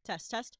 Test, test.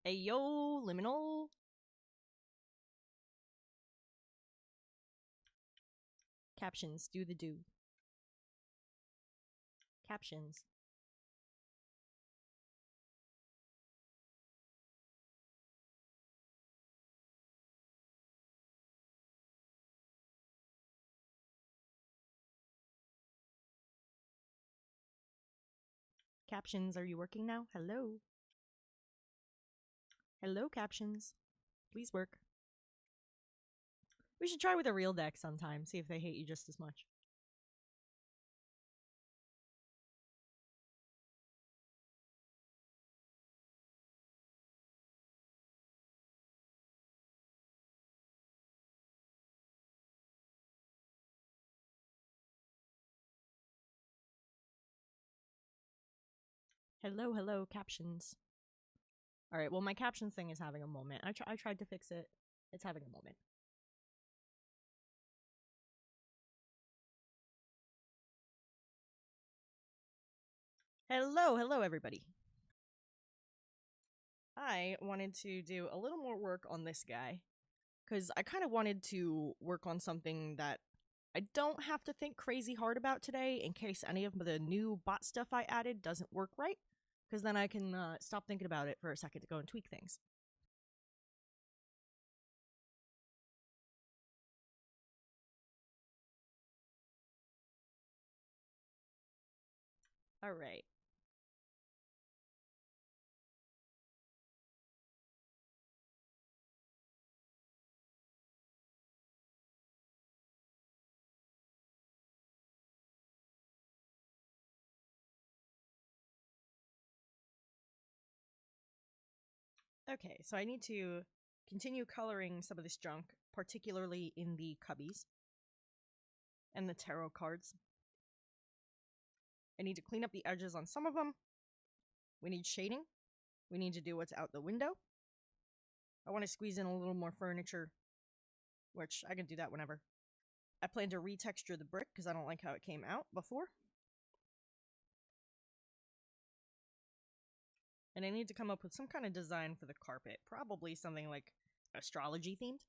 Ayo, liminal. Captions, do the do. Captions. Captions, are you working now? Hello? Hello, captions. Please work. We should try with a real deck sometime, see if they hate you just as much. Hello, hello, captions. Alright, well, my captions thing is having a moment. I tried to fix it. It's having a moment. Hello, hello, everybody. I wanted to do a little more work on this guy, because I kind of wanted to work on something that I don't have to think crazy hard about today in case any of the new bot stuff I added doesn't work right, because then I can stop thinking about it for a second to go and tweak things. Alright. Okay, so I need to continue coloring some of this junk, particularly in the cubbies and the tarot cards. I need to clean up the edges on some of them. We need shading. We need to do what's out the window. I want to squeeze in a little more furniture, which I can do that whenever. I plan to retexture the brick because I don't like how it came out before. And I need to come up with some kind of design for the carpet. Probably something like astrology themed.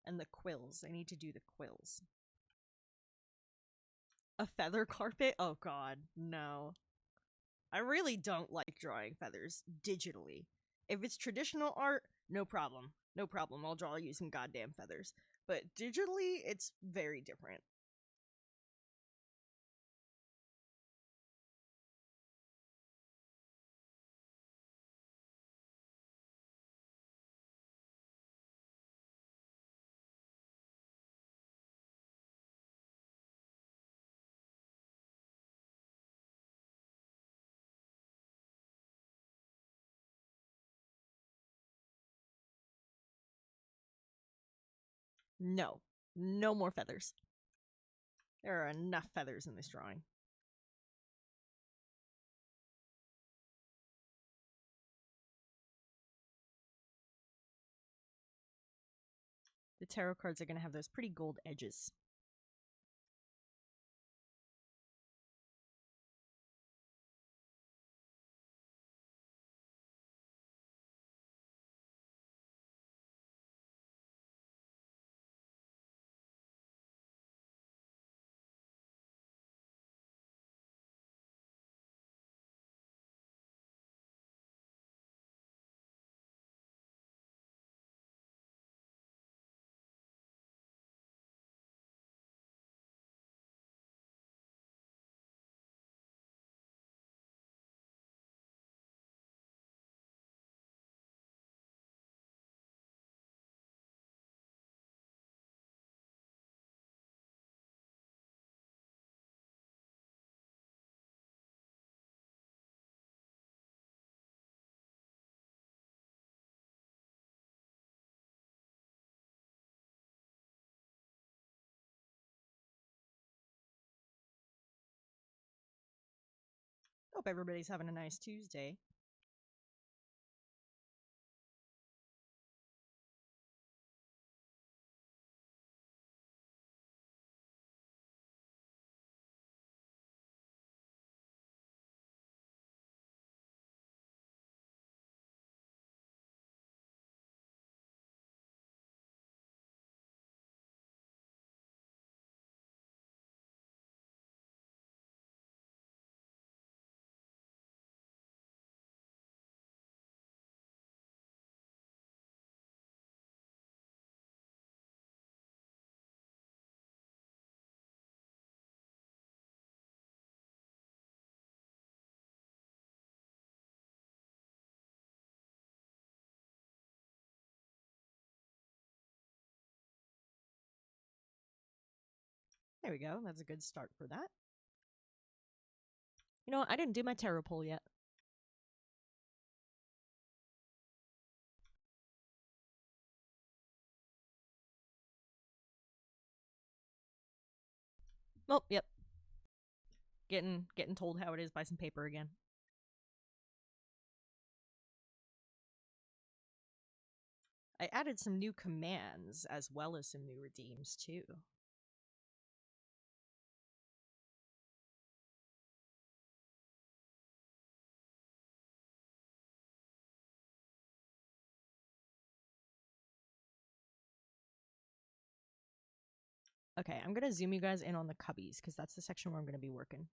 And the quills. I need to do the quills. A feather carpet? Oh god, no. I really don't like drawing feathers digitally. If it's traditional art, no problem. No problem. I'll draw you some goddamn feathers. But digitally, it's very different. No. No more feathers. There are enough feathers in this drawing. The tarot cards are going to have those pretty gold edges. Hope everybody's having a nice Tuesday. There we go. That's a good start for that. You know what? I didn't do my tarot pull yet. Oh, yep. Getting told how it is by some paper again. I added some new commands as well as some new redeems too. Okay, I'm gonna zoom you guys in on the cubbies because that's the section where I'm gonna be working.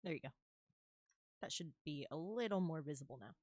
There you go. That should be a little more visible now.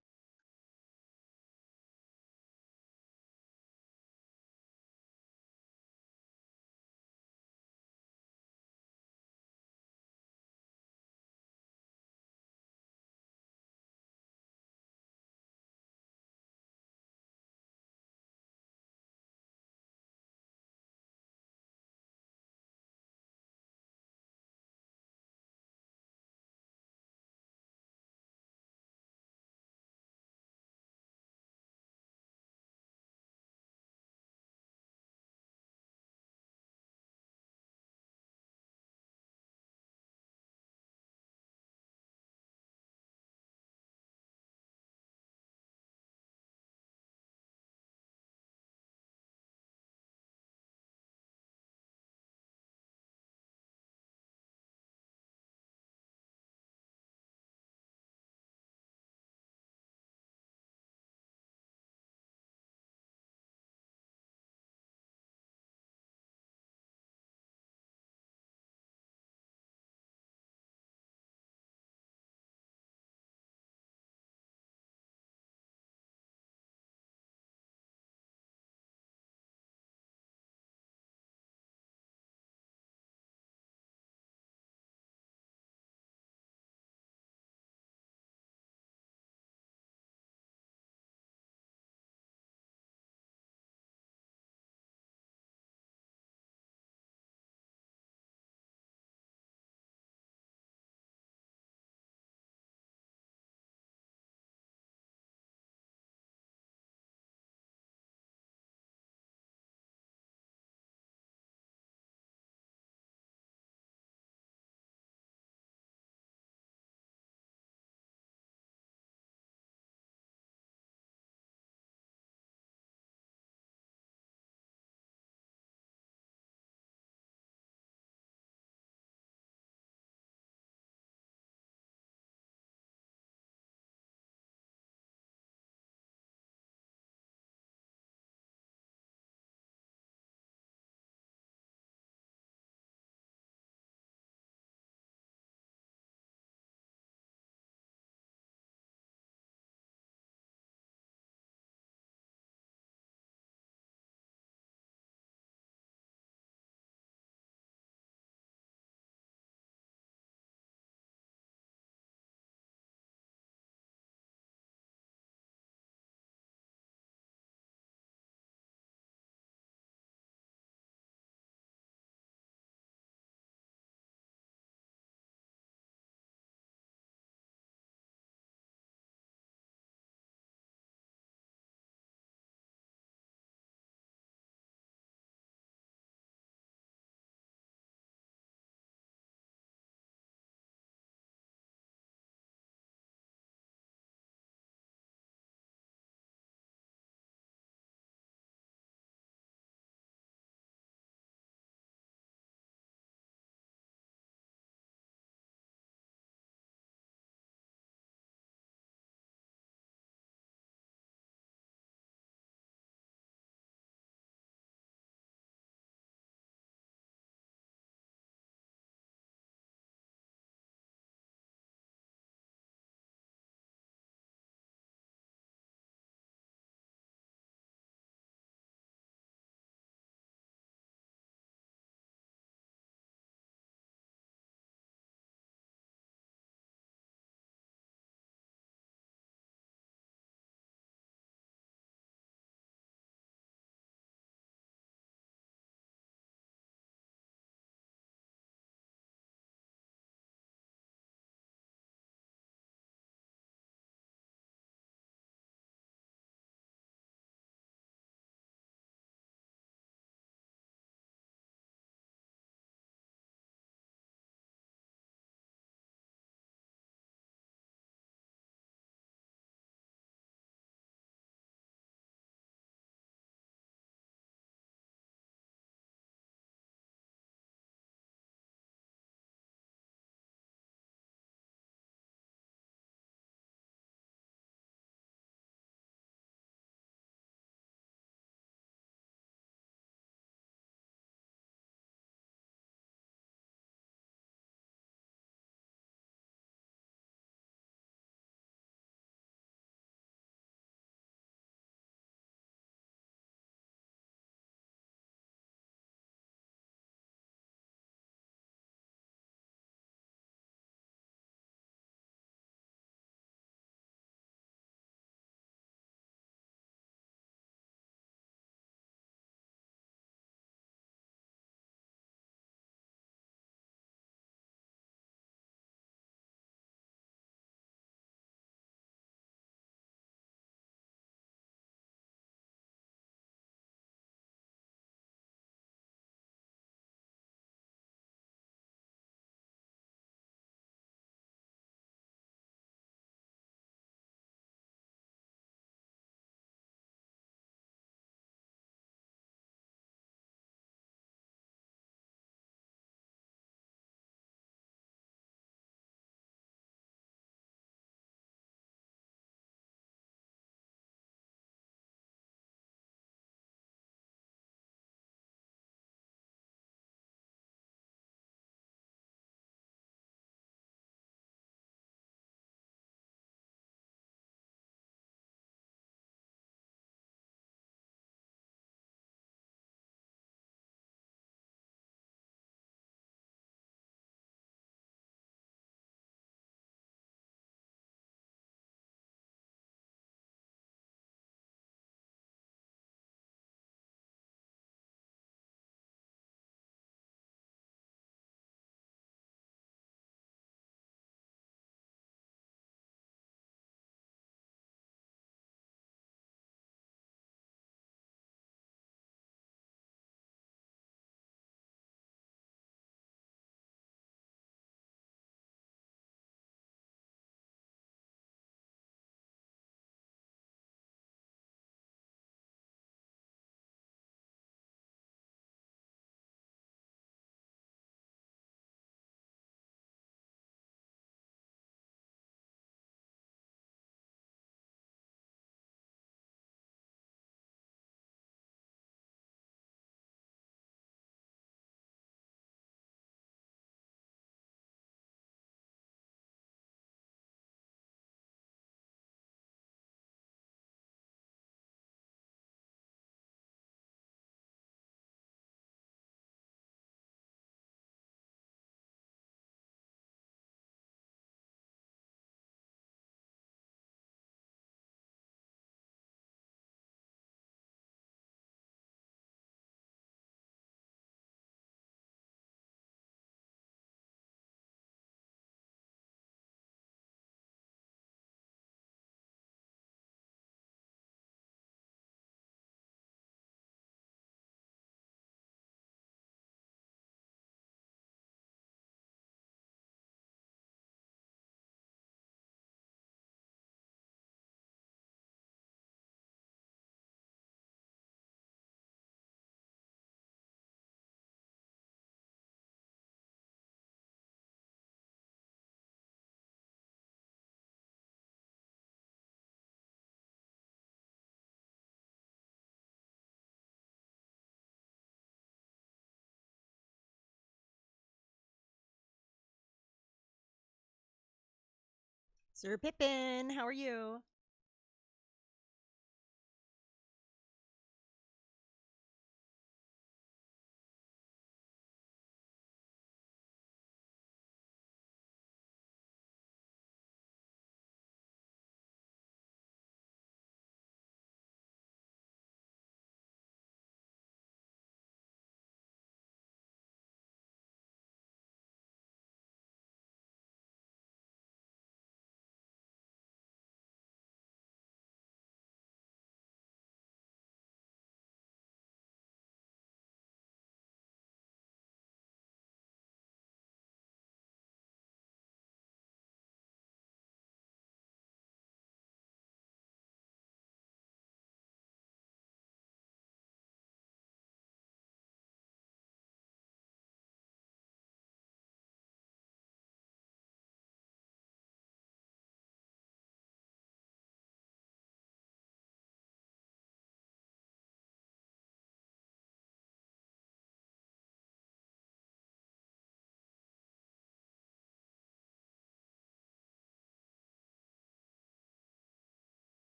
Sir Pippin, how are you?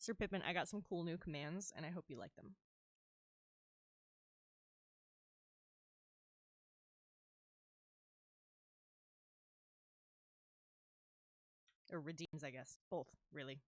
Sir Pippin, I got some cool new commands, and I hope you like them. Or redeems, I guess. Both, really.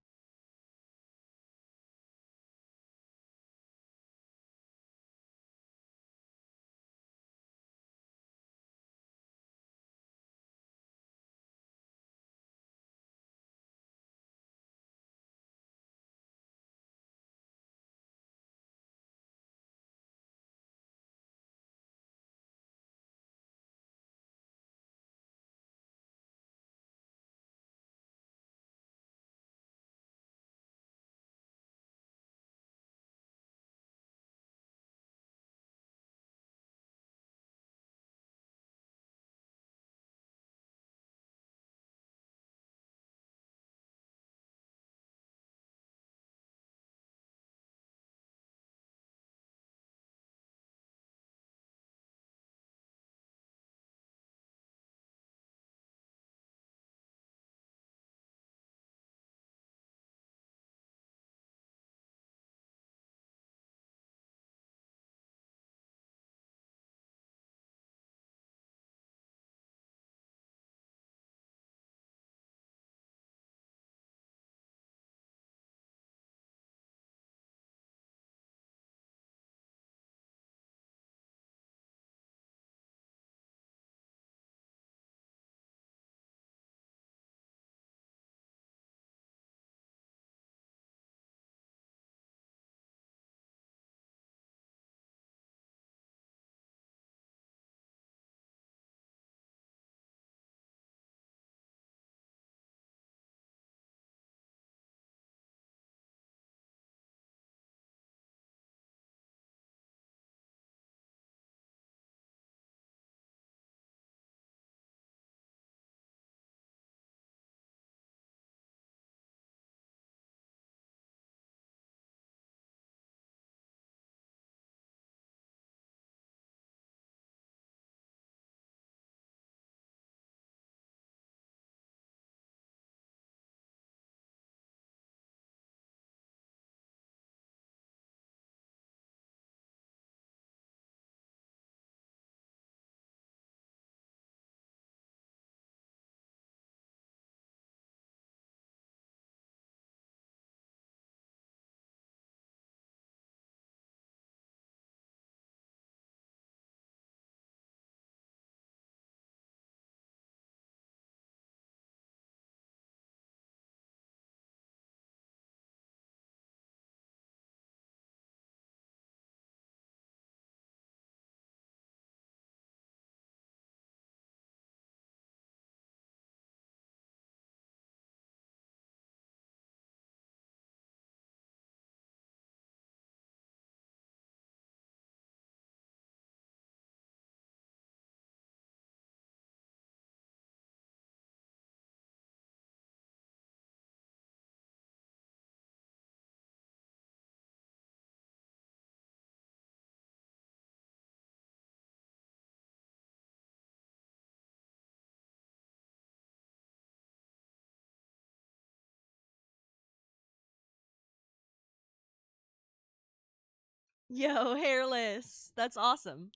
Yo, hairless. That's awesome.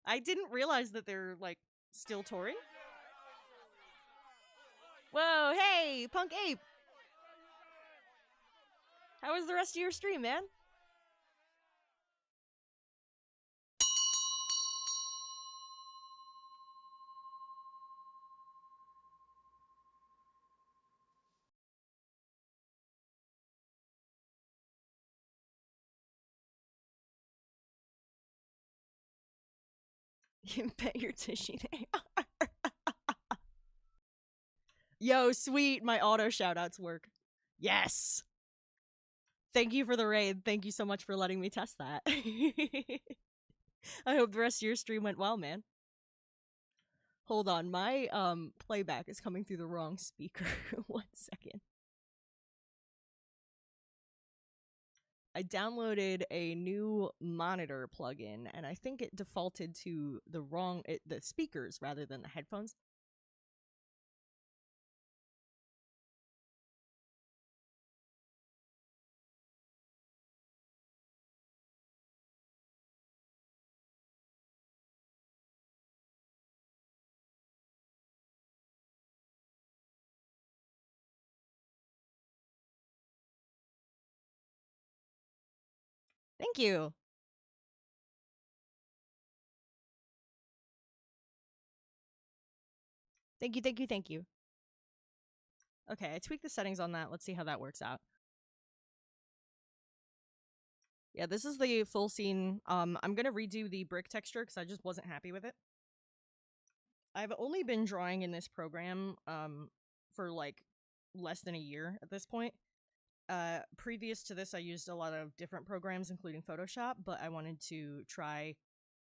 I didn't realize that they're like still touring. Whoa, hey, Punk Ape. How was the rest of your stream, man? You bet your tushy they are. Yo, sweet, my auto shoutouts work. Yes. Thank you for the raid. Thank you so much for letting me test that. I hope the rest of your stream went well, man. Hold on, my playback is coming through the wrong speaker. 1 second. I downloaded a new monitor plugin, and I think it defaulted to the speakers rather than the headphones. Thank you. Thank you, thank you, thank you. Okay, I tweaked the settings on that. Let's see how that works out. Yeah, this is the full scene. I'm gonna redo the brick texture because I just wasn't happy with it. I've only been drawing in this program for like less than a year at this point. Previous to this, I used a lot of different programs, including Photoshop, but I wanted to try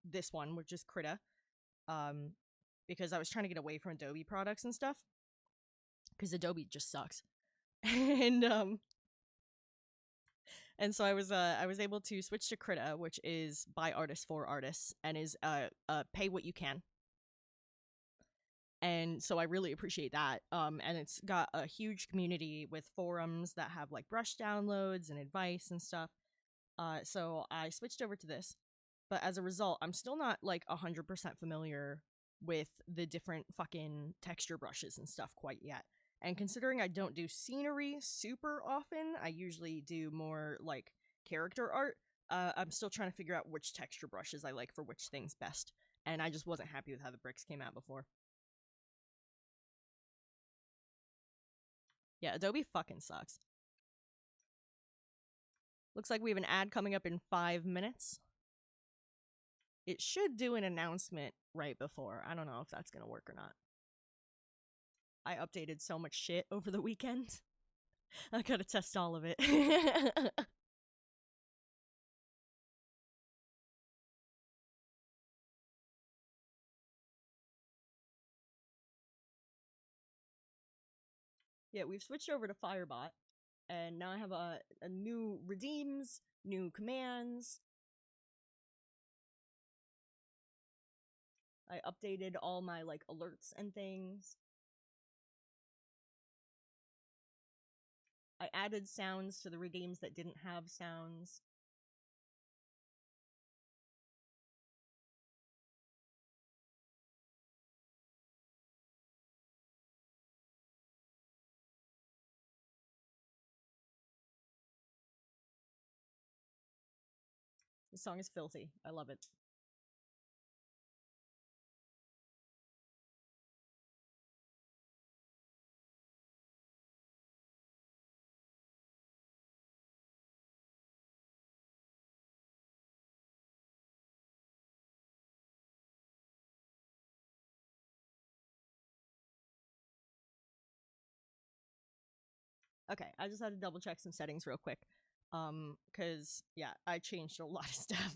this one, which is Krita, because I was trying to get away from Adobe products and stuff, because Adobe just sucks. And so I was able to switch to Krita, which is by artists for artists, and is pay what you can. And so I really appreciate that. And it's got a huge community with forums that have like brush downloads and advice and stuff. So I switched over to this, but as a result, I'm still not like 100% familiar with the different fucking texture brushes and stuff quite yet. And considering I don't do scenery super often, I usually do more like character art. I'm still trying to figure out which texture brushes I like for which things best. And I just wasn't happy with how the bricks came out before. Yeah, Adobe fucking sucks. Looks like we have an ad coming up in 5 minutes. It should do an announcement right before. I don't know if that's gonna work or not. I updated so much shit over the weekend. I gotta test all of it. Yeah, we've switched over to Firebot, and now I have a new redeems, new commands. I updated all my like alerts and things. I added sounds to the redeems that didn't have sounds. The song is filthy. I love it. Okay, I just had to double check some settings real quick. Cause yeah, I changed a lot of stuff.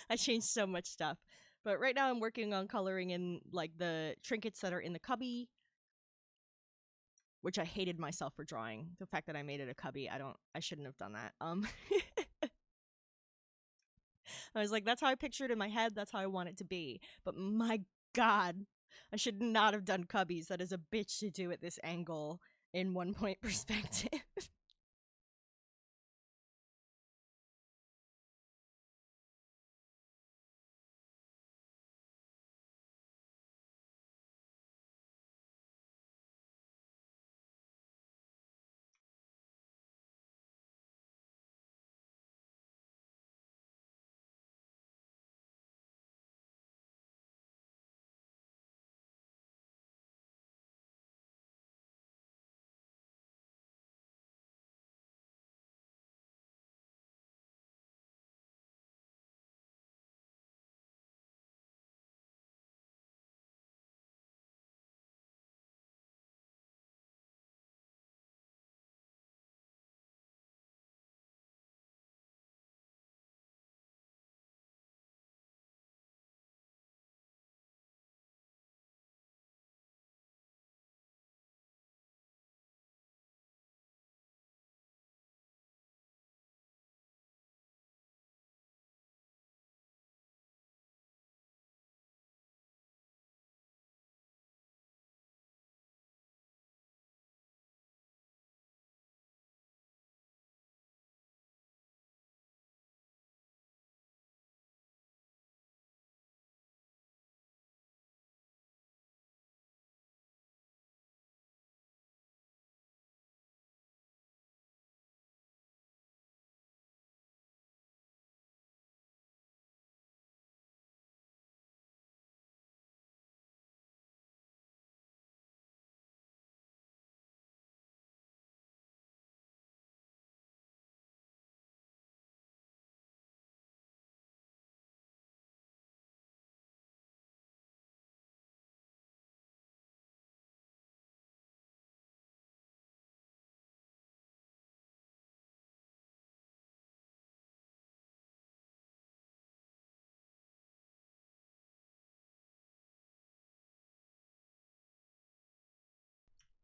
I changed so much stuff. But right now I'm working on coloring in like the trinkets that are in the cubby, which I hated myself for drawing. The fact that I made it a cubby, I shouldn't have done that. I was like, that's how I pictured it in my head, that's how I want it to be. But my god, I should not have done cubbies. That is a bitch to do at this angle. in 1 point perspective.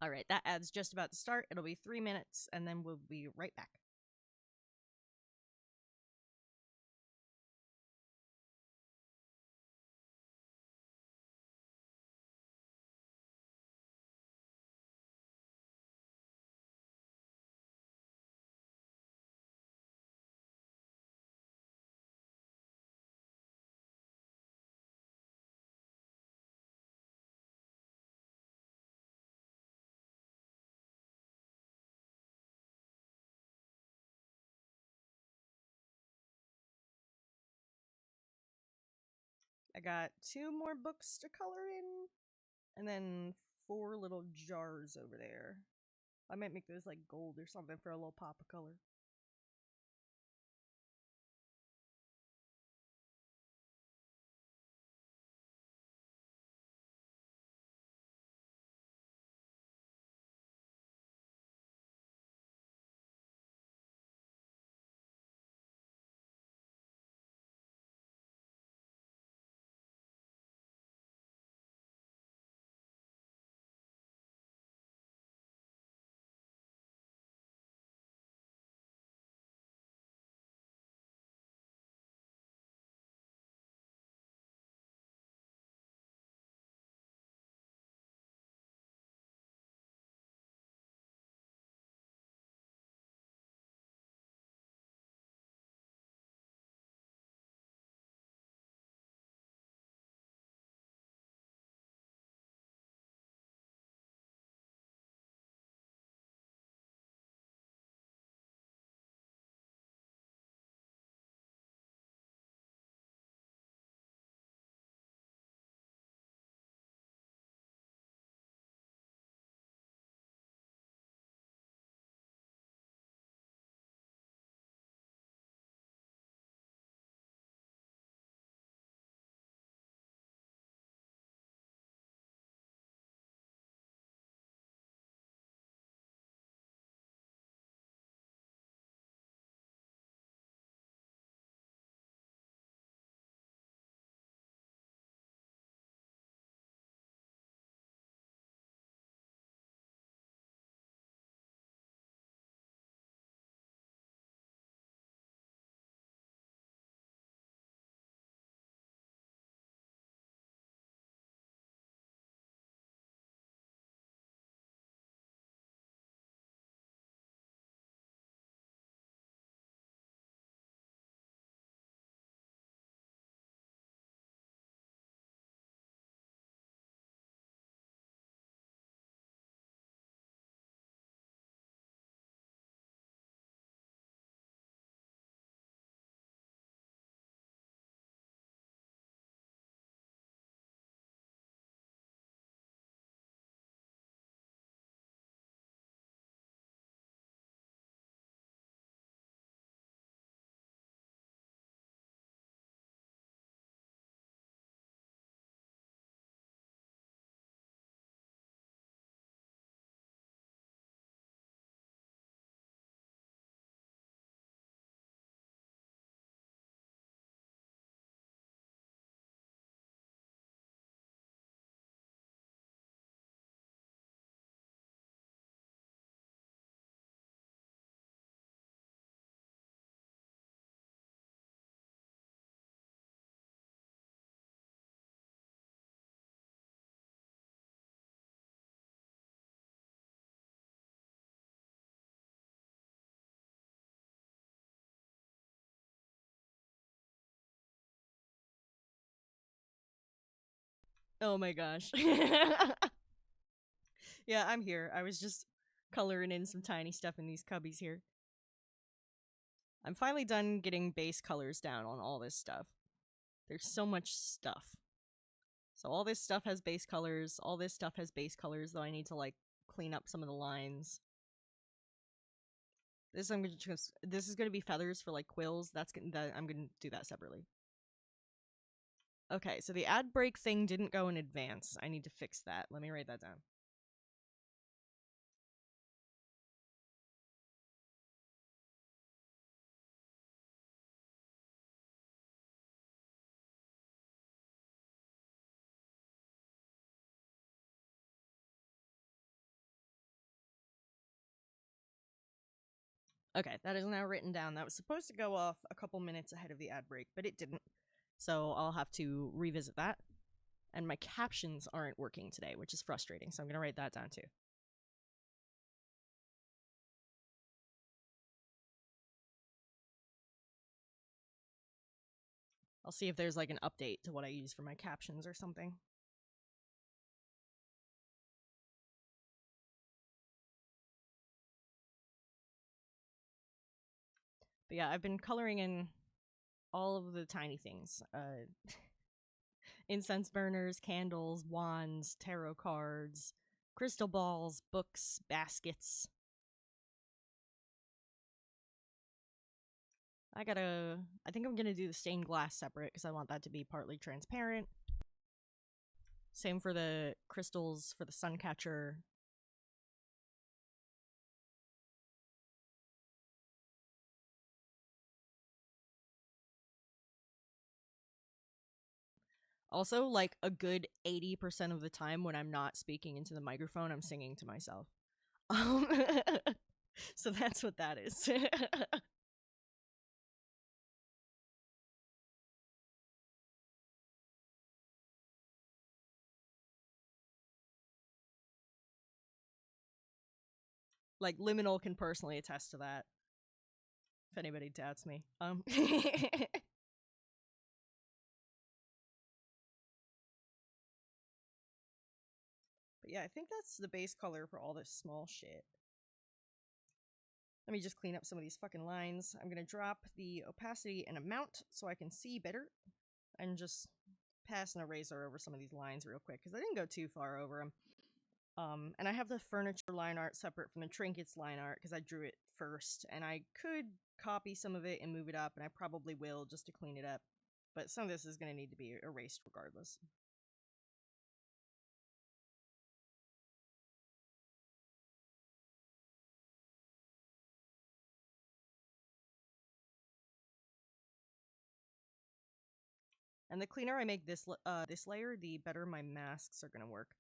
All right, that ad's just about to start. It'll be 3 minutes, and then we'll be right back. I got 2 more books to color in, and then 4 little jars over there. I might make those like gold or something for a little pop of color. Oh my gosh. Yeah, I'm here. I was just coloring in some tiny stuff in these cubbies here. I'm finally done getting base colors down on all this stuff. There's so much stuff. So all this stuff has base colors. All this stuff has base colors, though I need to, like, clean up some of the lines. This this is gonna be feathers for, like, quills. I'm gonna do that separately. Okay, so the ad break thing didn't go in advance. I need to fix that. Let me write that down. Okay, that is now written down. That was supposed to go off a couple minutes ahead of the ad break, but it didn't. So I'll have to revisit that. And my captions aren't working today, which is frustrating, so I'm going to write that down too. I'll see if there's like an update to what I use for my captions or something. But yeah, I've been coloring in all of the tiny things. Incense burners, candles, wands, tarot cards, crystal balls, books, baskets. I think I'm gonna do the stained glass separate because I want that to be partly transparent. Same for the crystals for the sun catcher. Also, like a good 80% of the time when I'm not speaking into the microphone, I'm singing to myself. Um, so that's what that is. Like Liminal can personally attest to that. If anybody doubts me. But yeah, I think that's the base color for all this small shit. Let me just clean up some of these fucking lines. I'm gonna drop the opacity and amount so I can see better. And just pass an eraser over some of these lines real quick, because I didn't go too far over them. And I have the furniture line art separate from the trinkets line art, because I drew it first, and I could copy some of it and move it up, and I probably will just to clean it up. But some of this is going to need to be erased regardless. And the cleaner I make this layer, the better my masks are going to work.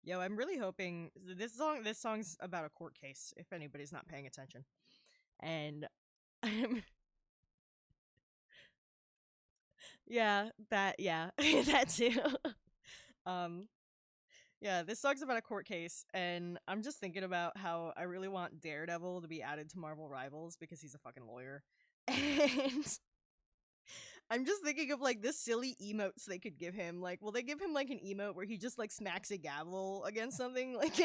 Yo, I'm really hoping this song's about a court case, if anybody's not paying attention. And I'm yeah, that too. um Yeah, this song's about a court case, and I'm just thinking about how I really want Daredevil to be added to Marvel Rivals because he's a fucking lawyer. And I'm just thinking of like the silly emotes they could give him. Like, will they give him like an emote where he just like smacks a gavel against something? Like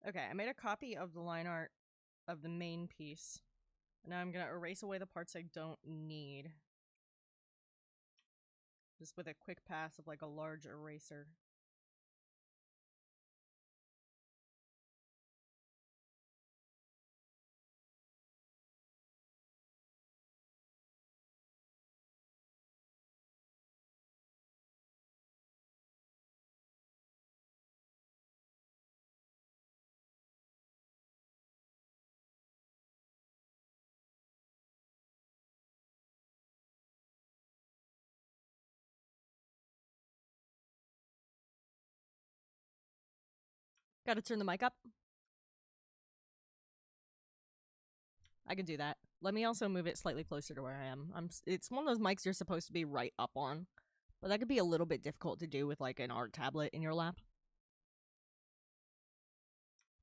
Okay, I made a copy of the line art of the main piece. Now I'm gonna erase away the parts I don't need. Just with a quick pass of like a large eraser. Gotta turn the mic up. I can do that. Let me also move it slightly closer to where I am. It's one of those mics you're supposed to be right up on, but that could be a little bit difficult to do with like an art tablet in your lap.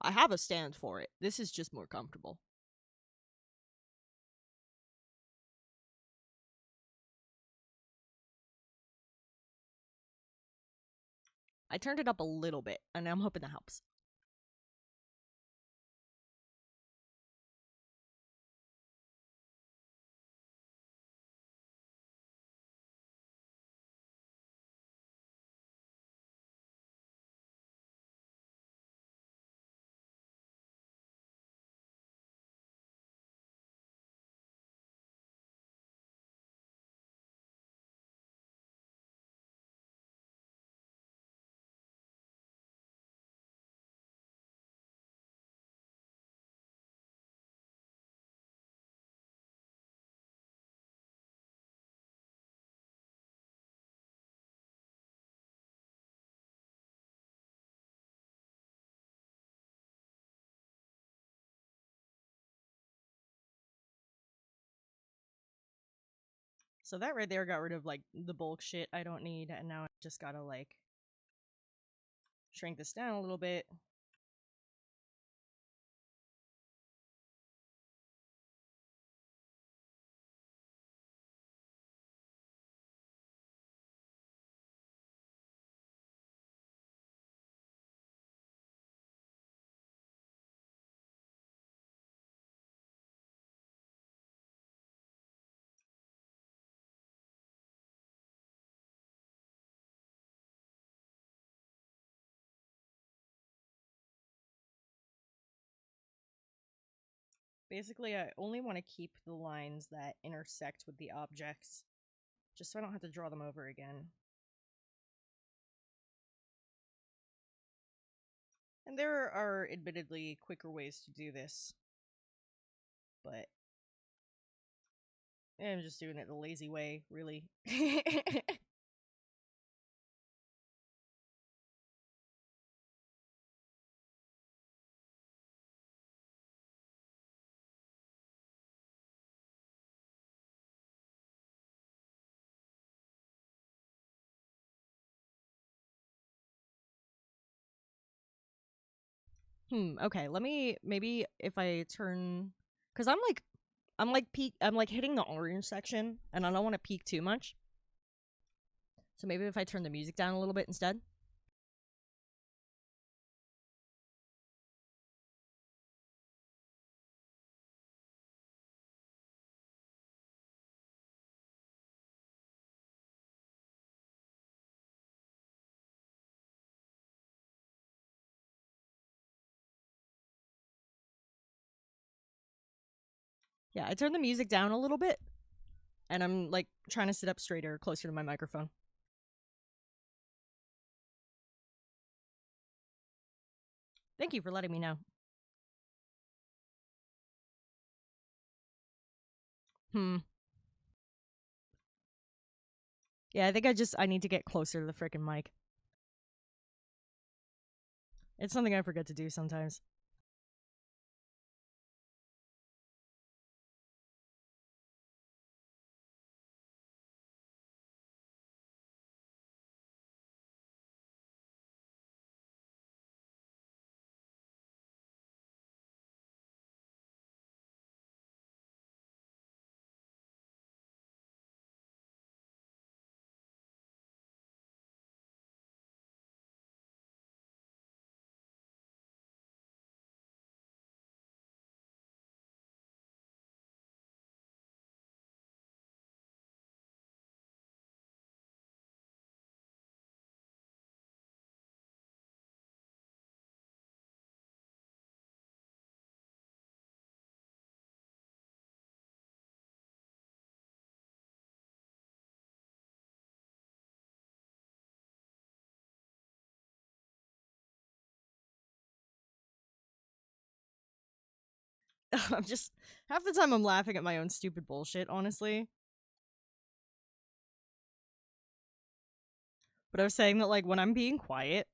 I have a stand for it. This is just more comfortable. I turned it up a little bit, and I'm hoping that helps. So that right there got rid of like the bulk shit I don't need, and now I just gotta like shrink this down a little bit. Basically, I only want to keep the lines that intersect with the objects, just so I don't have to draw them over again. And there are admittedly quicker ways to do this, but I'm just doing it the lazy way, really. Okay, let me maybe if I turn cuz I'm like hitting the orange section and I don't want to peak too much. So maybe if I turn the music down a little bit instead. Yeah, I turned the music down a little bit and I'm like trying to sit up straighter, closer to my microphone. Thank you for letting me know. Hmm. Yeah, I think I need to get closer to the freaking mic. It's something I forget to do sometimes. I'm just half the time I'm laughing at my own stupid bullshit, honestly. But I was saying that like when I'm being quiet,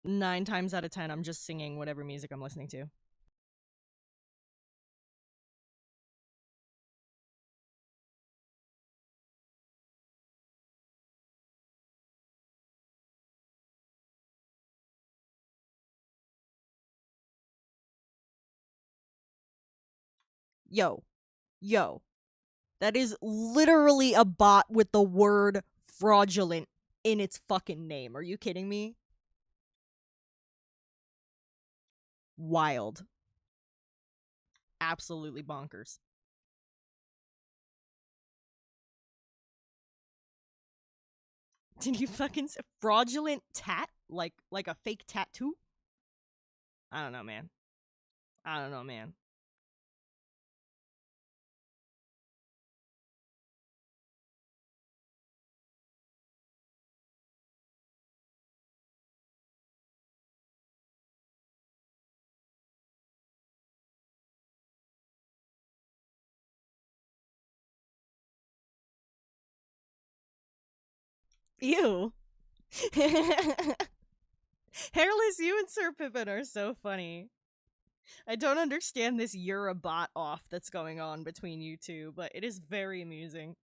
9 times out of 10 I'm just singing whatever music I'm listening to. Yo, yo, that is literally a bot with the word fraudulent in its fucking name. Are you kidding me? Wild. Absolutely bonkers. Did you fucking say fraudulent tat? Like a fake tattoo? I don't know, man. I don't know, man. Ew. Hairless, you and Sir Pippin are so funny. I don't understand this you're a bot off that's going on between you two, but it is very amusing.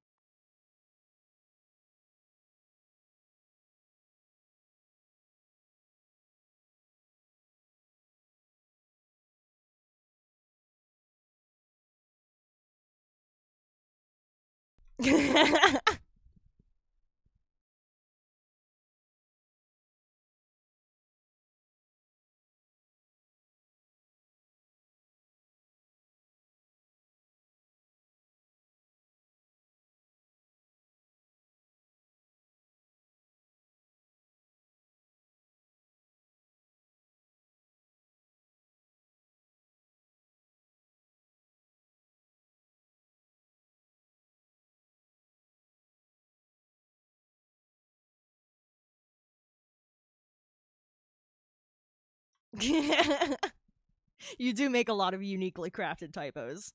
You do make a lot of uniquely crafted typos.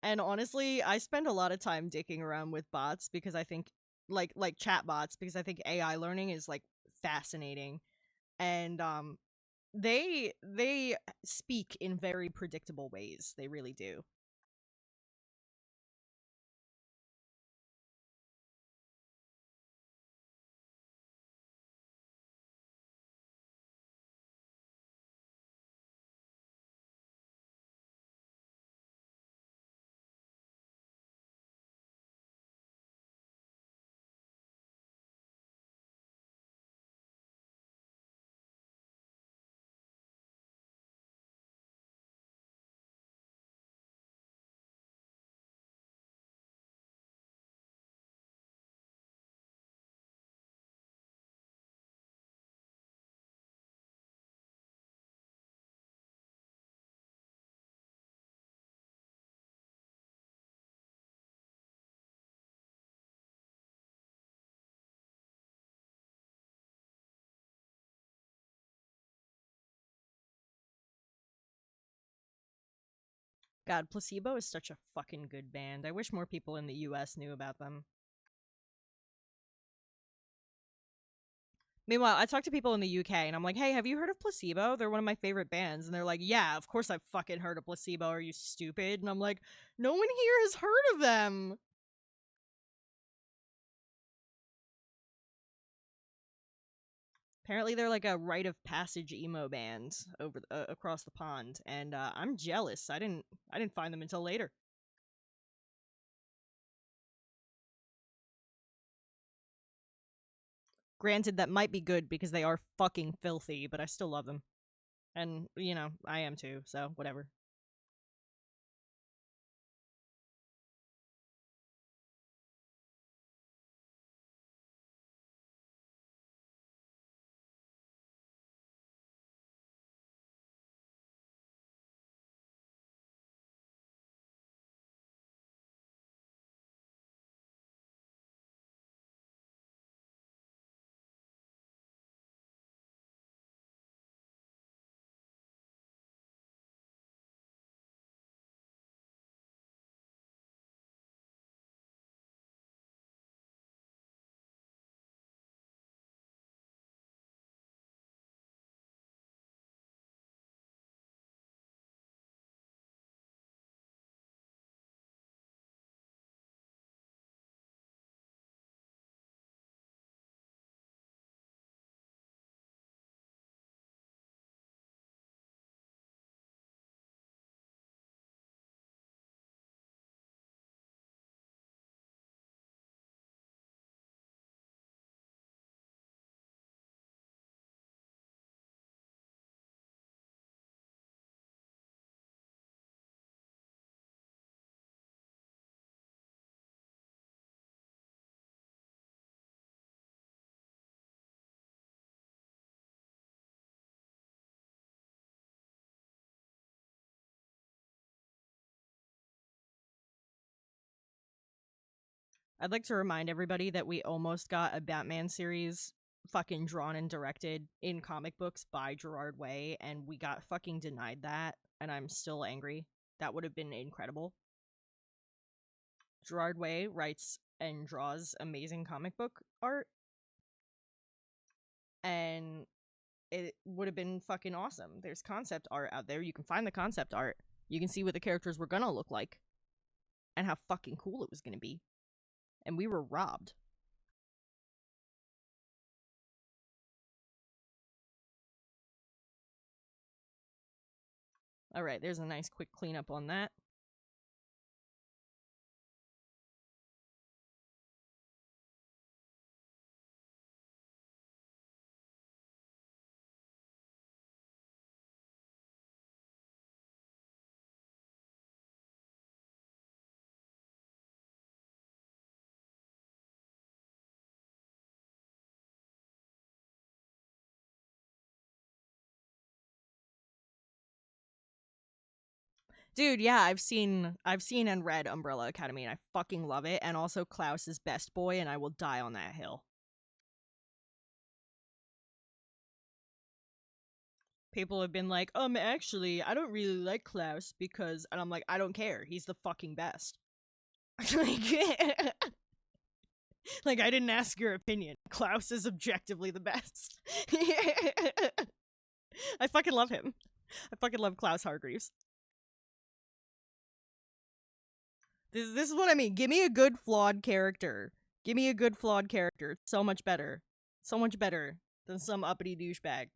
And honestly, I spend a lot of time dicking around with bots because I think like chat bots because I think AI learning is like fascinating. And they speak in very predictable ways. They really do. God, Placebo is such a fucking good band. I wish more people in the US knew about them. Meanwhile, I talk to people in the UK and I'm like, hey, have you heard of Placebo? They're one of my favorite bands. And they're like, yeah, of course I've fucking heard of Placebo. Are you stupid? And I'm like, no one here has heard of them. Apparently, they're like a rite of passage emo band over across the pond, and I'm jealous. I didn't find them until later. Granted, that might be good because they are fucking filthy, but I still love them, and you know I am too. So whatever. I'd like to remind everybody that we almost got a Batman series fucking drawn and directed in comic books by Gerard Way, and we got fucking denied that, and I'm still angry. That would have been incredible. Gerard Way writes and draws amazing comic book art, and it would have been fucking awesome. There's concept art out there. You can find the concept art. You can see what the characters were gonna look like and how fucking cool it was gonna be. And we were robbed. Alright, there's a nice quick cleanup on that. Dude, yeah, I've seen and read Umbrella Academy and I fucking love it, and also Klaus is best boy and I will die on that hill. People have been like, actually, I don't really like Klaus because, and I'm like, I don't care. He's the fucking best. like, like, I didn't ask your opinion. Klaus is objectively the best. I fucking love him. I fucking love Klaus Hargreaves. This is what I mean. Give me a good flawed character. Give me a good flawed character. It's so much better. So much better than some uppity douchebag.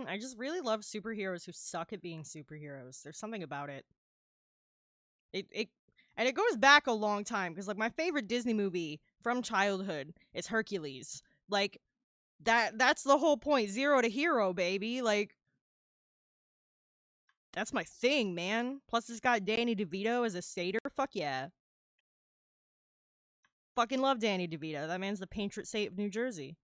I just really love superheroes who suck at being superheroes. There's something about it. It and it goes back a long time because like my favorite Disney movie from childhood is Hercules. Like that's the whole point. Zero to hero, baby. Like that's my thing, man. Plus it's got Danny DeVito as a satyr. Fuck yeah. Fucking love Danny DeVito. That man's the patron saint of New Jersey.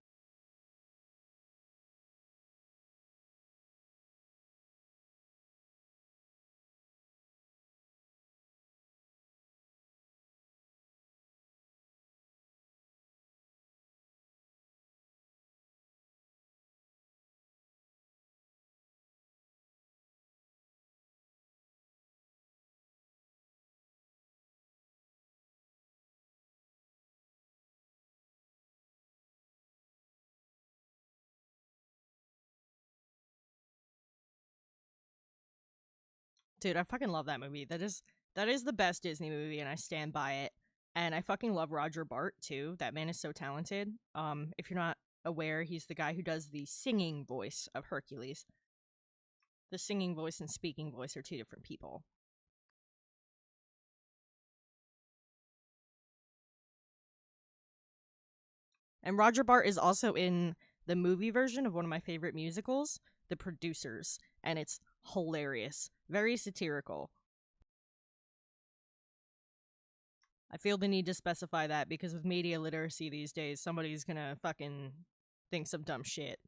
Dude, I fucking love that movie. That is the best Disney movie and I stand by it. And I fucking love Roger Bart too. That man is so talented. If you're not aware, he's the guy who does the singing voice of Hercules. The singing voice and speaking voice are two different people. And Roger Bart is also in the movie version of one of my favorite musicals, The Producers, and it's hilarious. Very satirical. I feel the need to specify that because with media literacy these days, somebody's gonna fucking think some dumb shit.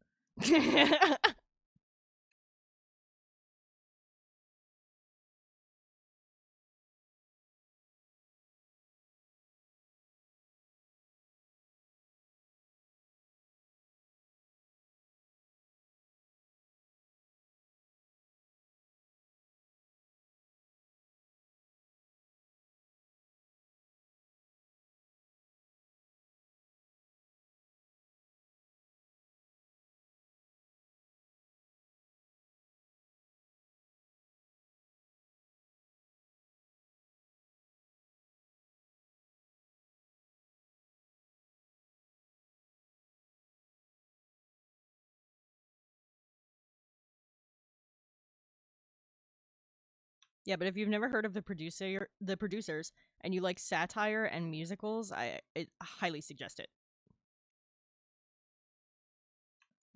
Yeah, but if you've never heard of the producers, and you like satire and musicals, I highly suggest it.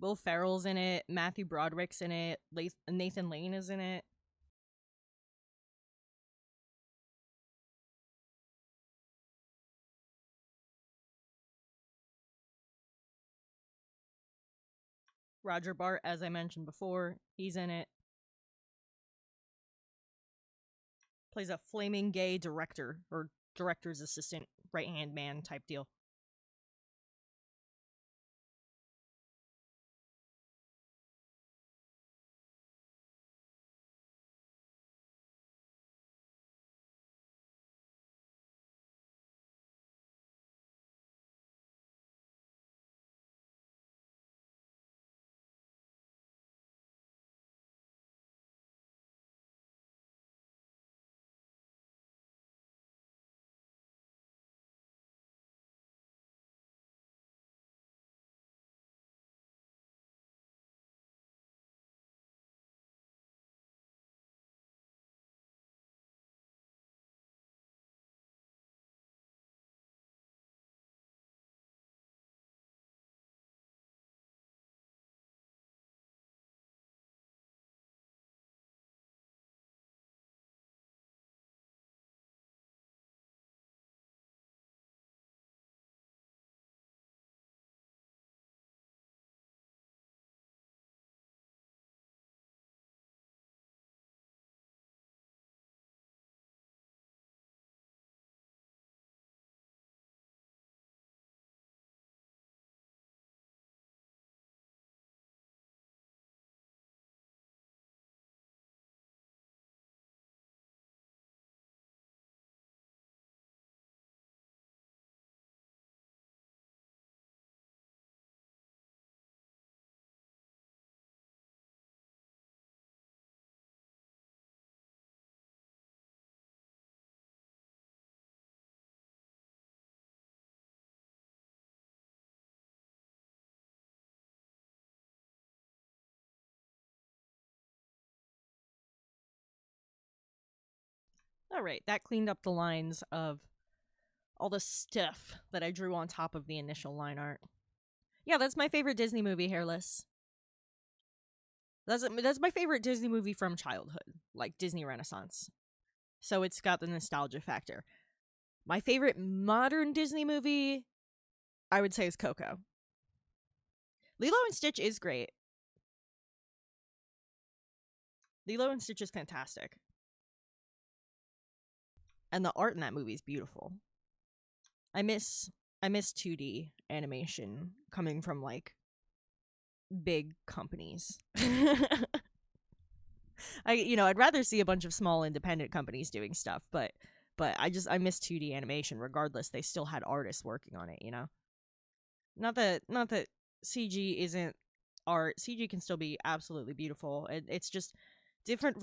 Will Ferrell's in it, Matthew Broderick's in it, Nathan Lane is in it. Roger Bart, as I mentioned before, he's in it. Plays a flaming gay director or director's assistant, right hand man type deal. All right, that cleaned up the lines of all the stuff that I drew on top of the initial line art. Yeah, that's my favorite Disney movie, Hairless. That's my favorite Disney movie from childhood, like Disney Renaissance. So it's got the nostalgia factor. My favorite modern Disney movie, I would say, is Coco. Lilo and Stitch is great. Lilo and Stitch is fantastic. And the art in that movie is beautiful. I miss I miss 2D animation coming from like big companies. I'd rather see a bunch of small independent companies doing stuff, but I miss 2D animation regardless. They still had artists working on it. Not that CG isn't art. CG can still be absolutely beautiful. It's just different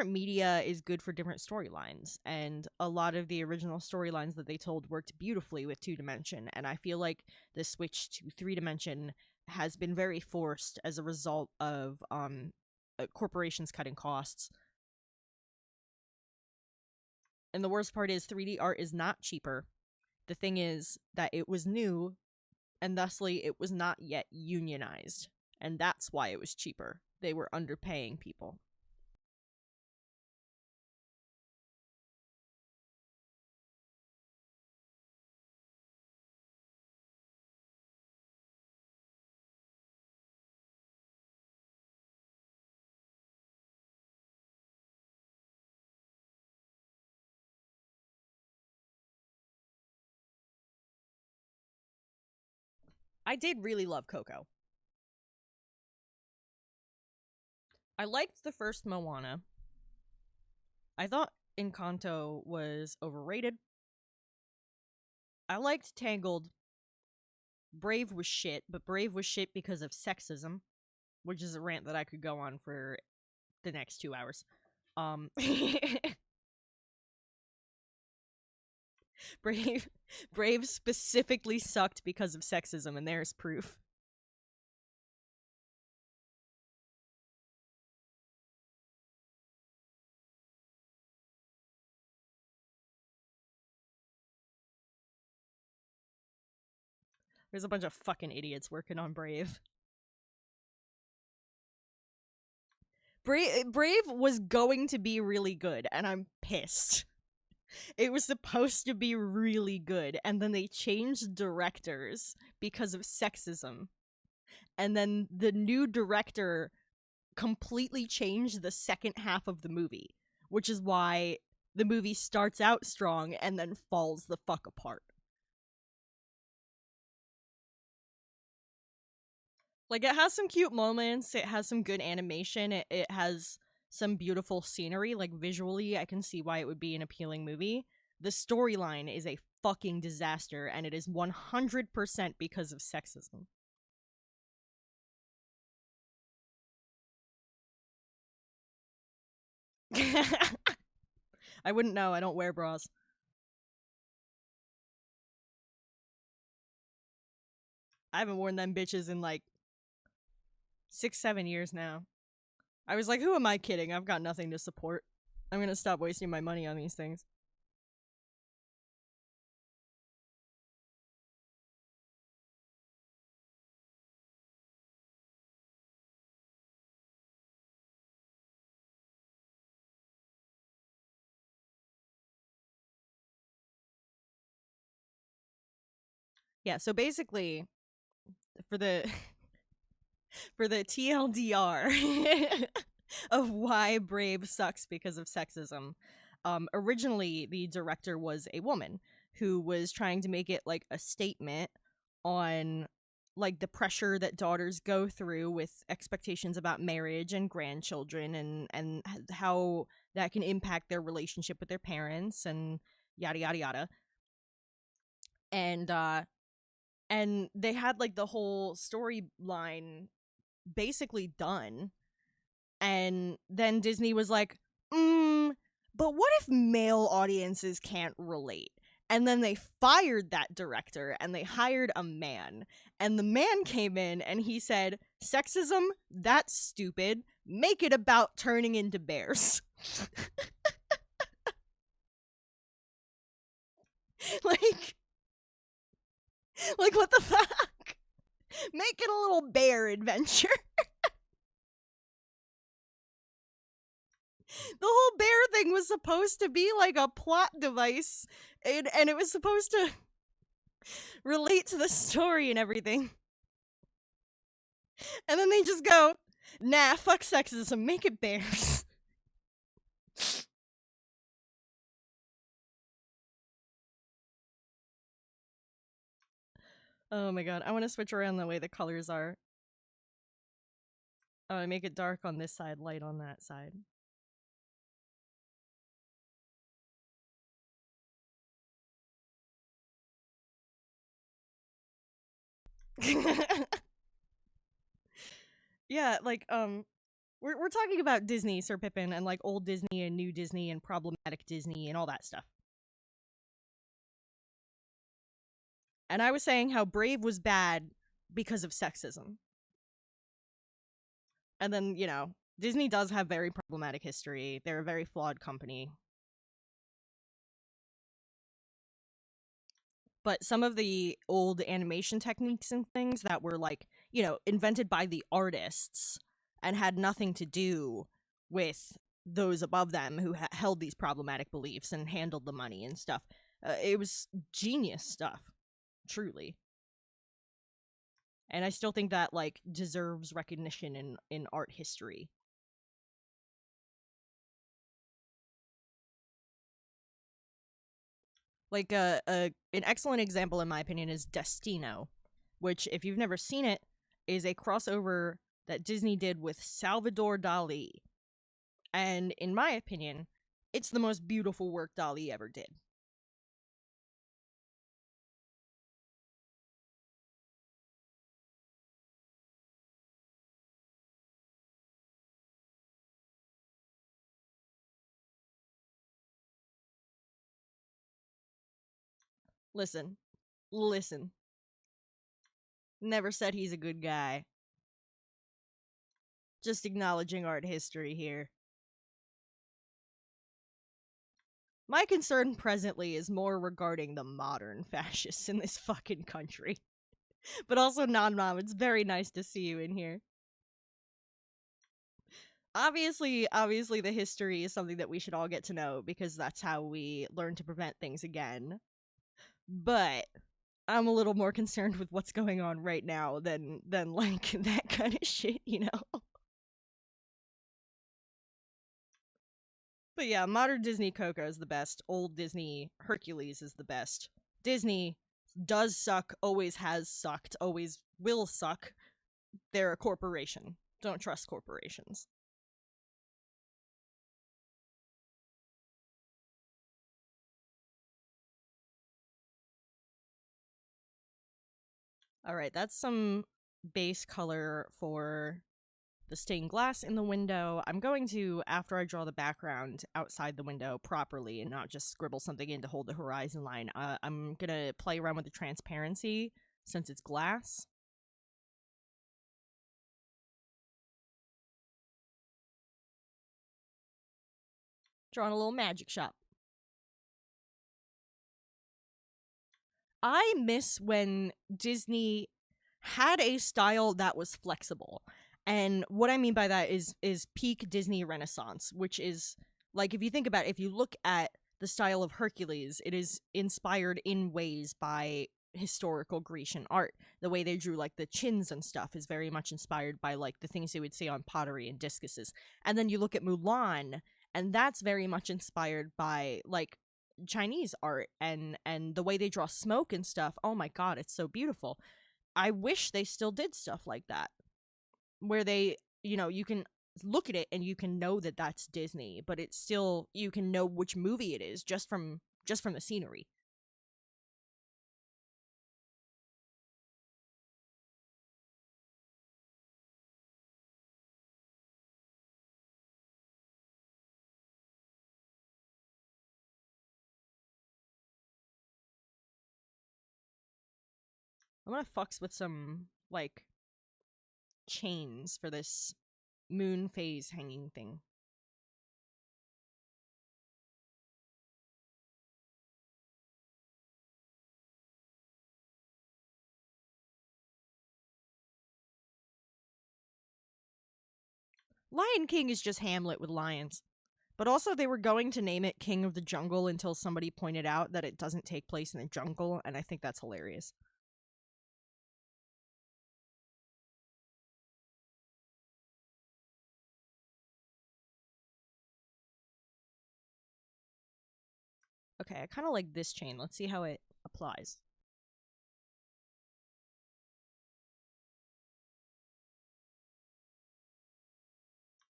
media is good for different storylines, and a lot of the original storylines that they told worked beautifully with 2 dimension, and I feel like the switch to 3 dimension has been very forced as a result of corporations cutting costs. And the worst part is 3D art is not cheaper. The thing is that it was new, and thusly it was not yet unionized, and that's why it was cheaper. They were underpaying people. I did really love Coco. I liked the first Moana. I thought Encanto was overrated. I liked Tangled. Brave was shit, but Brave was shit because of sexism, which is a rant that I could go on for the next 2 hours. Um, Brave, Brave specifically sucked because of sexism, and there's proof. There's a bunch of fucking idiots working on Brave. Brave was going to be really good, and I'm pissed. It was supposed to be really good, and then they changed directors because of sexism. And then the new director completely changed the second half of the movie, which is why the movie starts out strong and then falls the fuck apart. Like, it has some cute moments, it has some good animation, it has some beautiful scenery. Like, visually, I can see why it would be an appealing movie. The storyline is a fucking disaster, and it is 100% because of sexism. I wouldn't know, I don't wear bras. I haven't worn them bitches in like 6, 7 years now. I was like, who am I kidding? I've got nothing to support. I'm gonna stop wasting my money on these things. Yeah, so basically, for the for the TLDR of why Brave sucks because of sexism. Originally, the director was a woman who was trying to make it like a statement on like the pressure that daughters go through with expectations about marriage and grandchildren and how that can impact their relationship with their parents and yada yada yada. And and they had like the whole storyline basically done. And then Disney was like, but what if male audiences can't relate? And then they fired that director and they hired a man. And the man came in and he said, sexism? That's stupid. Make it about turning into bears. like, like, what the fuck? Make it a little bear adventure. The whole bear thing was supposed to be like a plot device, and it was supposed to relate to the story and everything. And then they just go, nah, fuck sexism, make it bears. Oh my god, I want to switch around the way the colors are. I make it dark on this side, light on that side. Yeah, like we're talking about Disney, Sir Pippin, and like old Disney and new Disney and problematic Disney and all that stuff. And I was saying how Brave was bad because of sexism. And then, Disney does have very problematic history. They're a very flawed company. But some of the old animation techniques and things that were like, invented by the artists and had nothing to do with those above them who held these problematic beliefs and handled the money and stuff. It was genius stuff, truly. And I still think that like deserves recognition in art history. Like an excellent example in my opinion is Destino, which if you've never seen it is a crossover that Disney did with Salvador Dali. And in my opinion, it's the most beautiful work Dali ever did. Listen, listen. Never said he's a good guy. Just acknowledging art history here. My concern presently is more regarding the modern fascists in this fucking country. but also non-mom. It's very nice to see you in here. Obviously, the history is something that we should all get to know because that's how we learn to prevent things again. But I'm a little more concerned with what's going on right now than like that kind of shit, you know. But yeah, modern Disney Coco is the best. Old Disney Hercules is the best. Disney does suck, always has sucked, always will suck. They're a corporation. Don't trust corporations. All right, that's some base color for the stained glass in the window. I'm going to, after I draw the background outside the window properly and not just scribble something in to hold the horizon line, I'm going to play around with the transparency since it's glass. Drawing a little magic shop. I miss when Disney had a style that was flexible. And what I mean by that is peak Disney Renaissance, which is like if you think about it, if you look at the style of Hercules, it is inspired in ways by historical Grecian art. The way they drew like the chins and stuff is very much inspired by like the things you would see on pottery and discuses. And then you look at Mulan, and that's very much inspired by like Chinese art and the way they draw smoke and stuff. Oh my god, it's so beautiful. I wish they still did stuff like that where they, you know, you can look at it and you can know that that's Disney, but it's still you can know which movie it is just from the scenery. I'm gonna fucks with some like chains for this moon phase hanging thing. Lion King is just Hamlet with lions. But also, they were going to name it King of the Jungle until somebody pointed out that it doesn't take place in the jungle, and I think that's hilarious. Okay, I kind of like this chain. Let's see how it applies.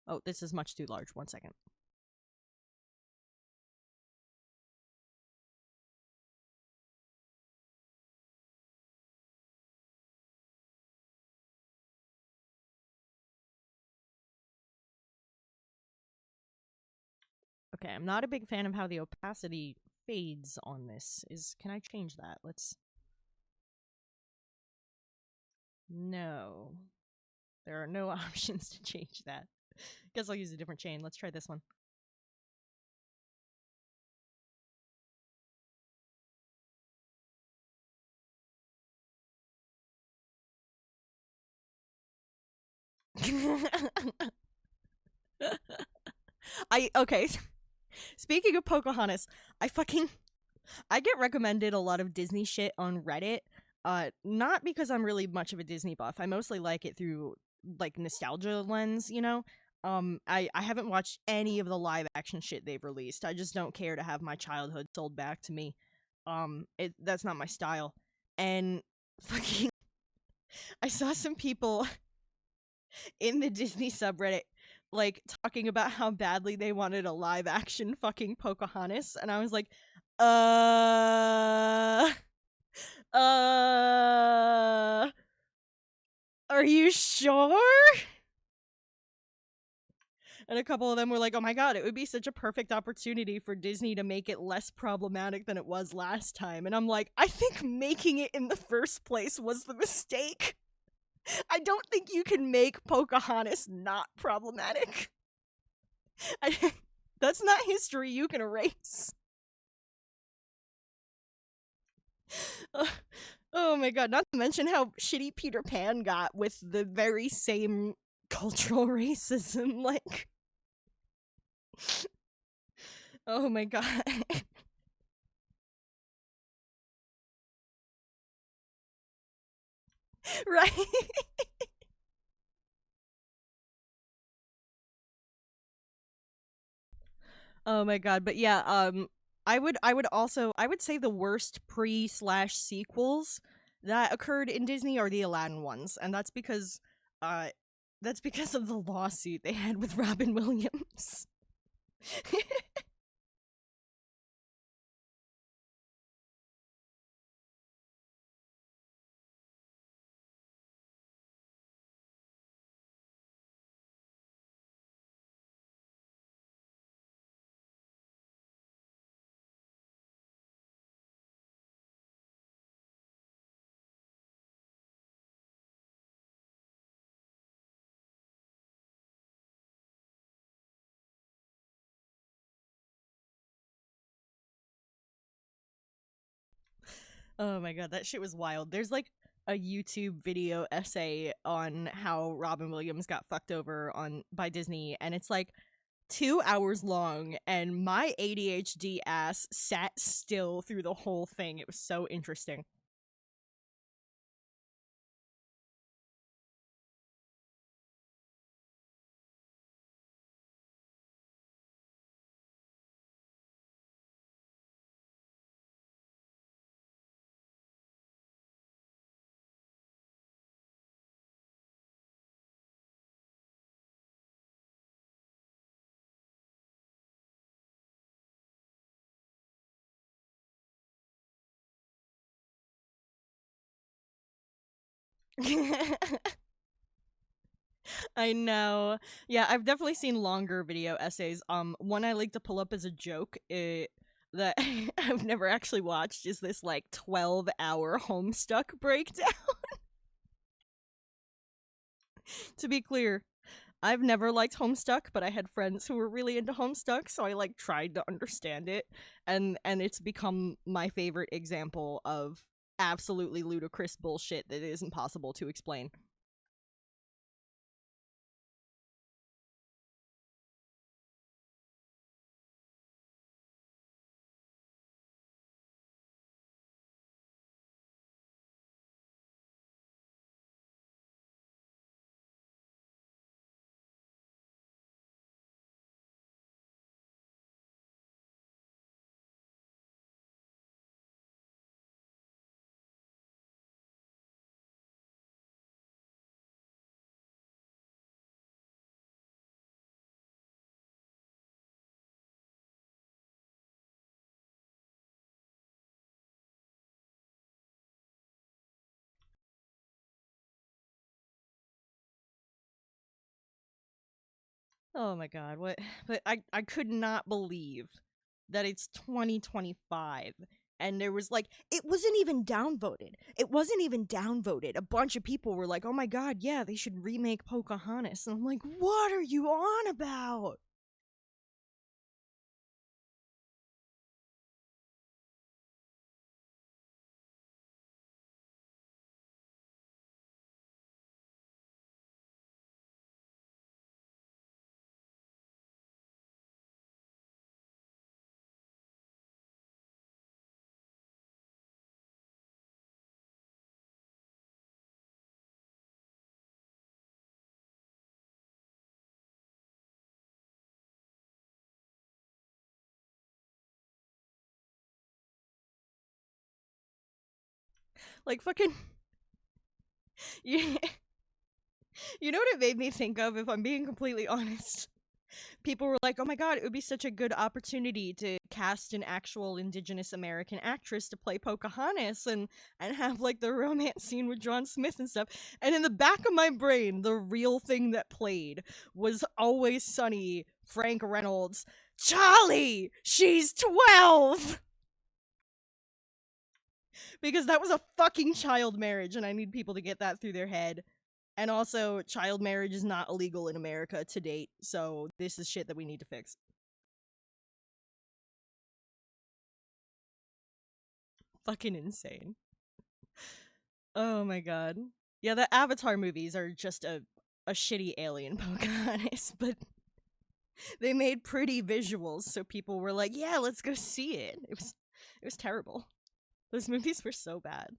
Oh, this is much too large. 1 second. Okay, I'm not a big fan of how the opacity fades on this. Can I change that? Let's... No. There are no options to change that. Guess I'll use a different chain. Let's try this one. Okay. Speaking of Pocahontas, I get recommended a lot of Disney shit on Reddit. Not because I'm really much of a Disney buff. I mostly like it through like nostalgia lens, you know. I haven't watched any of the live action shit they've released. I just don't care to have my childhood sold back to me. That's not my style. And fucking I saw some people in the Disney subreddit like talking about how badly they wanted a live action fucking Pocahontas, and I was like, uh uh are you sure? And a couple of them were like, oh my god, it would be such a perfect opportunity for Disney to make it less problematic than it was last time. And I'm like, I think making it in the first place was the mistake. I don't think you can make Pocahontas not problematic. That's not history you can erase. Oh my god, not to mention how shitty Peter Pan got with the very same cultural racism. Like, oh my god. Right? Oh my god. But yeah, I would say the worst pre slash sequels that occurred in Disney are the Aladdin ones, and uh that's because of the lawsuit they had with Robin Williams. Oh my god, that shit was wild. There's like a YouTube video essay on how Robin Williams got fucked over on by Disney, and it's like 2 hours long, and my ADHD ass sat still through the whole thing. It was so interesting. I know. Yeah, I've definitely seen longer video essays. One I like to pull up as a joke that I've never actually watched is this like 12-hour Homestuck breakdown. To be clear, I've never liked Homestuck, but I had friends who were really into Homestuck, so I like tried to understand it, and it's become my favorite example of absolutely ludicrous bullshit that is impossible to explain. Oh my god, what? But I could not believe that it's 2025 and there was like it wasn't even downvoted. It wasn't even downvoted. A bunch of people were like, "Oh my god, yeah, they should remake Pocahontas." And I'm like, "What are you on about?" Like fucking you, you know what it made me think of if I'm being completely honest? People were like, "Oh my god, it would be such a good opportunity to cast an actual Indigenous American actress to play Pocahontas and have like the romance scene with John Smith and stuff." And in the back of my brain, the real thing that played was Always Sunny, Frank Reynolds. Charlie, she's 12. Because that was a fucking child marriage, and I need people to get that through their head. And also, child marriage is not illegal in America to date, so this is shit that we need to fix. Fucking insane. Oh my god. Yeah, the Avatar movies are just a shitty alien Pocahontas, but they made pretty visuals, so people were like, "Yeah, let's go see it." It was terrible. Those movies were so bad.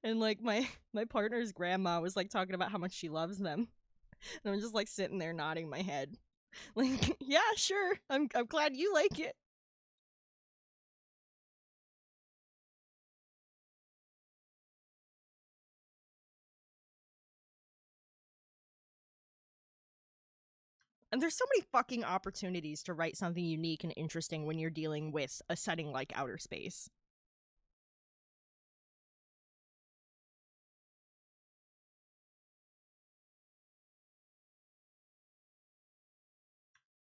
And like my partner's grandma was like talking about how much she loves them. And I'm just like sitting there nodding my head. Like, "Yeah, sure. I'm glad you like it." And there's so many fucking opportunities to write something unique and interesting when you're dealing with a setting like outer space.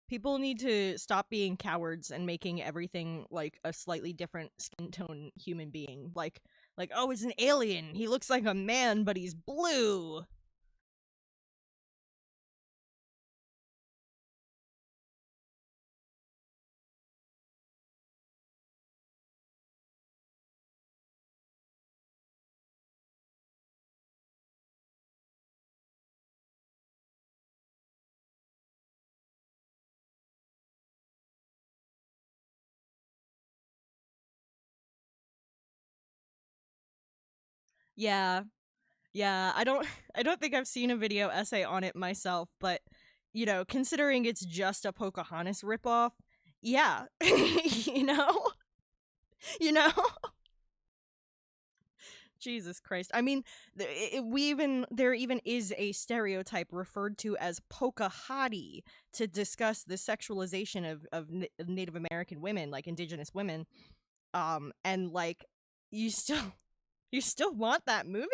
People need to stop being cowards and making everything like a slightly different skin tone human being. Like, oh, it's an alien. He looks like a man, but he's blue. Yeah. Yeah, I don't think I've seen a video essay on it myself, but considering it's just a Pocahontas ripoff, yeah. you know? You know? Jesus Christ. I mean, there even is a stereotype referred to as Pocahontas to discuss the sexualization of Native American women, like indigenous women. And like you still you still want that movie?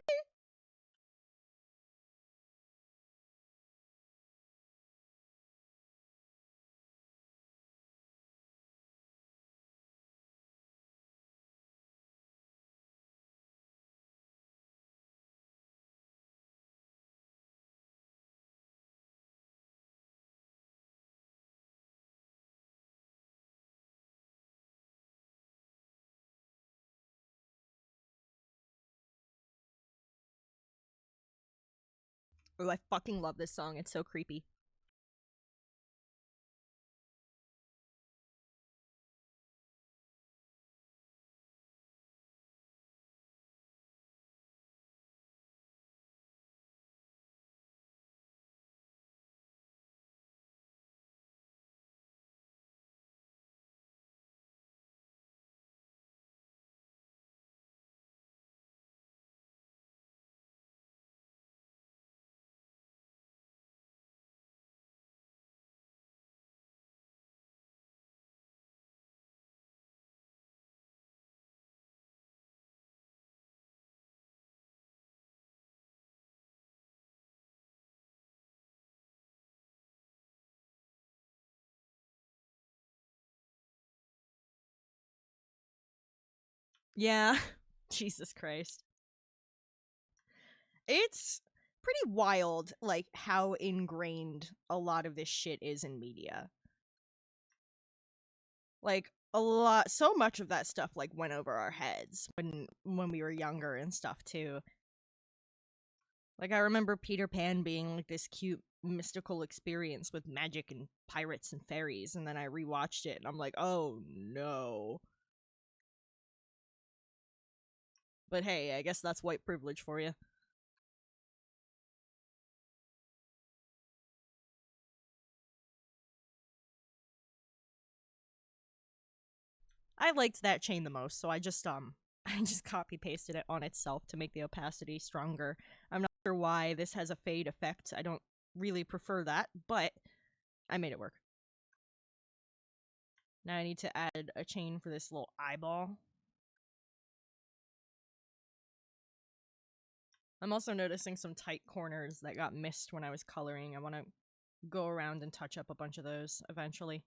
Oh, I fucking love this song. It's so creepy. Yeah. Jesus Christ. It's pretty wild, like, how ingrained a lot of this shit is in media. Like, so much of that stuff, like, went over our heads when we were younger and stuff, too. Like, I remember Peter Pan being, like, this cute mystical experience with magic and pirates and fairies, and then I rewatched it, and I'm like, oh, no. But hey, I guess that's white privilege for you. I liked that chain the most, so I just I just copy pasted it on itself to make the opacity stronger. I'm not sure why this has a fade effect. I don't really prefer that, but I made it work. Now I need to add a chain for this little eyeball. I'm also noticing some tight corners that got missed when I was coloring. I want to go around and touch up a bunch of those eventually.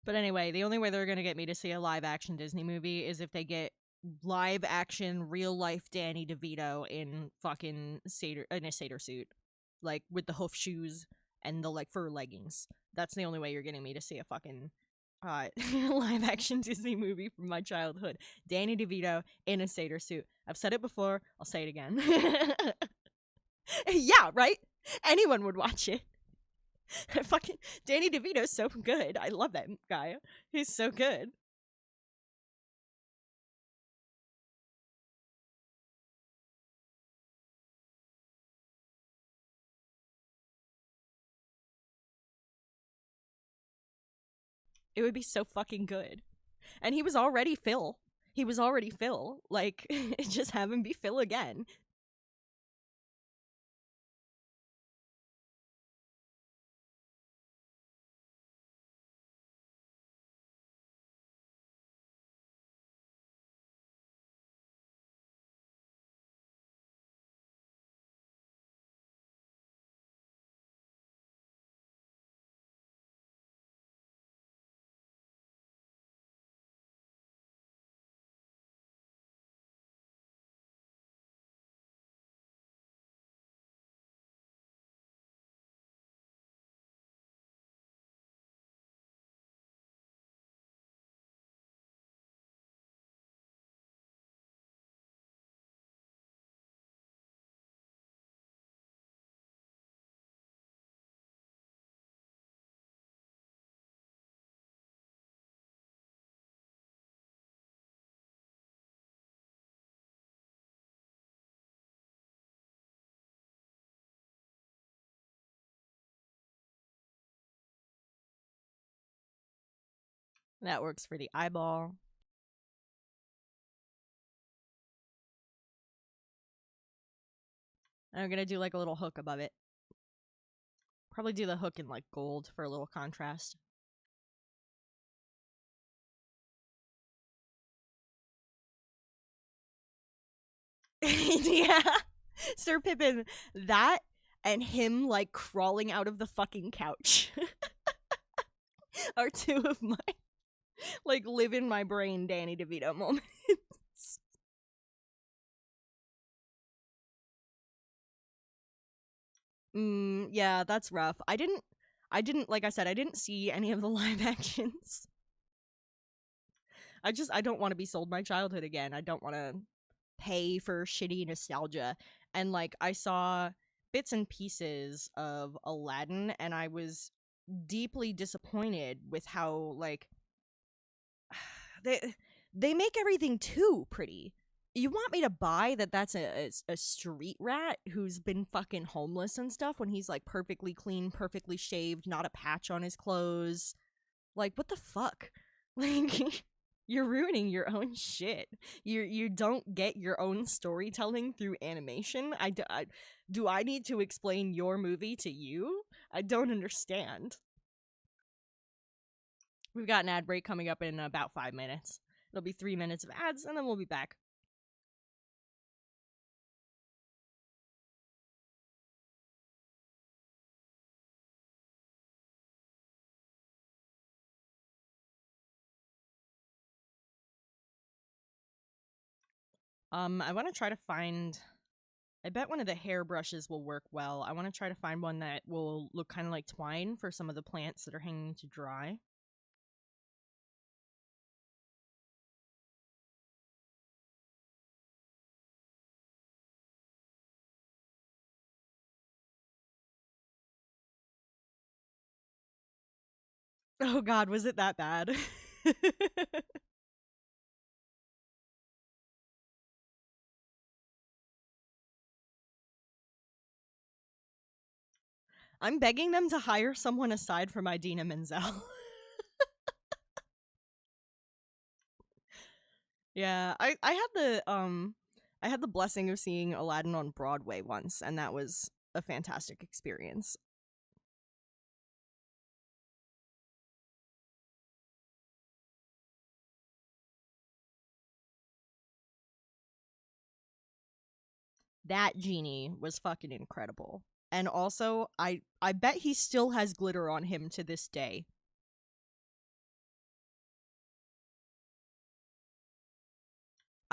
But anyway, the only way they're gonna get me to see a live action Disney movie is if they get live action, real life Danny DeVito in fucking a satyr suit, like with the hoof shoes and the like fur leggings. That's the only way you're getting me to see a fucking live action Disney movie from my childhood. Danny DeVito in a satyr suit. I've said it before. I'll say it again. Yeah, right. Anyone would watch it. Fucking Danny DeVito's so good. I love that guy. He's so good. It would be so fucking good. And he was already Phil. He was already Phil. Like, just have him be Phil again. That works for the eyeball. I'm gonna do like a little hook above it. Probably do the hook in like gold for a little contrast. Yeah. Sir Pippin, that and him like crawling out of the fucking couch are two of my like live in my brain Danny DeVito moments. Yeah, that's rough. I didn't like I said, I didn't see any of the live actions. I don't want to be sold my childhood again. I don't want to pay for shitty nostalgia. And like I saw bits and pieces of Aladdin and I was deeply disappointed with how like they they make everything too pretty. You want me to buy that that's a street rat who's been fucking homeless and stuff when he's like perfectly clean, perfectly shaved, not a patch on his clothes. Like what the fuck? Like you're ruining your own shit. You don't get your own storytelling through animation. Do I need to explain your movie to you? I don't understand. We've got an ad break coming up in about 5 minutes. It'll be 3 minutes of ads, and then we'll be back. I want to try to find. I bet one of the hairbrushes will work well. I want to try to find one that will look kind of like twine for some of the plants that are hanging to dry. Oh God, was it that bad? I'm begging them to hire someone aside from Idina Menzel. Yeah, I had the blessing of seeing Aladdin on Broadway once, and that was a fantastic experience. That genie was fucking incredible. And also, I bet he still has glitter on him to this day.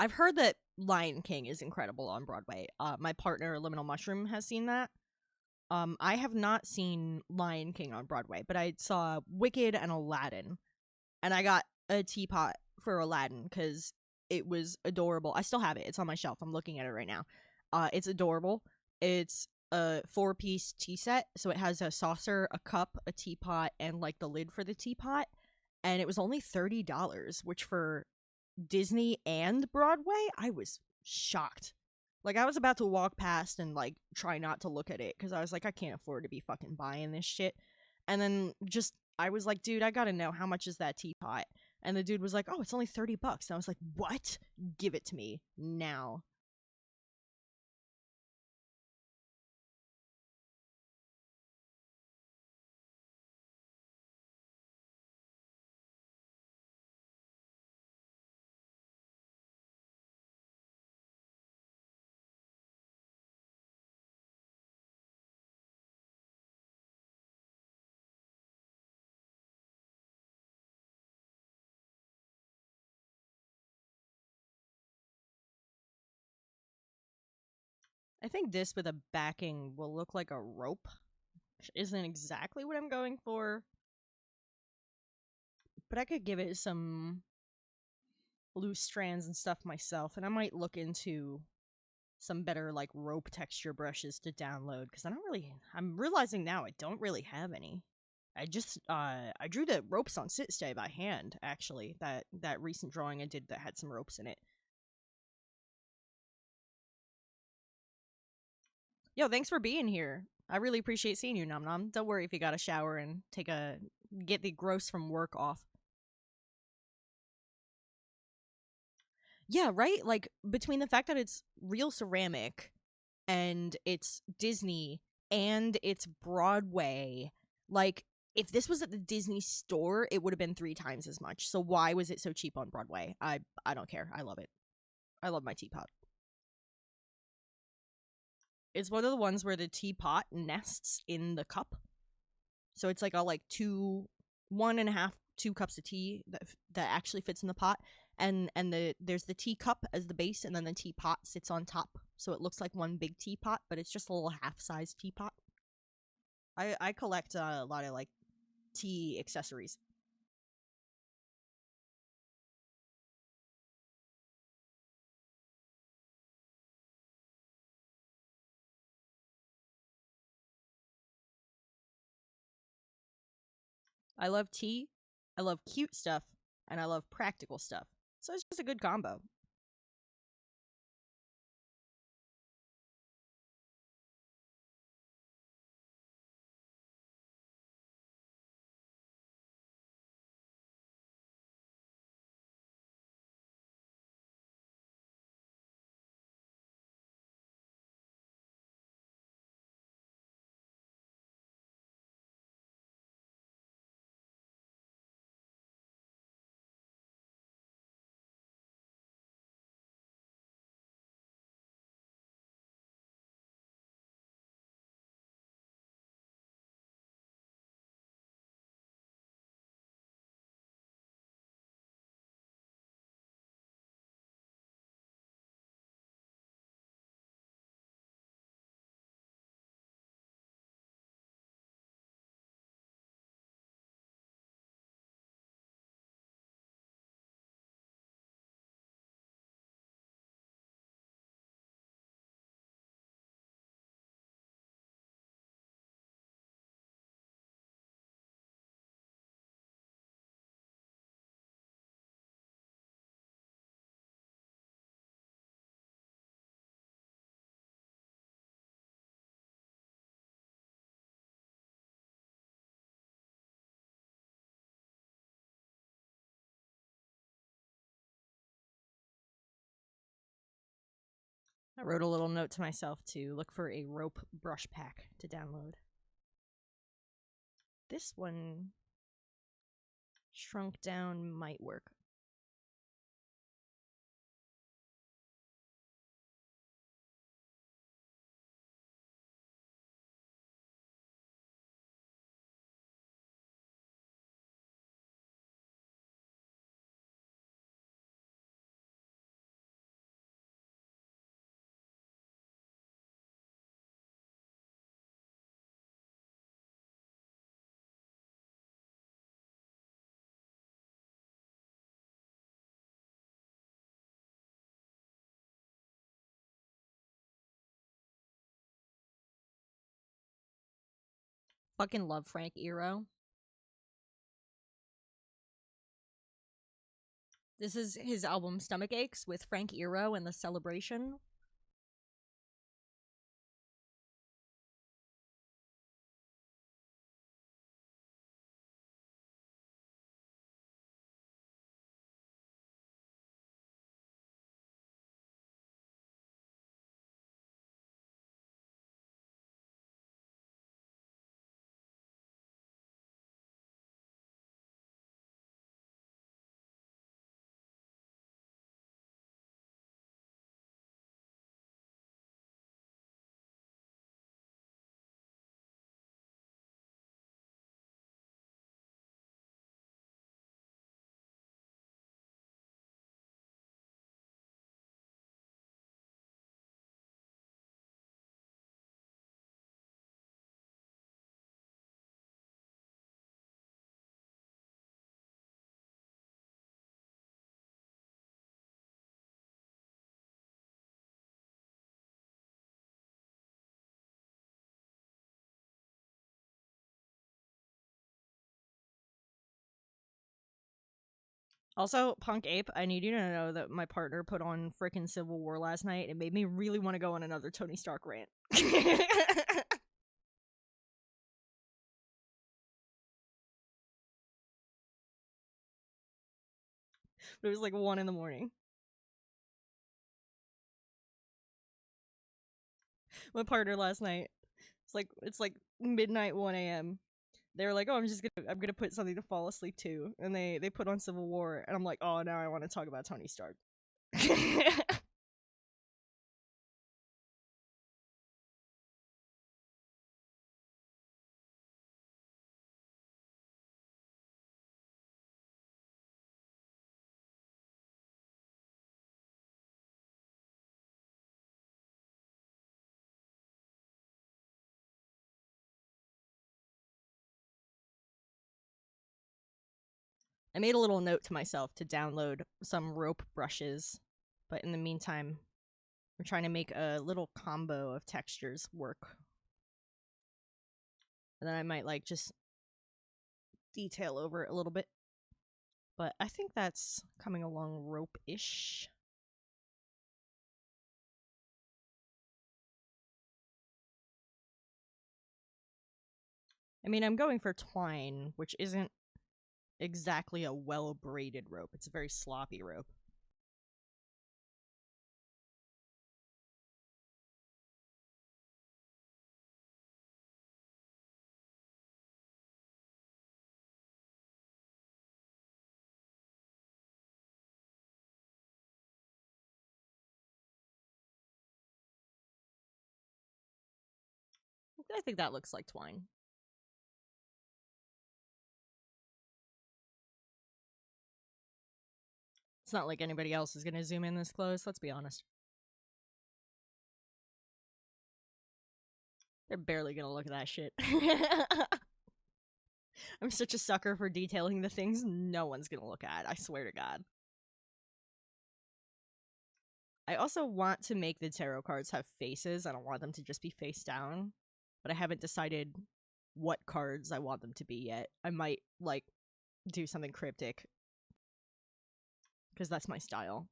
I've heard that Lion King is incredible on Broadway. My partner Liminal Mushroom has seen that. I have not seen Lion King on Broadway, but I saw Wicked and Aladdin, and I got a teapot for Aladdin because it was adorable. I still have it. It's on my shelf. I'm looking at it right now. It's adorable. It's a 4-piece tea set, so it has a saucer, a cup, a teapot, and like the lid for the teapot. And it was only $30, which for Disney and Broadway, I was shocked. Like I was about to walk past and like try not to look at it because I was like, I can't afford to be fucking buying this shit. And then just I was like, dude, I gotta know how much is that teapot. And the dude was like, oh, it's only $30. And I was like, what? Give it to me now. I think this with a backing will look like a rope, which isn't exactly what I'm going for, but I could give it some loose strands and stuff myself, and I might look into some better like rope texture brushes to download because I'm realizing now I don't really have any. I drew the ropes on Sit Stay by hand, actually. That recent drawing I did that had some ropes in it. Yo, thanks for being here. I really appreciate seeing you, Num Num. Don't worry if you got to shower and get the gross from work off. Yeah, right? Like between the fact that it's real ceramic and it's Disney and it's Broadway, like if this was at the Disney store, it would have been 3 times as much. So why was it so cheap on Broadway? I don't care. I love it. I love my teapot. It's one of the ones where the teapot nests in the cup. So it's like a like 1.5, 2 cups of tea that actually fits in the pot, and there's the teacup as the base, and then the teapot sits on top, so it looks like one big teapot, but it's just a little half-sized teapot. I collect a lot of like tea accessories. I love tea, I love cute stuff, and I love practical stuff. So it's just a good combo. I wrote a little note to myself to look for a rope brush pack to download. This one shrunk down might work. Fucking love Frank Iero. This is his album Stomach Aches with Frank Iero and the Celebration. Also, Punk Ape, I need you to know that my partner put on frickin' Civil War last night. It made me really want to go on another Tony Stark rant. It was like 1 in the morning. My partner last night, it's like midnight 1 a.m. They were like, "Oh, I'm gonna put something to fall asleep to," and they put on Civil War, and I'm like, "Oh, now I want to talk about Tony Stark." I made a little note to myself to download some rope brushes, but in the meantime, I'm trying to make a little combo of textures work. And then I might like just detail over it a little bit. But I think that's coming along rope-ish. I mean, I'm going for twine, which isn't exactly a well-braided rope. It's a very sloppy rope. I think that looks like twine. It's not like anybody else is going to zoom in this close, let's be honest. They're barely going to look at that shit. I'm such a sucker for detailing the things no one's going to look at, I swear to God. I also want to make the tarot cards have faces. I don't want them to just be face down, but I haven't decided what cards I want them to be yet. I might, like, do something cryptic, because that's my style.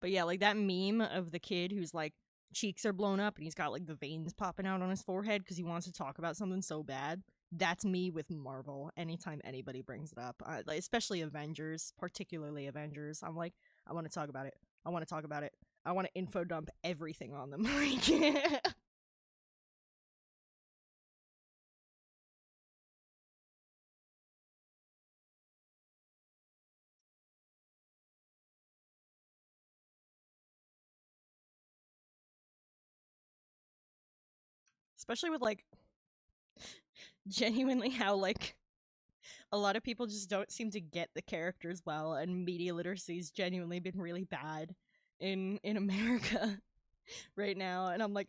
But yeah, like that meme of the kid who's like cheeks are blown up and he's got like the veins popping out on his forehead because he wants to talk about something so bad. That's me with Marvel. Anytime anybody brings it up, like, especially Avengers, particularly Avengers, I'm like, I want to talk about it. I want to talk about it. I want to info dump everything on them. Especially with like genuinely how like a lot of people just don't seem to get the characters well, and media literacy's genuinely been really bad in America right now. And I'm like,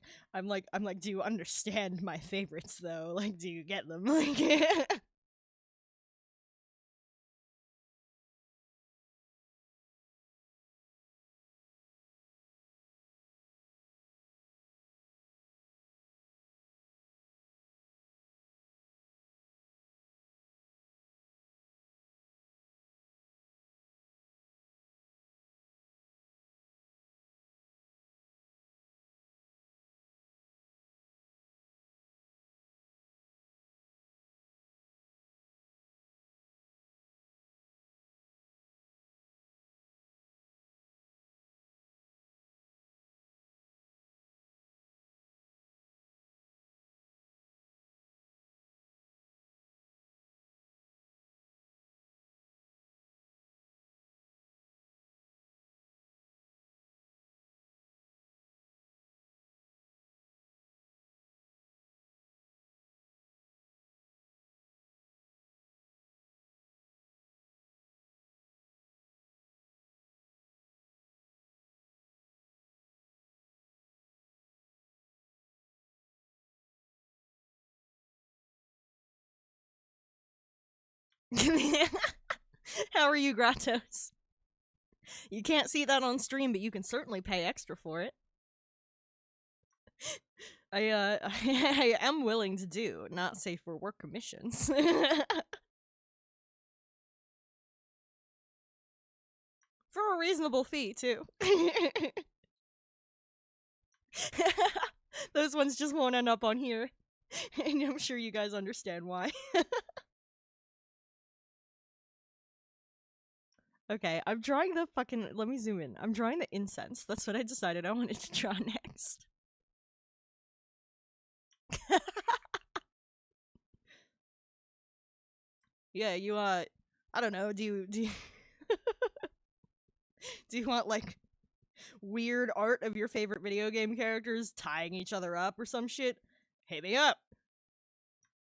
do you understand my favorites though? Like, do you get them? Like, how are you, Gratos? You can't see that on stream, but you can certainly pay extra for it. I am willing to do, not safe for work commissions. For a reasonable fee, too. Those ones just won't end up on here. And I'm sure you guys understand why. Okay, I'm drawing the fucking. Let me zoom in. I'm drawing the incense. That's what I decided I wanted to draw next. Yeah, you, I don't know, do you want, like, weird art of your favorite video game characters tying each other up or some shit? Hit me up.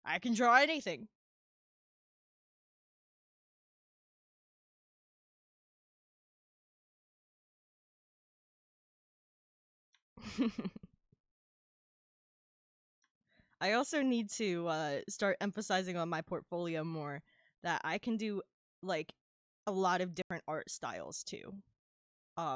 I can draw anything. I also need to start emphasizing on my portfolio more that I can do like a lot of different art styles too.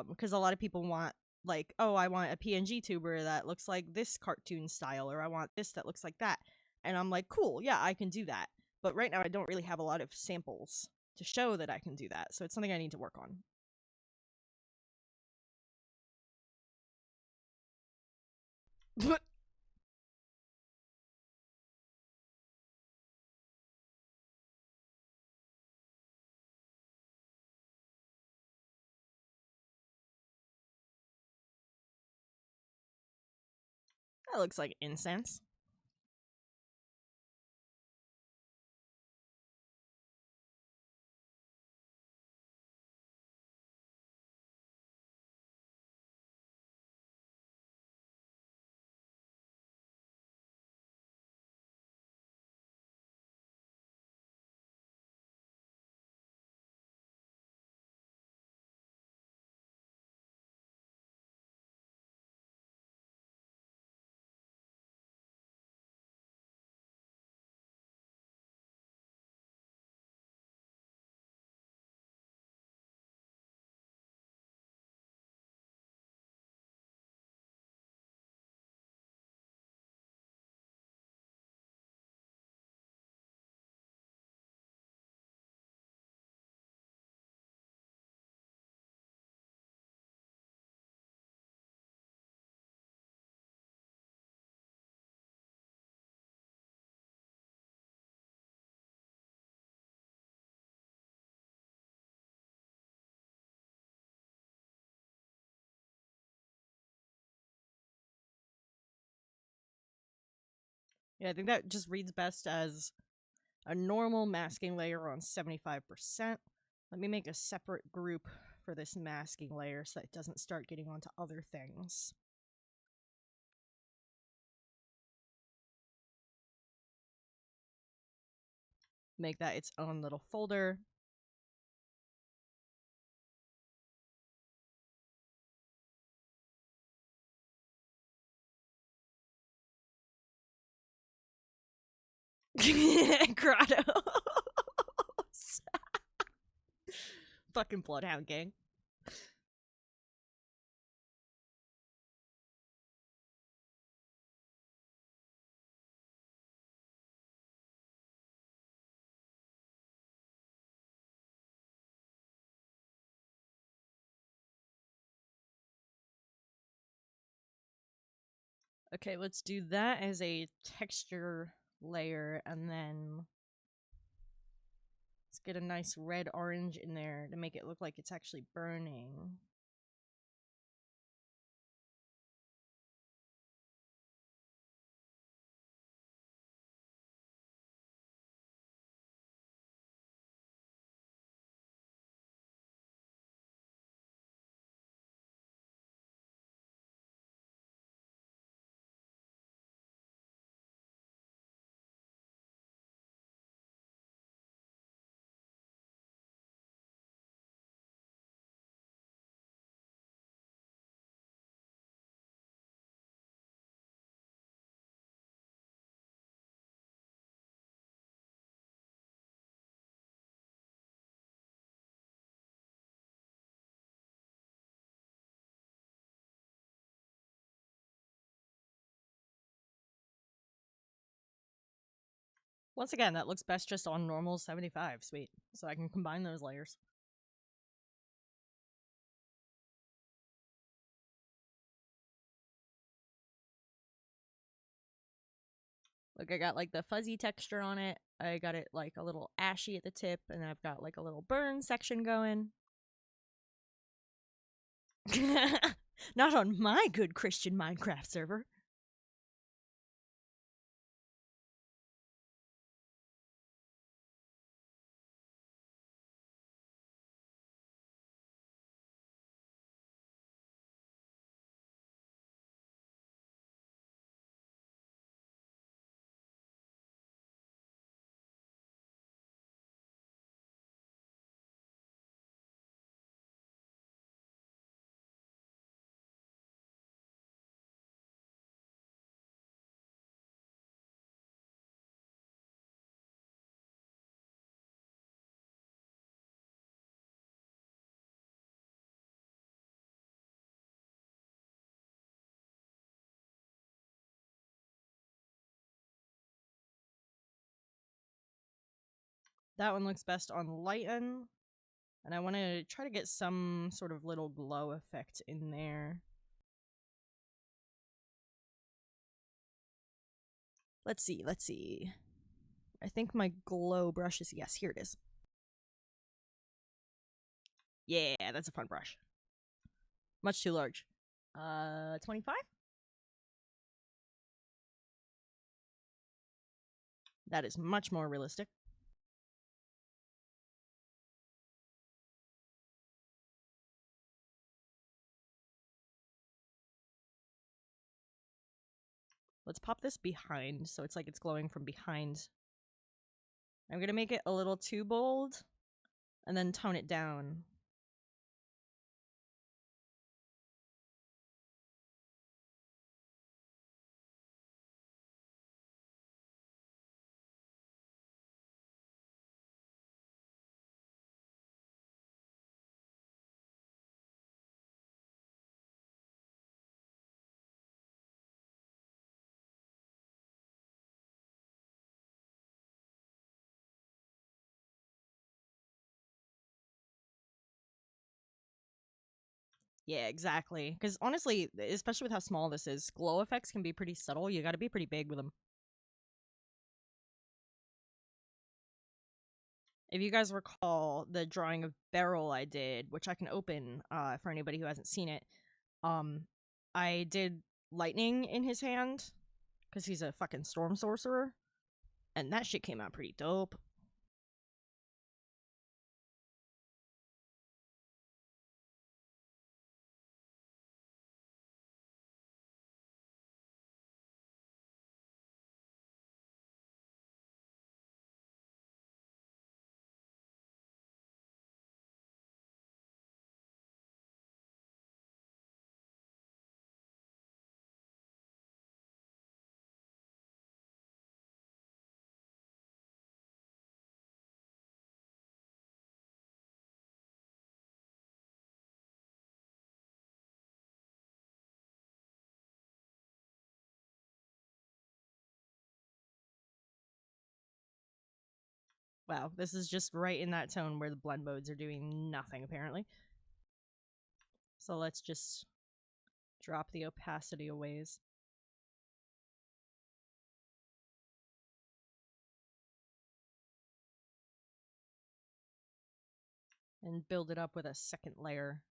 Because a lot of people want like, oh, I want a PNG tuber that looks like this cartoon style, or I want this that looks like that, and I'm like, cool, yeah, I can do that. But right now, I don't really have a lot of samples to show that I can do that, so it's something I need to work on. That looks like incense. Yeah, I think that just reads best as a normal masking layer on 75%. Let me make a separate group for this masking layer so that it doesn't start getting onto other things. Make that its own little folder. Grottos. Fucking Bloodhound gang. Okay, let's do that as a texture layer, and then let's get a nice red orange in there to make it look like it's actually burning. Once again, that looks best just on normal 75. Sweet. So I can combine those layers. Look, I got like the fuzzy texture on it. I got it like a little ashy at the tip, and I've got like a little burn section going. Not on my good Christian Minecraft server. That one looks best on lighten. And I want to try to get some sort of little glow effect in there. Let's see, let's see. I think my glow brush is, yes, here it is. Yeah, that's a fun brush. Much too large. 25? That is much more realistic. Let's pop this behind so it's like it's glowing from behind. I'm gonna make it a little too bold and then tone it down. Yeah, exactly. Because honestly, especially with how small this is, glow effects can be pretty subtle. You gotta be pretty big with them. If you guys recall the drawing of Beryl I did, which I can open for anybody who hasn't seen it, I did lightning in his hand because he's a fucking storm sorcerer, and that shit came out pretty dope. Wow, this is just right in that tone where the blend modes are doing nothing, apparently. So let's just drop the opacity a ways. And build it up with a second layer.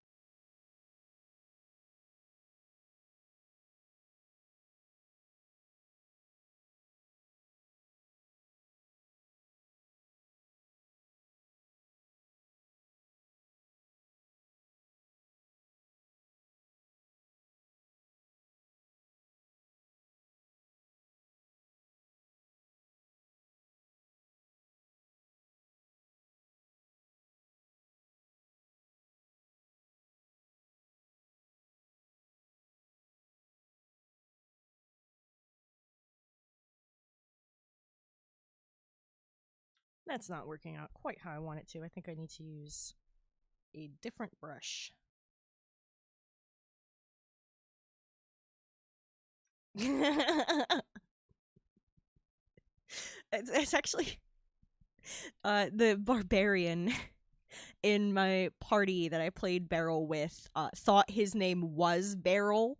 That's not working out quite how I want it to. I think I need to use a different brush. It's actually the barbarian in my party that I played Barrel with thought his name was Barrel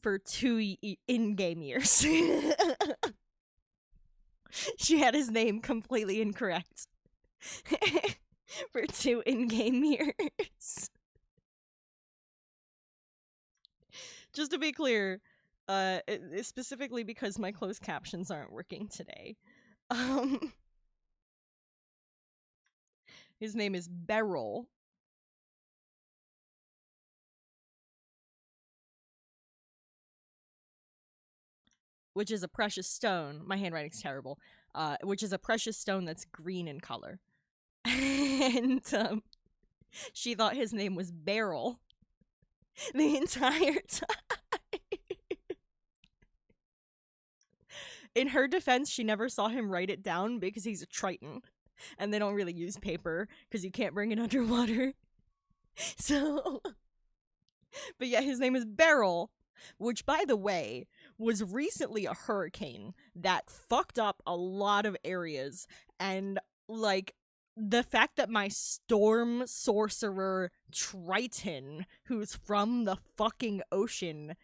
for 2 in-game years. She had his name completely incorrect for 2 in-game years. Just to be clear, it's specifically because my closed captions aren't working today. His name is Beryl. Which is a precious stone. My handwriting's terrible. Which is a precious stone that's green in color. And she thought his name was Beryl the entire time. In her defense, she never saw him write it down because he's a Triton. And they don't really use paper because you can't bring it underwater. So, but yeah, his name is Beryl, which, by the way, was recently a hurricane that fucked up a lot of areas. And, like, the fact that my storm sorcerer Triton, who's from the fucking ocean,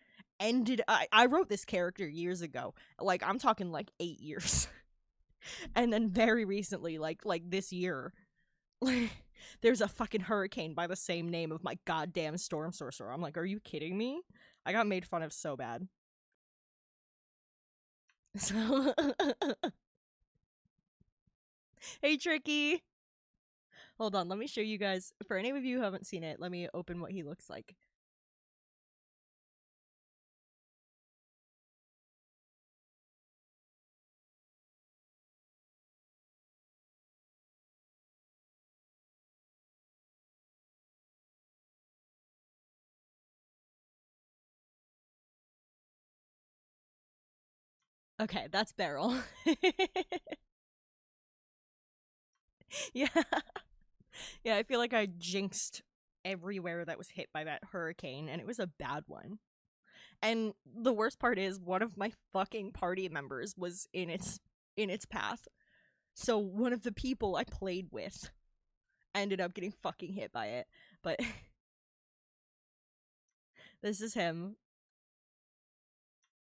I wrote this character years ago. Like, I'm talking like 8 years. And then very recently, like this year, there's a fucking hurricane by the same name of my goddamn storm sorcerer. I'm like, are you kidding me? I got made fun of so bad. So hey Tricky. Hold on, let me show you guys. For any of you who haven't seen it, let me open what he looks like. Okay, that's Beryl. Yeah. Yeah, I feel like I jinxed everywhere that was hit by that hurricane, and it was a bad one. And the worst part is one of my fucking party members was in its path. So one of the people I played with ended up getting fucking hit by it. But this is him.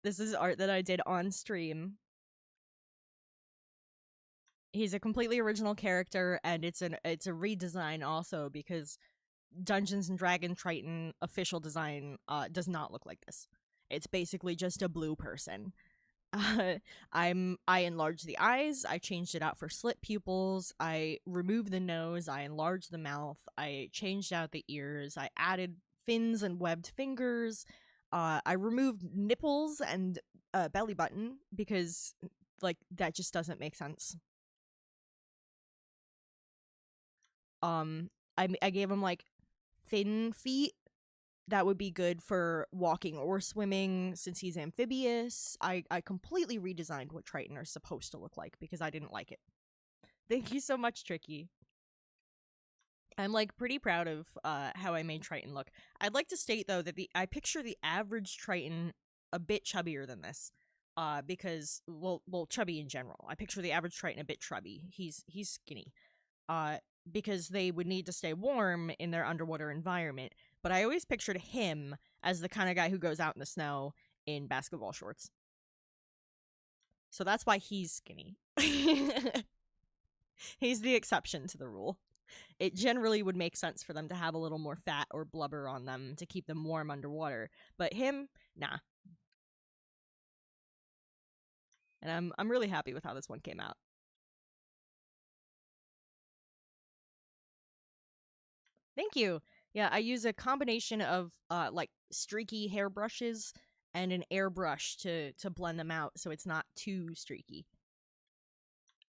This is art that I did on stream. He's a completely original character, and it's a redesign also because Dungeons and Dragon Triton official design does not look like this. It's basically just a blue person. Uh, I enlarged the eyes, I changed it out for slit pupils, I removed the nose, I enlarged the mouth, I changed out the ears, I added fins and webbed fingers, I removed nipples and belly button because like that just doesn't make sense. I gave him like thin feet that would be good for walking or swimming since he's amphibious. I completely redesigned what Triton are supposed to look like because I didn't like it. Thank you so much, Tricky. I'm like pretty proud of how I made Triton look. I'd like to state though that I picture the average Triton a bit chubbier than this. Because well chubby in general. I picture the average Triton a bit chubby. He's skinny. uh, because they would need to stay warm in their underwater environment. But I always pictured him as the kind of guy who goes out in the snow in basketball shorts. So that's why he's skinny. He's the exception to the rule. It generally would make sense for them to have a little more fat or blubber on them to keep them warm underwater. But him, nah. And I'm really happy with how this one came out. Thank you. Yeah, I use a combination of like streaky hairbrushes and an airbrush to blend them out so it's not too streaky.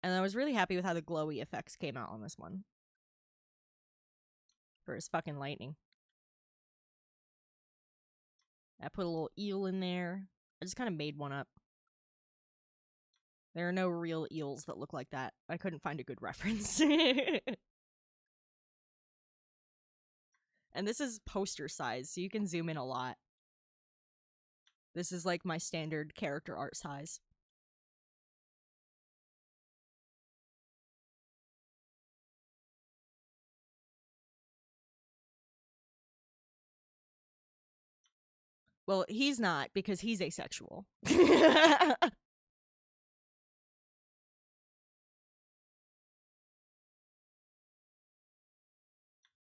And I was really happy with how the glowy effects came out on this one. For his fucking lightning. I put a little eel in there. I just kind of made one up. There are no real eels that look like that. I couldn't find a good reference. And this is poster size, so you can zoom in a lot. This is like my standard character art size. Well, he's not, because he's asexual.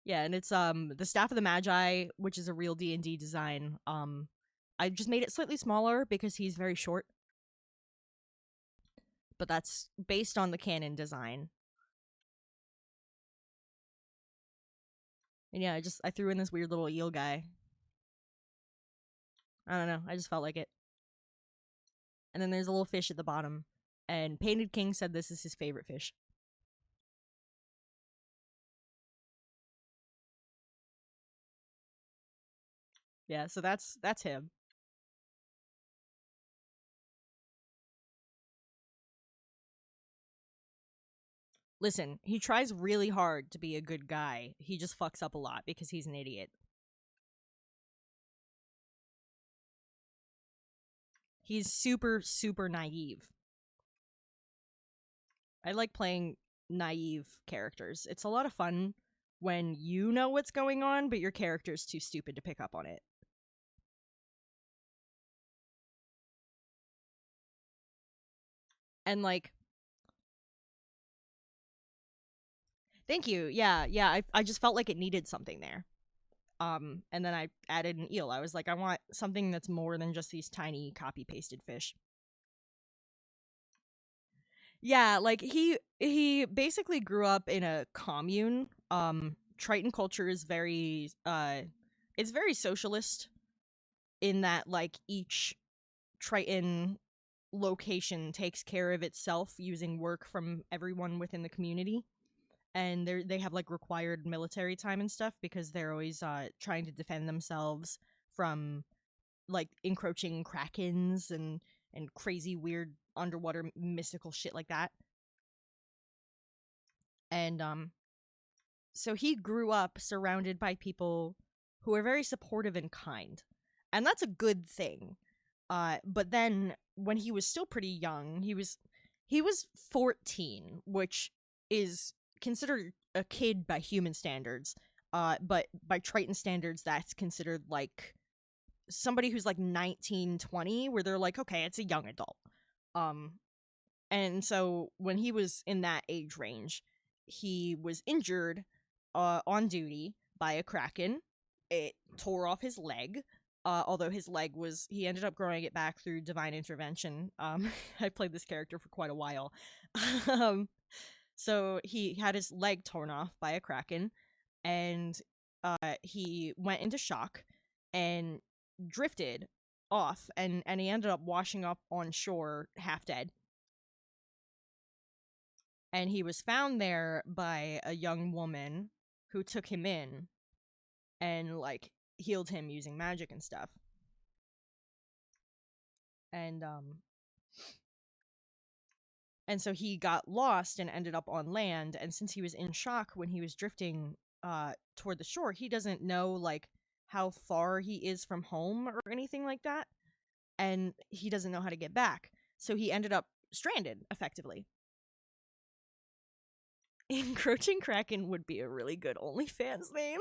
Yeah, and it's the Staff of the Magi, which is a real D&D design. I just made it slightly smaller because he's very short. But that's based on the canon design. And yeah, I threw in this weird little eel guy. I don't know, I just felt like it. And then there's a little fish at the bottom. And Painted King said this is his favorite fish. Yeah, so that's him. Listen, he tries really hard to be a good guy. He just fucks up a lot because he's an idiot. He's super, super naive. I like playing naive characters. It's a lot of fun when you know what's going on, but your character's too stupid to pick up on it. And like, thank you. Yeah, I just felt like it needed something there. And then I added an eel. I was like, I want something that's more than just these tiny copy pasted fish. Yeah, like he basically grew up in a commune. Triton culture is very it's very socialist in that like each Triton location takes care of itself using work from everyone within the community. And they have like required military time and stuff because they're always trying to defend themselves from like encroaching krakens and crazy weird underwater mystical shit like that. And so he grew up surrounded by people who are very supportive and kind. And that's a good thing. But then when he was still pretty young, he was 14, which is considered a kid by human standards. But by Triton standards, that's considered like somebody who's like 19, 20, where they're like, okay, it's a young adult. Um, and so when he was in that age range, he was injured on duty by a kraken. It tore off his leg. Although his leg was, he ended up growing it back through divine intervention. I played this character for quite a while. um, so he had his leg torn off by a kraken, and he went into shock and drifted off, and he ended up washing up on shore half dead. And he was found there by a young woman who took him in and like healed him using magic and stuff. And and so he got lost and ended up on land, and since he was in shock when he was drifting toward the shore, he doesn't know like how far he is from home or anything like that, and he doesn't know how to get back. So he ended up stranded effectively. Encroaching Kraken would be a really good OnlyFans name.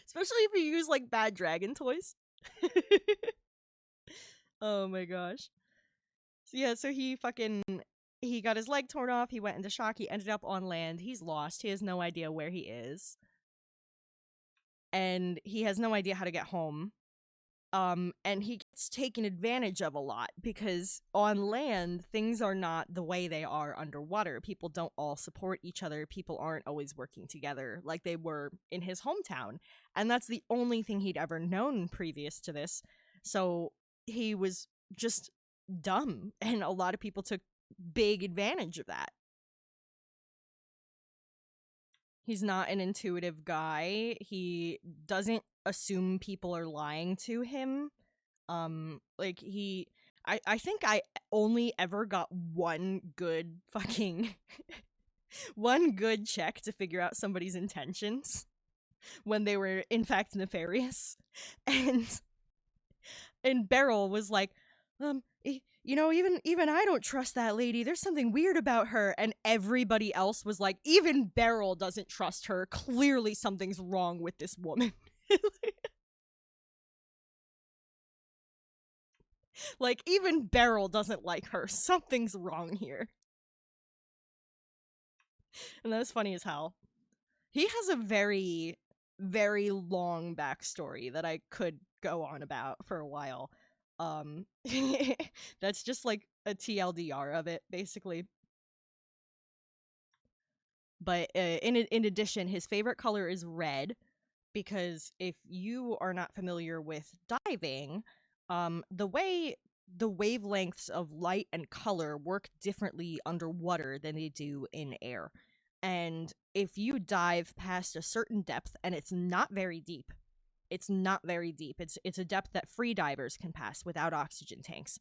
Especially if you use like bad dragon toys. Oh my gosh. So yeah, so he got his leg torn off, he went into shock, he ended up on land, he's lost, he has no idea where he is. And he has no idea how to get home. And he gets taken advantage of a lot because on land, things are not the way they are underwater. People don't all support each other. People aren't always working together like they were in his hometown. And that's the only thing he'd ever known previous to this. So he was just dumb, and a lot of people took big advantage of that. He's not an intuitive guy. He doesn't assume people are lying to him. Like I think I only ever got one good fucking one good check to figure out somebody's intentions when they were in fact nefarious. And Beryl was like, you know, even I don't trust that lady. There's something weird about her. And everybody else was like, even Beryl doesn't trust her. Clearly something's wrong with this woman. Like, even Beryl doesn't like her. Something's wrong here. And that was funny as hell. He has a very, very long backstory that I could go on about for a while. That's just like a TLDR of it, basically. But in addition, his favorite color is red, because if you are not familiar with diving, the way the wavelengths of light and color work differently underwater than they do in air. And if you dive past a certain depth, and it's not very deep, it's a depth that free divers can pass without oxygen tanks.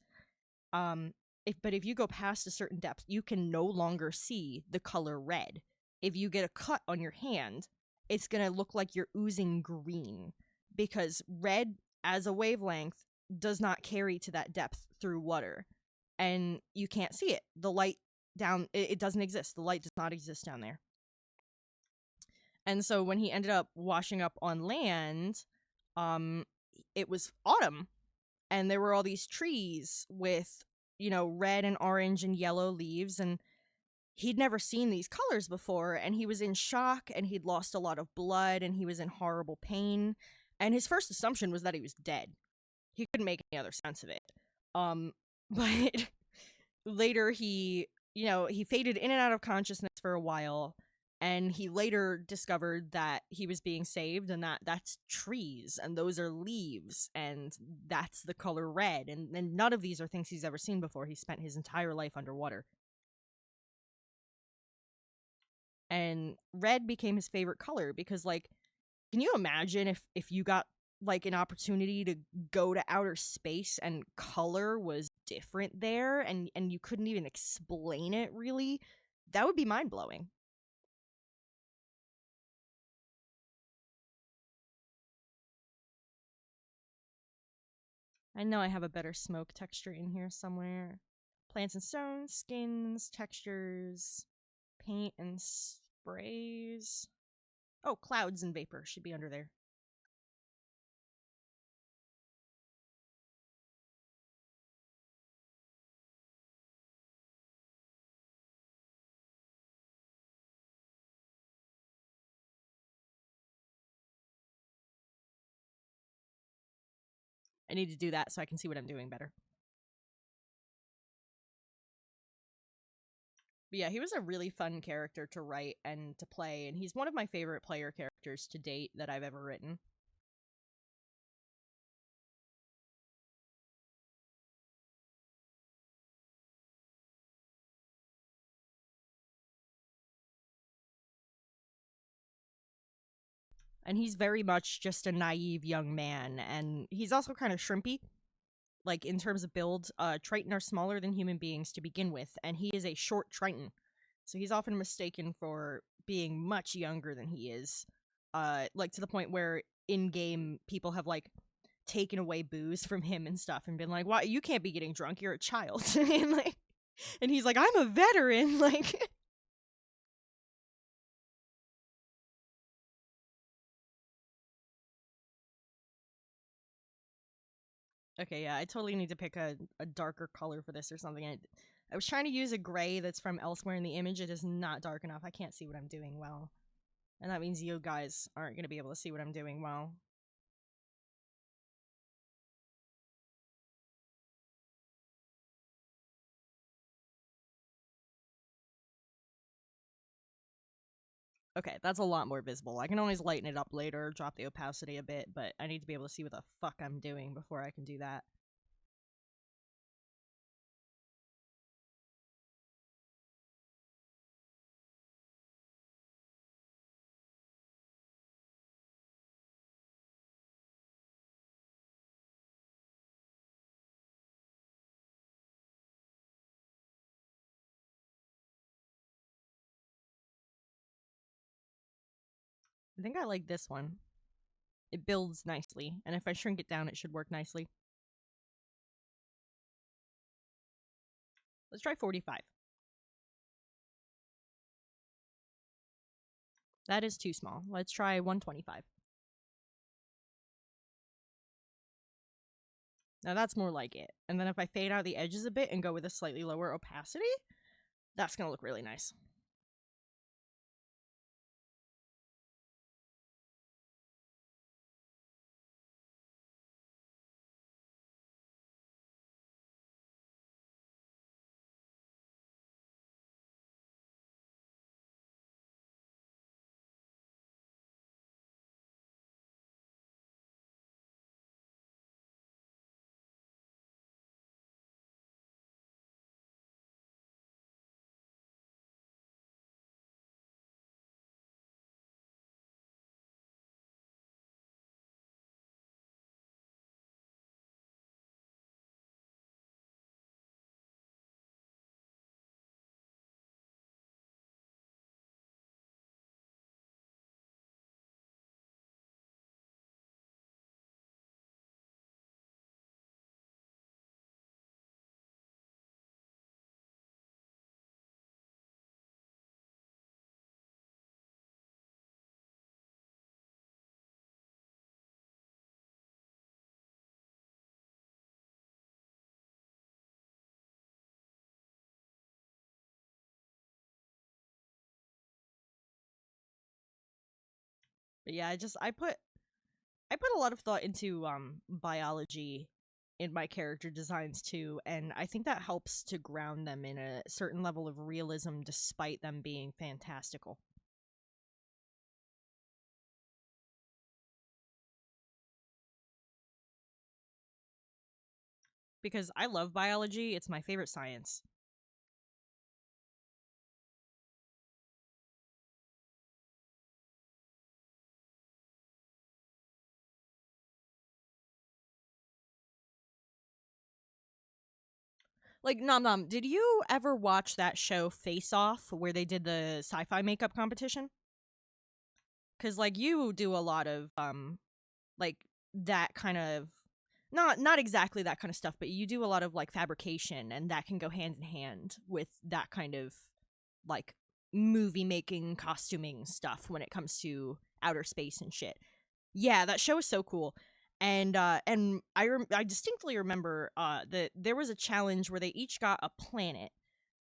If you go past a certain depth, you can no longer see the color red. If you get a cut on your hand, it's gonna look like you're oozing green, because red as a wavelength does not carry to that depth through water, and you can't see it. The light down, it doesn't exist. The light does not exist down there. And so when he ended up washing up on land, it was autumn, and there were all these trees with, you know, red and orange and yellow leaves, and he'd never seen these colors before, and he was in shock, and he'd lost a lot of blood, and he was in horrible pain, and his first assumption was that he was dead. He couldn't make any other sense of it. But later he faded in and out of consciousness for a while, and he later discovered that he was being saved, and that's trees, and those are leaves, and that's the color red, and none of these are things he's ever seen before. He spent his entire life underwater. And red became his favorite color because, like, can you imagine if you got like an opportunity to go to outer space and color was different there, and you couldn't even explain it really? That would be mind-blowing. I know I have a better smoke texture in here somewhere. Plants and stones, skins, textures, paint and sprays. Oh, clouds and vapor should be under there. I need to do that so I can see what I'm doing better. But yeah, he was a really fun character to write and to play, and he's one of my favorite player characters to date that I've ever written. And he's very much just a naive young man, and he's also kind of shrimpy. Like, in terms of build, Triton are smaller than human beings to begin with, and he is a short Triton. So he's often mistaken for being much younger than he is. Like, to the point where in-game people have, like, taken away booze from him and stuff and been like, "Why, you can't be getting drunk, you're a child." And, like, and he's like, "I'm a veteran." Like, Okay, yeah, I totally need to pick a darker color for this or something. I was trying to use a gray that's from elsewhere in the image. It is not dark enough. I can't see what I'm doing well. And that means you guys aren't going to be able to see what I'm doing well. Okay, that's a lot more visible. I can always lighten it up later, drop the opacity a bit, but I need to be able to see what the fuck I'm doing before I can do that. I think I like this one. It builds nicely, and if I shrink it down, it should work nicely. Let's try 45. That is too small. Let's try 125. Now that's more like it. And then if I fade out the edges a bit and go with a slightly lower opacity, that's going to look really nice. But yeah, I put a lot of thought into biology in my character designs too, and I think that helps to ground them in a certain level of realism despite them being fantastical. Because I love biology, it's my favorite science. Like, Nom Nom, did you ever watch that show Face Off where they did the sci fi makeup competition? Because, like, you do a lot of, like, that kind of. Not exactly that kind of stuff, but you do a lot of like fabrication, and that can go hand in hand with that kind of like movie making, costuming stuff when it comes to outer space and shit. Yeah, that show is so cool. And I distinctly remember that there was a challenge where they each got a planet,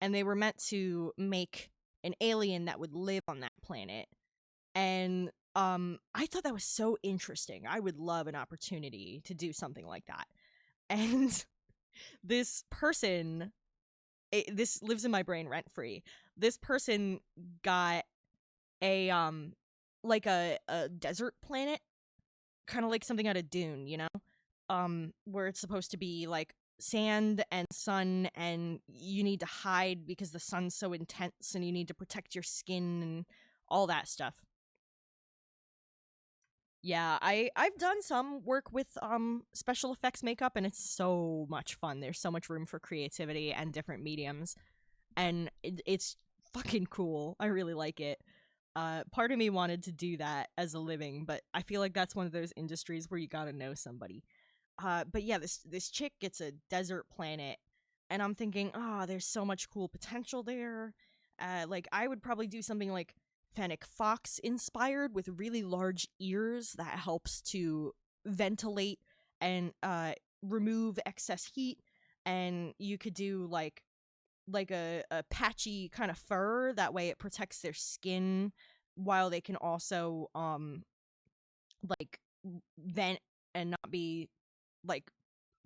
and they were meant to make an alien that would live on that planet. And I thought that was so interesting. I would love an opportunity to do something like that. And this person, this lives in my brain rent free. This person got a like a desert planet, kind of like something out of Dune, you know? Where it's supposed to be like sand and sun, and you need to hide because the sun's so intense, and you need to protect your skin and all that stuff. Yeah, I've done some work with special effects makeup, and it's so much fun. There's so much room for creativity and different mediums, and it's fucking cool. I really like it. Part of me wanted to do that as a living, but I feel like that's one of those industries where you got to know somebody. But yeah, this chick gets a desert planet, and I'm thinking, oh, there's so much cool potential there. Like I would probably do something like Fennec Fox inspired with really large ears that helps to ventilate and remove excess heat, and you could do like a patchy kind of fur. That way it protects their skin while they can also like vent and not be like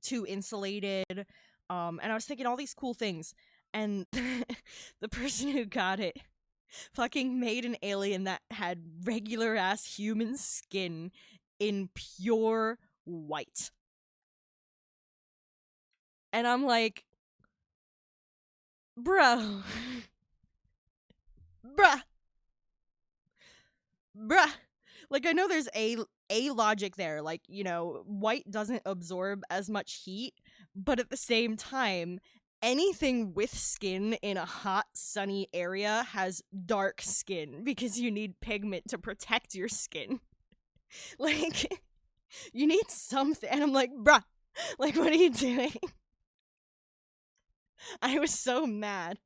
too insulated. And I was thinking all these cool things, and the person who got it fucking made an alien that had regular ass human skin in pure white. And I'm like, bro, bruh, bruh. Like, I know there's a logic there, like, you know, white doesn't absorb as much heat, but at the same time, anything with skin in a hot sunny area has dark skin because you need pigment to protect your skin. Like, you need something. And I'm like, bruh, like, what are you doing? I was so mad.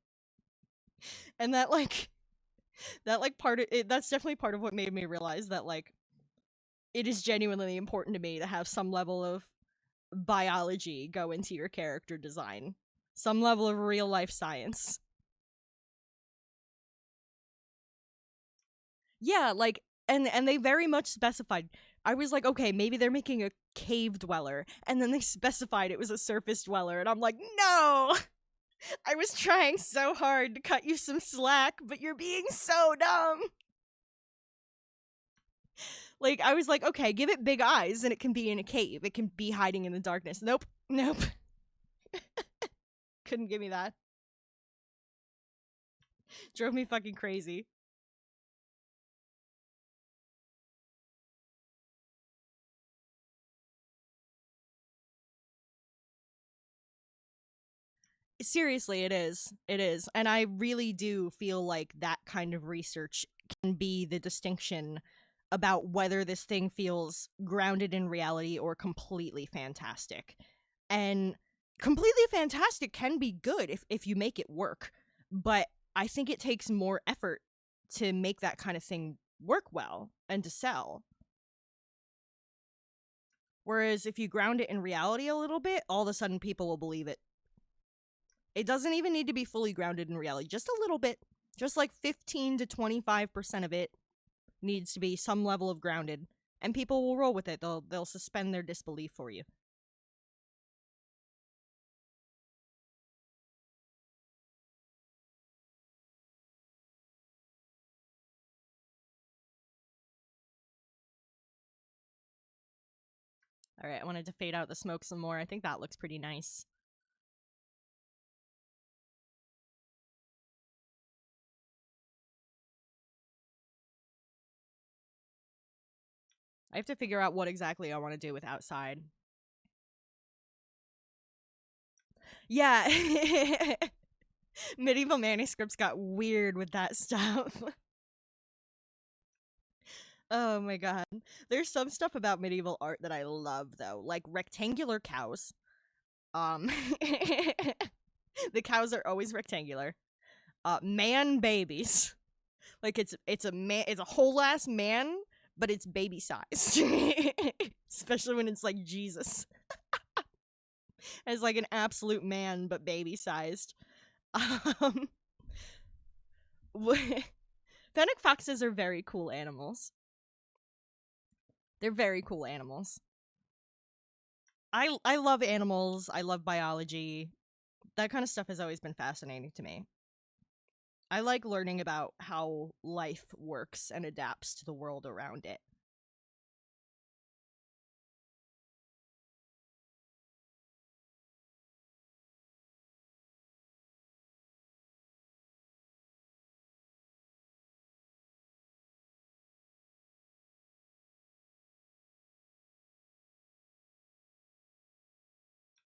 And that part of it, that's definitely part of what made me realize that, like, it is genuinely important to me to have some level of biology go into your character design. Some level of real life science. Yeah, like, and they very much specified. I was like, okay, maybe they're making a cave dweller, and then they specified it was a surface dweller, and I'm like, no! I was trying so hard to cut you some slack, but you're being so dumb. Like, I was like, okay, give it big eyes and it can be in a cave. It can be hiding in the darkness. Nope. Nope. Couldn't give me that. Drove me fucking crazy. Seriously, it is. It is. And I really do feel like that kind of research can be the distinction about whether this thing feels grounded in reality or completely fantastic. And completely fantastic can be good if you make it work. But I think it takes more effort to make that kind of thing work well and to sell. Whereas if you ground it in reality a little bit, all of a sudden people will believe it. It doesn't even need to be fully grounded in reality, just a little bit. Just like 15 to 25% of it needs to be some level of grounded, and people will roll with it. They'll suspend their disbelief for you. All right, I wanted to fade out the smoke some more. I think that looks pretty nice. I have to figure out what exactly I want to do with outside. Yeah. Medieval manuscripts got weird with that stuff. Oh my god. There's some stuff about medieval art that I love though, like rectangular cows. Um the cows are always rectangular. Man babies. Like it's a man, it's a whole ass man, but it's baby sized. Especially when it's like Jesus. It's like an absolute man but baby sized. Um Fennec foxes are very cool animals. They're very cool animals. I love animals. I love biology. That kind of stuff has always been fascinating to me. I like learning about how life works and adapts to the world around it.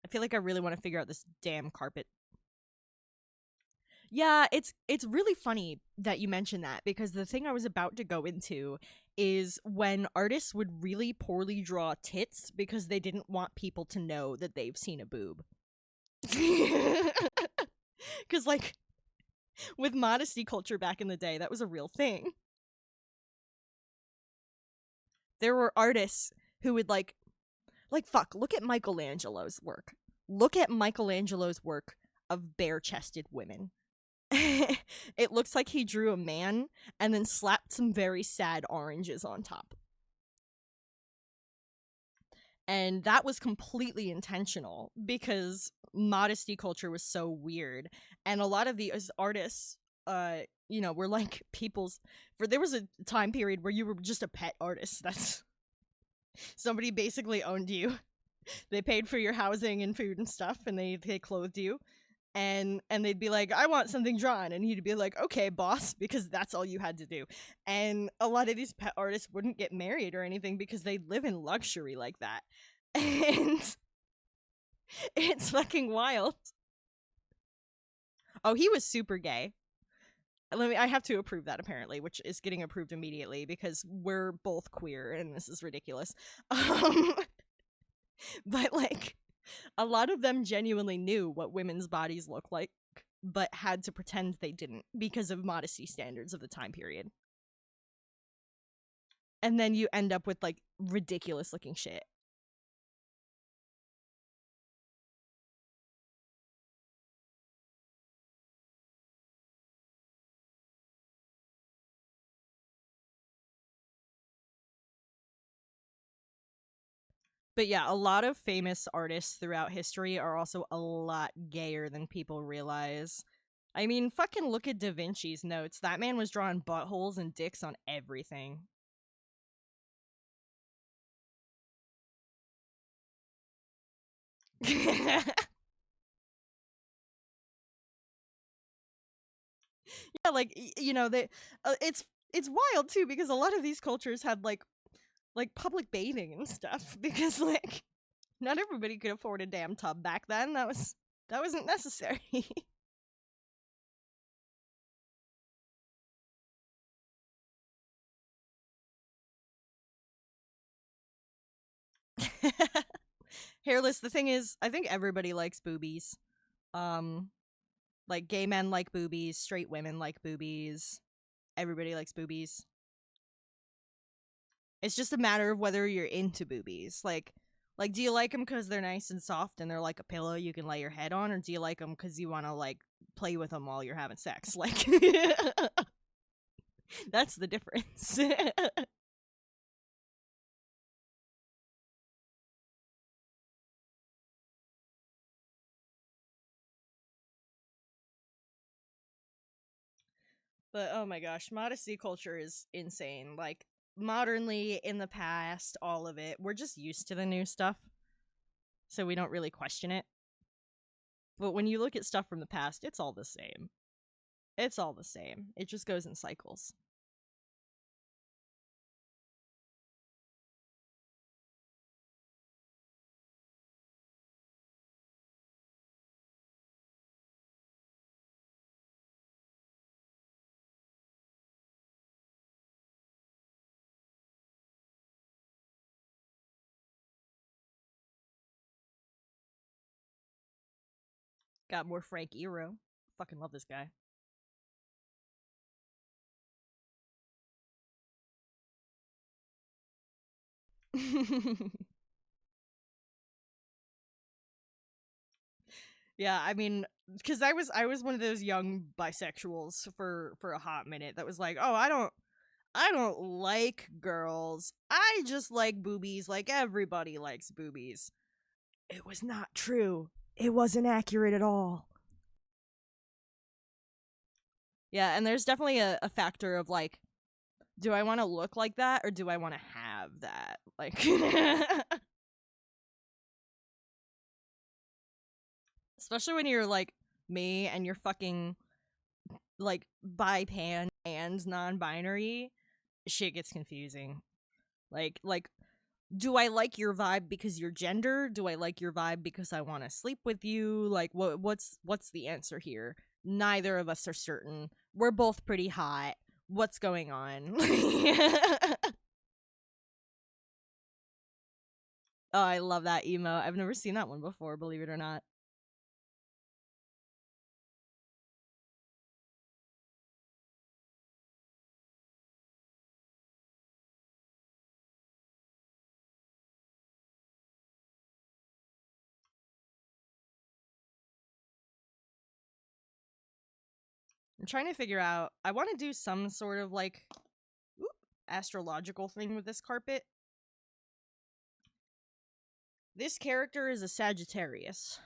I feel like I really want to figure out this damn carpet. Yeah, it's really funny that you mentioned that because the thing I was about to go into is when artists would really poorly draw tits because they didn't want people to know that they've seen a boob. Cuz like with modesty culture back in the day, that was a real thing. There were artists who would like Like, fuck, look at Michelangelo's work. Look at Michelangelo's work of bare chested women. It looks like he drew a man and then slapped some very sad oranges on top. And that was completely intentional because modesty culture was so weird. And a lot of these artists, were like people's. For there was a time period where you were just a pet artist. That's somebody basically owned you. They paid for your housing and food and stuff, and they clothed you. And they'd be like, I want something drawn, and he'd be like, okay, boss, because that's all you had to do. And a lot of these pet artists wouldn't get married or anything because they live in luxury like that. And it's fucking wild. Oh, he was super gay. I have to approve that apparently, which is getting approved immediately because we're both queer and this is ridiculous. um but like, a lot of them genuinely knew what women's bodies look like, but had to pretend they didn't because of modesty standards of the time period. And then you end up with like ridiculous looking shit. But yeah, a lot of famous artists throughout history are also a lot gayer than people realize. I mean, fucking look at Da Vinci's notes. That man was drawing buttholes and dicks on everything. Yeah, like they it's wild too because a lot of these cultures had like public bathing and stuff because like not everybody could afford a damn tub back then. That wasn't necessary. Hairless. The thing is, I think everybody likes boobies. Um, like gay men like boobies, straight women like boobies. Everybody likes boobies. It's just a matter of whether you're into boobies. Like, do you like them because they're nice and soft and they're like a pillow you can lay your head on, or do you like them because you want to like play with them while you're having sex? Like, that's the difference. But oh my gosh, modesty culture is insane. Like, modernly, in the past, all of it, we're just used to the new stuff, so we don't really question it. But when you look at stuff from the past, it's all the same. It's all the same. It just goes in cycles. Got more Frank Ero. Fucking love this guy. Yeah, I mean, because I was one of those young bisexuals for a hot minute that was like, oh, I don't like girls. I just like boobies. Like everybody likes boobies. It was not true. It wasn't accurate at all. Yeah, and there's definitely a factor of like, do I want to look like that or do I want to have that? Like, especially when you're like me and you're fucking like bi-pan and non-binary, shit gets confusing. Like, do I like your vibe because you're gender? Do I like your vibe because I want to sleep with you? Like, what's the answer here? Neither of us are certain. We're both pretty hot. What's going on? Oh, I love that emo. I've never seen that one before, believe it or not. I'm trying to figure out. I want to do some sort of like astrological thing with this carpet. This character is a Sagittarius.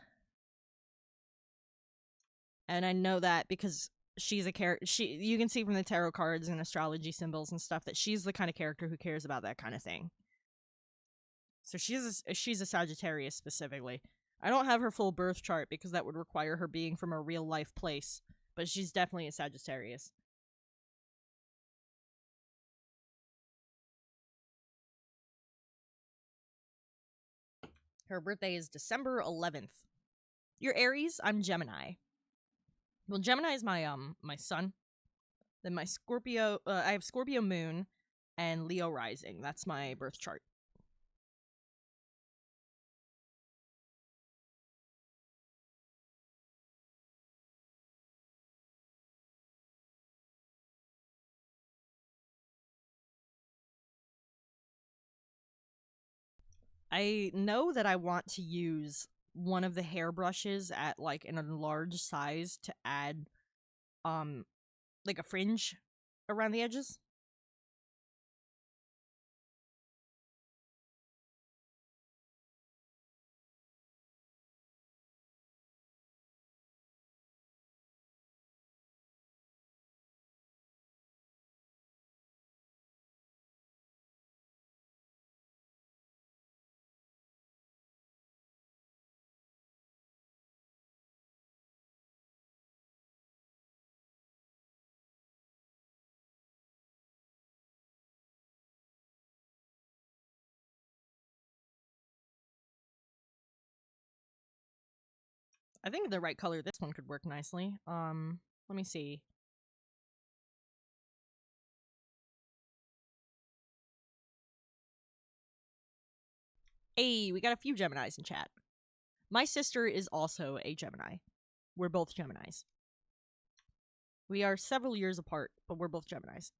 And I know that because she's a character. You can see from the tarot cards and astrology symbols and stuff that she's the kind of character who cares about that kind of thing. So she's a Sagittarius specifically. I don't have her full birth chart because that would require her being from a real life place, but she's definitely a Sagittarius. Her birthday is December 11th. You're Aries, I'm Gemini. Well, Gemini is my sun. Then my Scorpio, I have Scorpio moon and Leo rising. That's my birth chart. I know that I want to use one of the hairbrushes at like an enlarged size to add like a fringe around the edges. I think the right color this one could work nicely. Let me see. Hey, we got a few Geminis in chat. My sister is also a Gemini. We're both Geminis. We are several years apart, but we're both Geminis.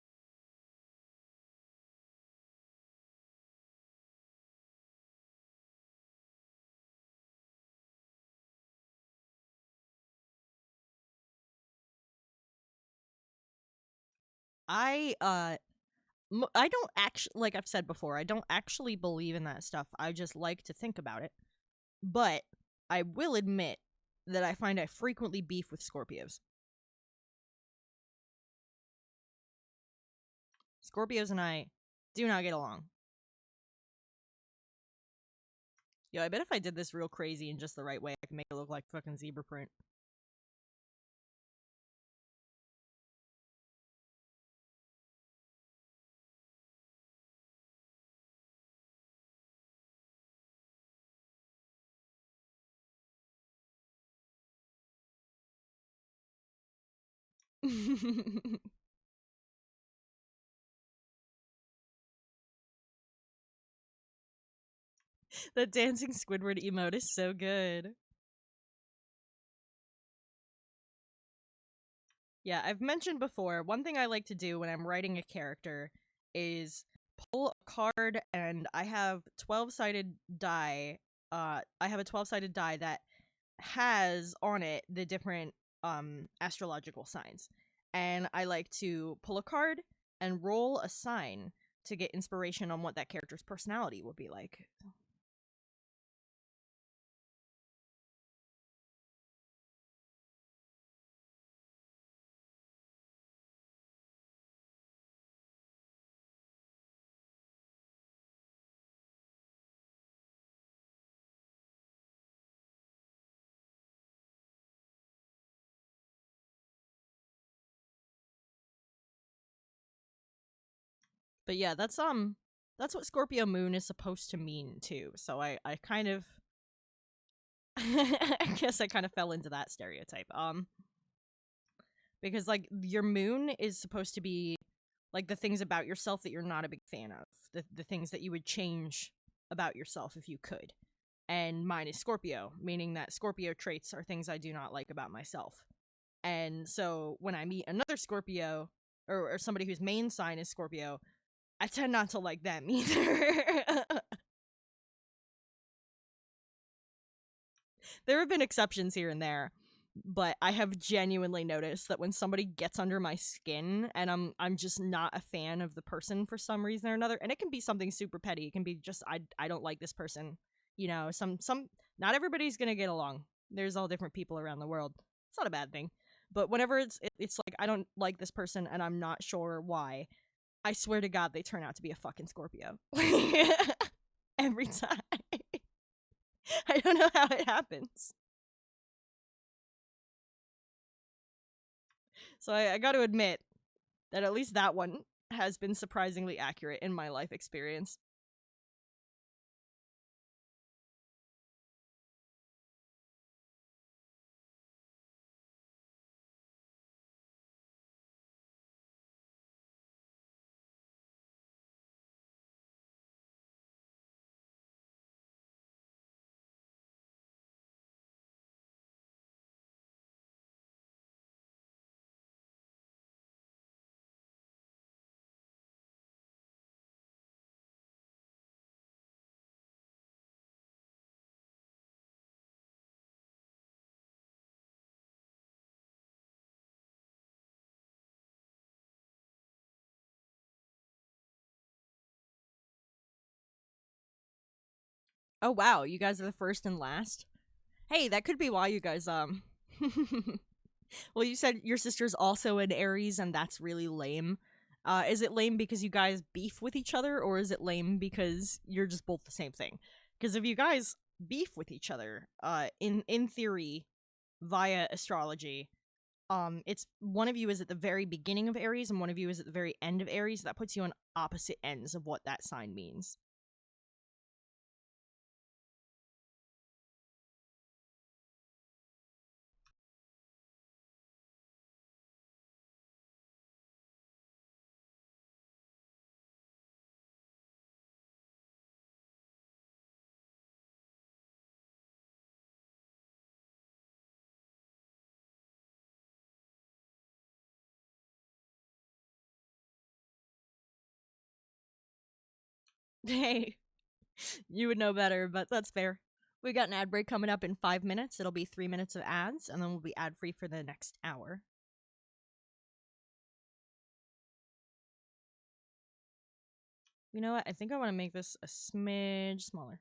I don't actually, like I've said before, I don't actually believe in that stuff. I just like to think about it. But I will admit that I find I frequently beef with Scorpios. Scorpios and I do not get along. Yo, I bet if I did this real crazy in just the right way, I could make it look like fucking zebra print. The dancing Squidward emote is so good. Yeah, I've mentioned before, one thing I like to do when I'm writing a character is pull a card, and I have 12-sided die. I have a 12-sided die that has on it the different astrological signs. And I like to pull a card and roll a sign to get inspiration on what that character's personality would be like. But yeah, that's what Scorpio moon is supposed to mean too. So I kind of I guess I kind of fell into that stereotype. Because like your moon is supposed to be like the things about yourself that you're not a big fan of. The things that you would change about yourself if you could. And mine is Scorpio, meaning that Scorpio traits are things I do not like about myself. And so when I meet another Scorpio or somebody whose main sign is Scorpio, I tend not to like them either. There have been exceptions here and there, But I have genuinely noticed that when somebody gets under my skin and I'm just not a fan of the person for some reason or another, and it can be something super petty. It can be just I don't like this person. You know, some not everybody's gonna get along. There's all different people around the world. It's not a bad thing. But whenever it's like I don't like this person and I'm not sure why, I swear to God they turn out to be a fucking Scorpio. Every time. I don't know how it happens. So I got to admit that at least that one has been surprisingly accurate in my life experience. Oh wow, you guys are the first and last. Hey, that could be why you guys well, you said your sister's also an Aries and that's really lame. Is it lame because you guys beef with each other or is it lame because you're just both the same thing? Because if you guys beef with each other, in theory via astrology, it's one of you is at the very beginning of Aries and one of you is at the very end of Aries. That puts you on opposite ends of what that sign means. Hey, you would know better, but that's fair. We got an ad break coming up in 5 minutes. It'll be 3 minutes of ads, and then we'll be ad free for the next hour. You know what? I think I want to make this a smidge smaller.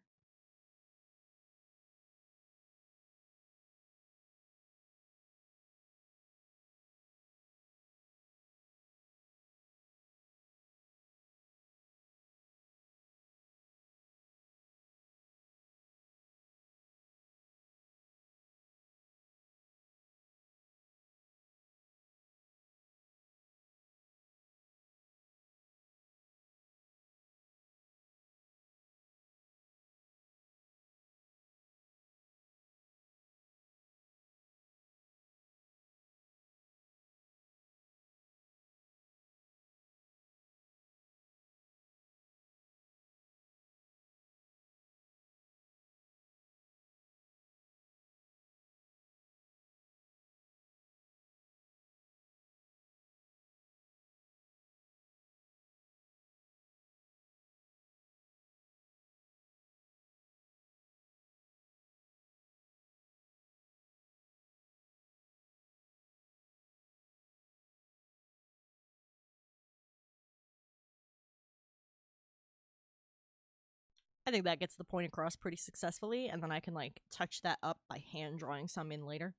I think that gets the point across pretty successfully, and then I can like touch that up by hand drawing some in later.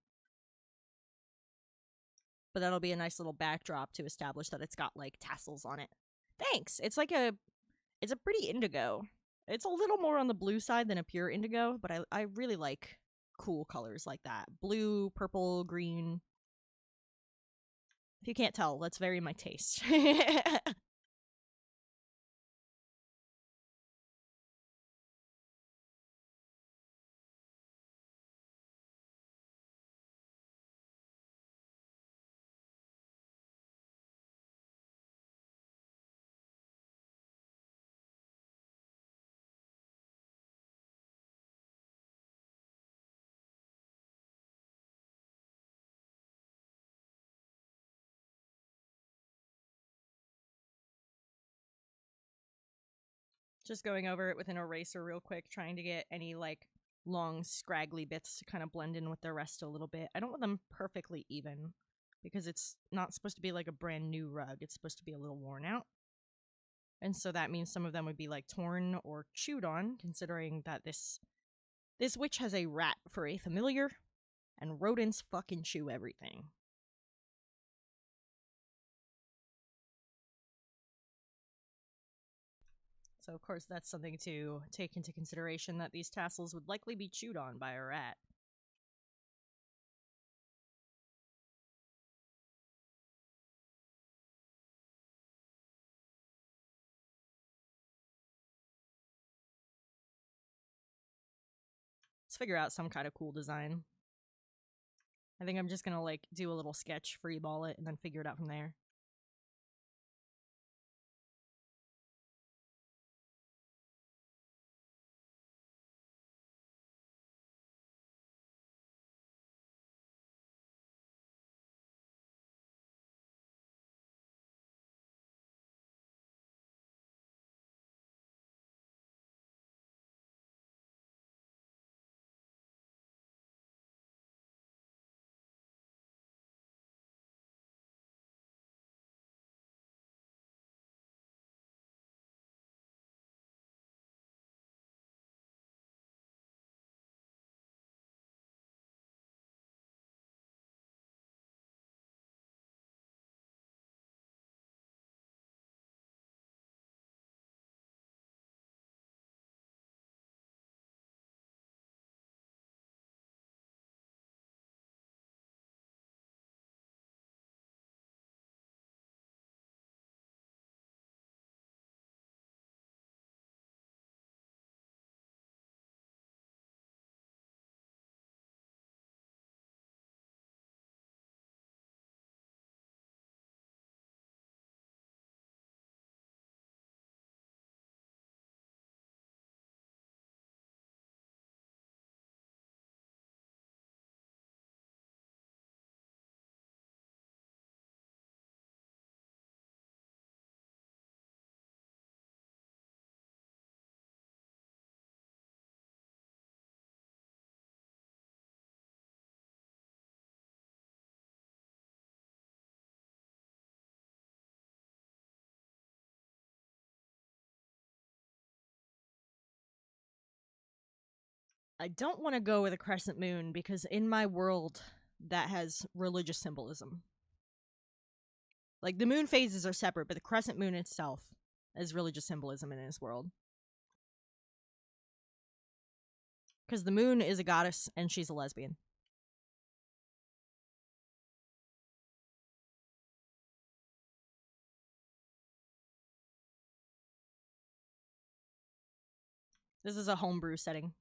But that'll be a nice little backdrop to establish that it's got like tassels on it. Thanks. It's a pretty indigo. It's a little more on the blue side than a pure indigo, but I really like cool colors like that. Blue, purple, green. If you can't tell, that's very my taste. Just going over it with an eraser real quick, trying to get any like long, scraggly bits to kind of blend in with the rest a little bit. I don't want them perfectly even because it's not supposed to be like a brand new rug. It's supposed to be a little worn out. And so that means some of them would be like torn or chewed on, considering that this witch has a rat for a familiar, and rodents fucking chew everything. So of course that's something to take into consideration, that these tassels would likely be chewed on by a rat. Let's figure out some kind of cool design. I think I'm just gonna like do a little sketch, freeball it, and then figure it out from there. I don't want to go with a crescent moon because in my world that has religious symbolism. Like the moon phases are separate, but the crescent moon itself is religious symbolism in this world. Because the moon is a goddess and she's a lesbian. This is a homebrew setting.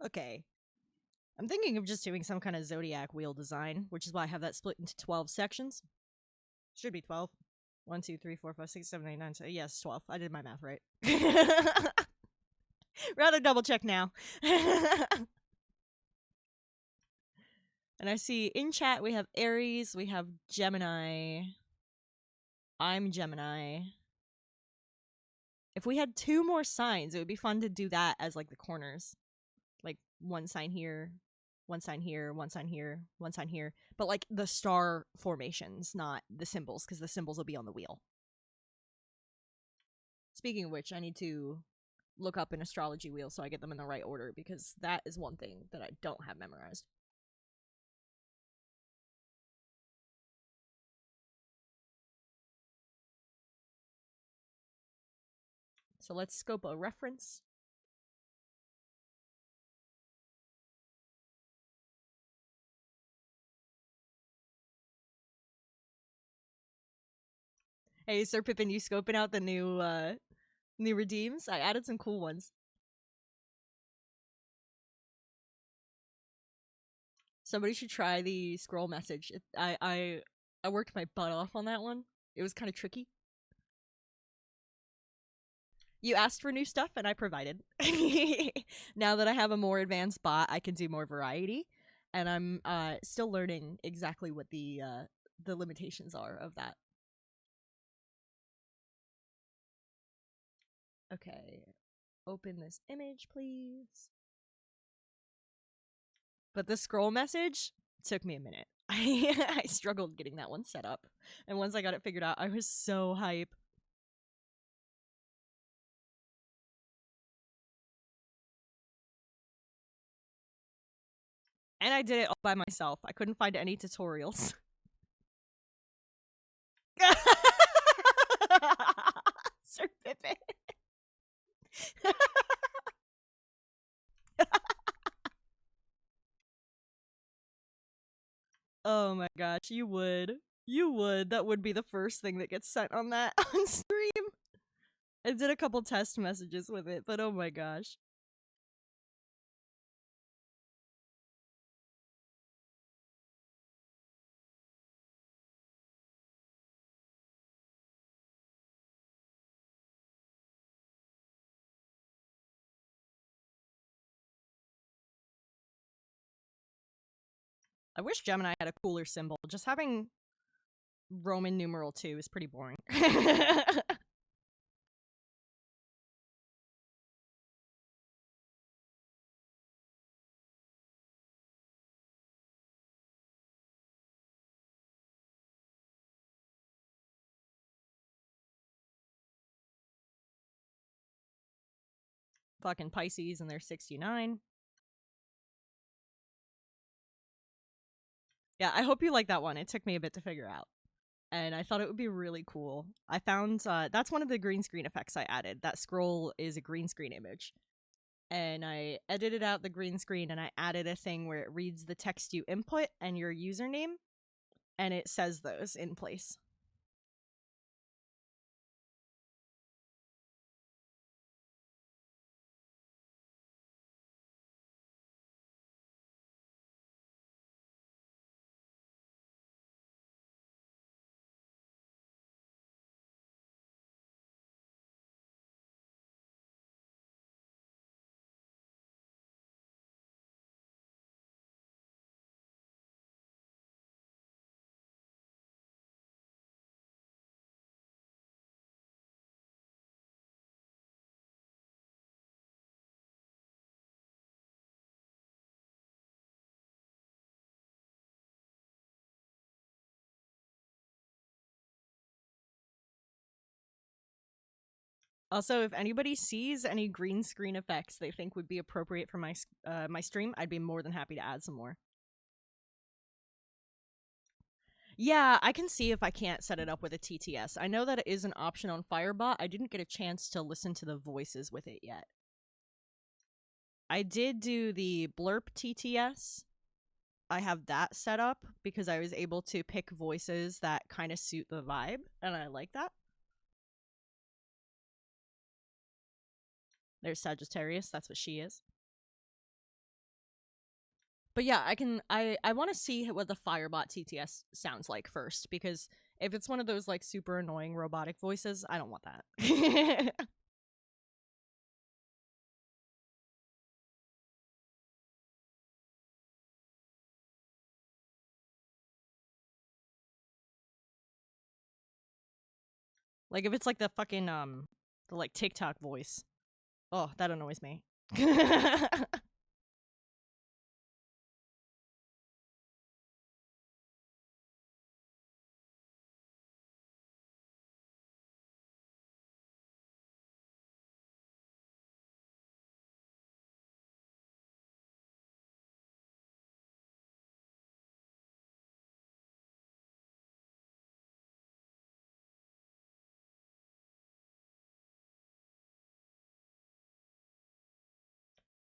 Okay. I'm thinking of just doing some kind of zodiac wheel design, which is why I have that split into 12 sections. Should be 12. 1, 2, 3, 4, 5, 6, 7, 8, 9, 10. Yes, 12. I did my math right. Rather double check now. And I see in chat we have Aries, we have Gemini. I'm Gemini. If we had 2 more signs, it would be fun to do that as like the corners. Like one sign here, one sign here, one sign here, one sign here. But like the star formations, not the symbols, because the symbols will be on the wheel. Speaking of which, I need to look up an astrology wheel so I get them in the right order, because that is one thing that I don't have memorized. So let's scope a reference. Hey, Sir Pippin, you scoping out the new redeems? I added some cool ones. Somebody should try the scroll message. I worked my butt off on that one. It was kind of tricky. You asked for new stuff, and I provided. Now that I have a more advanced bot, I can do more variety, and I'm still learning exactly what the limitations are of that. Okay, open this image, please. But the scroll message took me a minute. I struggled getting that one set up, and once I got it figured out, I was so hype. And I did it all by myself. I couldn't find any tutorials. Sir Pippin. Oh my gosh, you would. You would. That would be the first thing that gets sent on that on stream. I did a couple test messages with it, but oh my gosh. I wish Gemini had a cooler symbol. Just having Roman numeral 2 is pretty boring. Fucking Pisces and they're 69. Yeah, I hope you like that one. It took me a bit to figure out. And I thought it would be really cool. I found that's one of the green screen effects I added. That scroll is a green screen image. And I edited out the green screen and I added a thing where it reads the text you input and your username, and it says those in place. Also, if anybody sees any green screen effects they think would be appropriate for my stream, I'd be more than happy to add some more. Yeah, I can see if I can't set it up with a TTS. I know that it is an option on Firebot. I didn't get a chance to listen to the voices with it yet. I did do the Blurp TTS. I have that set up because I was able to pick voices that kind of suit the vibe, and I like that. There's Sagittarius, that's what she is. But yeah, I want to see what the Firebot TTS sounds like first, because if it's one of those like super annoying robotic voices, I don't want that. Like if it's like the fucking the like TikTok voice. Oh, that annoys me.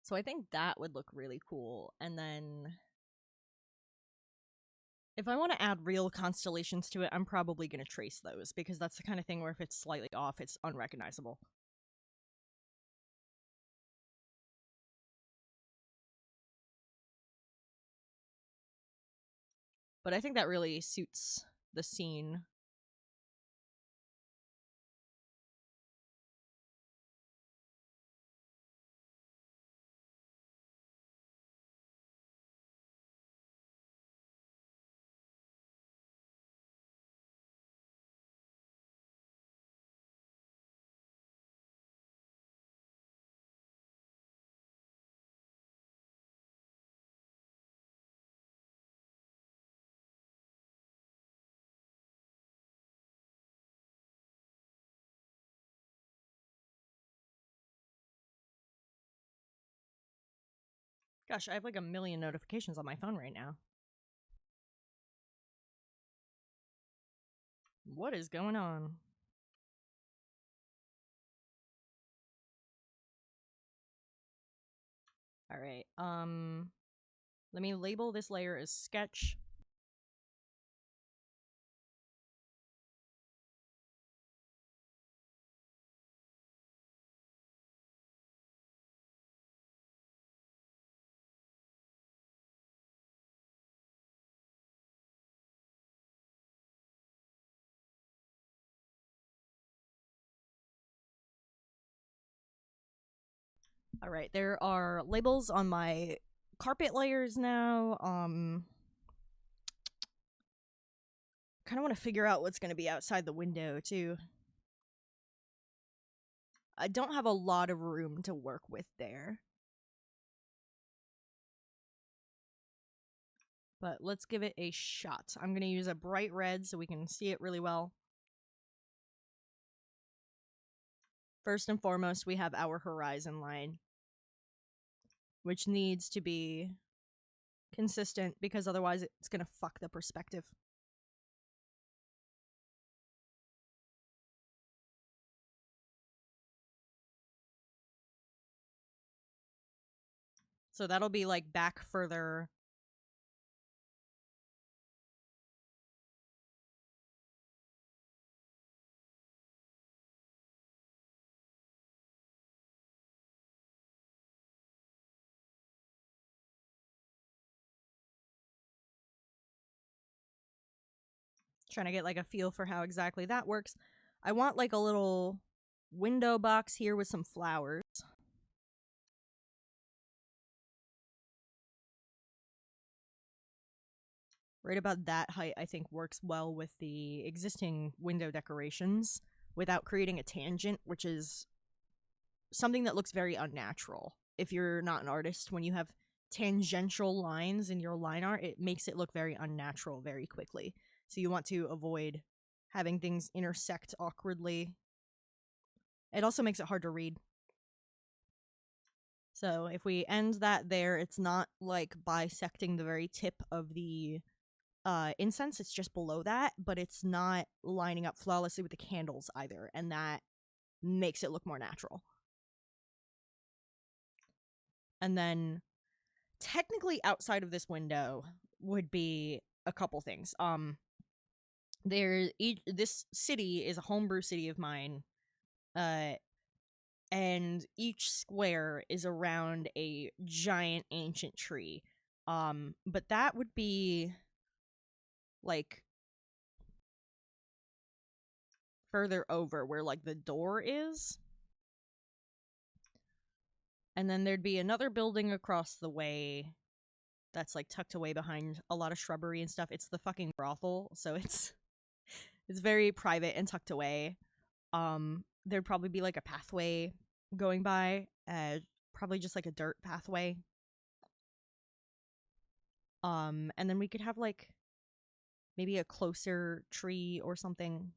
So I think that would look really cool. And then if I want to add real constellations to it, I'm probably going to trace those, because that's the kind of thing where if it's slightly off, it's unrecognizable. But I think that really suits the scene. Gosh, I have like a million notifications on my phone right now. What is going on? All right. Let me label this layer as sketch. All right, there are labels on my carpet layers now. Kind of want to figure out what's going to be outside the window too. I don't have a lot of room to work with there. But let's give it a shot. I'm going to use a bright red so we can see it really well. First and foremost, we have our horizon line, which needs to be consistent because otherwise it's going to fuck the perspective. So that'll be like back further. Trying to get like a feel for how exactly that works. I want like a little window box here with some flowers. Right about that height, I think, works well with the existing window decorations without creating a tangent, which is something that looks very unnatural. If you're not an artist, when you have tangential lines in your line art, it makes it look very unnatural very quickly. So you want to avoid having things intersect awkwardly. It also makes it hard to read. So if we end that there, it's not like bisecting the very tip of the incense, it's just below that, but it's not lining up flawlessly with the candles either, and that makes it look more natural. And then technically outside of this window would be a couple things. This city is a homebrew city of mine, uh and each square is around a giant ancient tree. But that would be like further over where like the door is. And then there'd be another building across the way that's like tucked away behind a lot of shrubbery and stuff. It's the fucking brothel, so it's very private and tucked away. There'd probably be like a pathway going by, probably just like a dirt pathway. And then we could have like maybe a closer tree or something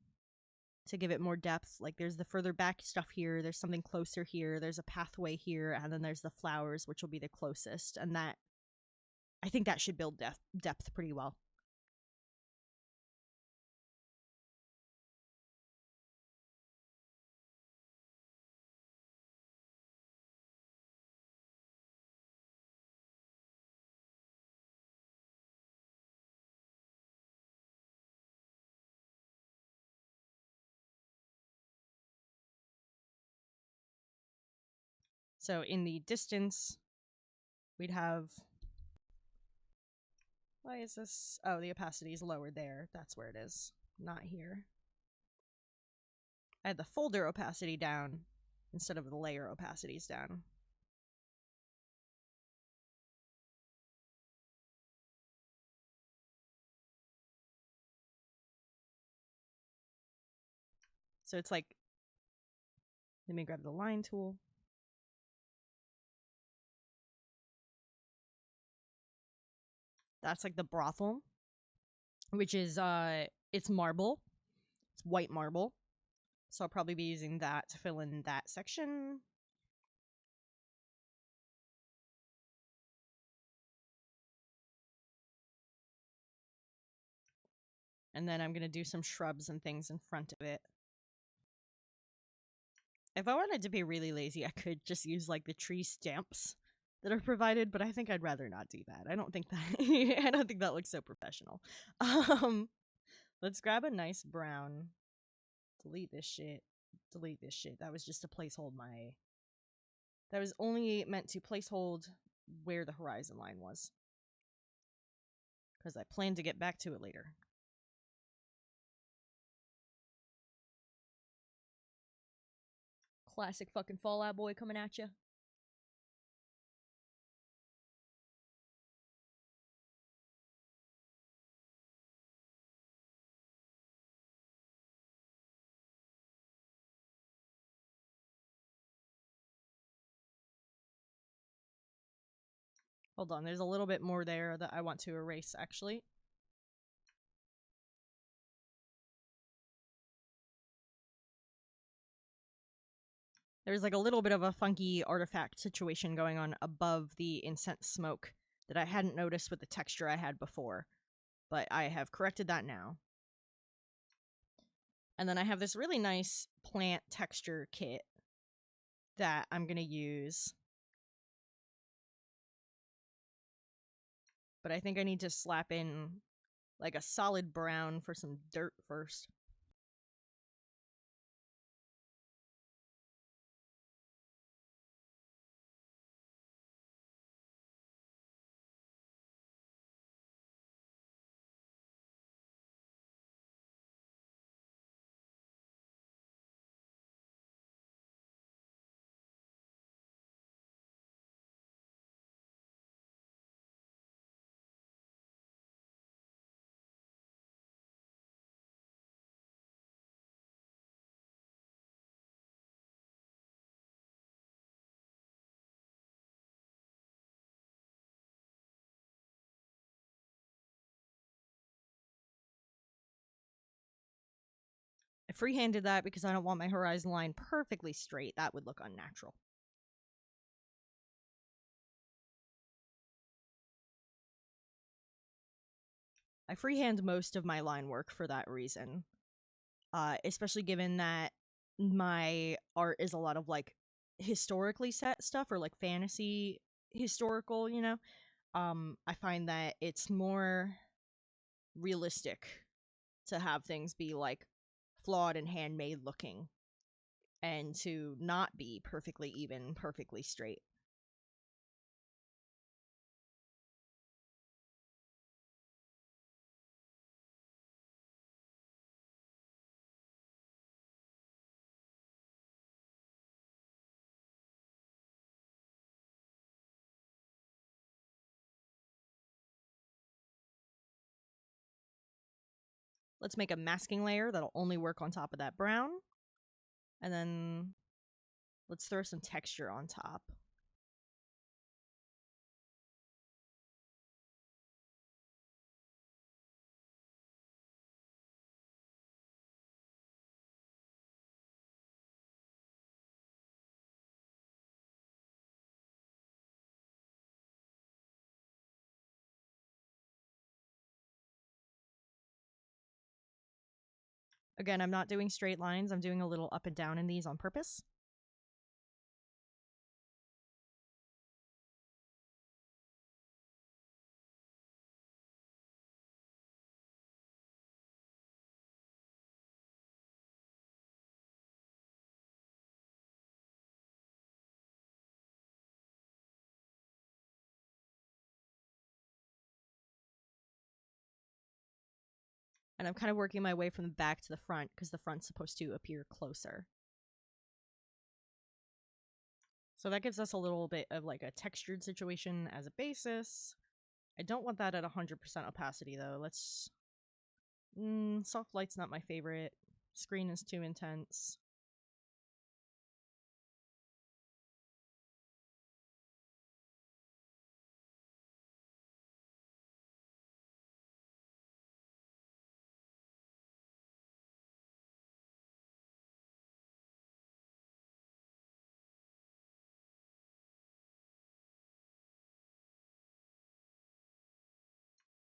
to give it more depth. Like there's the further back stuff here, there's something closer here, there's a pathway here, and then there's the flowers, which will be the closest. And that, I think that should build depth pretty well. So in the distance, we'd have... Why is this? Oh, the opacity is lower there. That's where it is. Not here. I had the folder opacity down instead of the layer opacities down. So it's like... Let me grab the line tool. That's like the brothel, which is, it's marble. It's white marble. So I'll probably be using that to fill in that section. And then I'm going to do some shrubs and things in front of it. If I wanted to be really lazy, I could just use like the tree stamps that are provided, but I think I'd rather not do that. I don't think that I don't think that looks so professional. Let's grab a nice brown. Delete this shit. Delete this shit. That was just to placehold my... That was only meant to placehold where the horizon line was. Because I plan to get back to it later. Classic fucking Fallout Boy coming at you. Hold on, there's a little bit more there that I want to erase, actually. There's like a little bit of a funky artifact situation going on above the incense smoke that I hadn't noticed with the texture I had before. But I have corrected that now. And then I have this really nice plant texture kit that I'm going to use. But I think I need to slap in like a solid brown for some dirt first. I freehanded that because I don't want my horizon line perfectly straight. That would look unnatural. I freehand most of my line work for that reason. Especially given that my art is a lot of like historically set stuff or like fantasy historical, you know. I find that it's more realistic to have things be like flawed and handmade looking and to not be perfectly even, perfectly straight. Let's make a masking layer that'll only work on top of that brown. And then let's throw some texture on top. Again, I'm not doing straight lines. I'm doing a little up and down in these on purpose. And I'm kind of working my way from the back to the front because the front's supposed to appear closer. So that gives us a little bit of like a textured situation as a basis. I don't want that at 100% opacity though. Let's... soft light's not my favorite. Screen is too intense.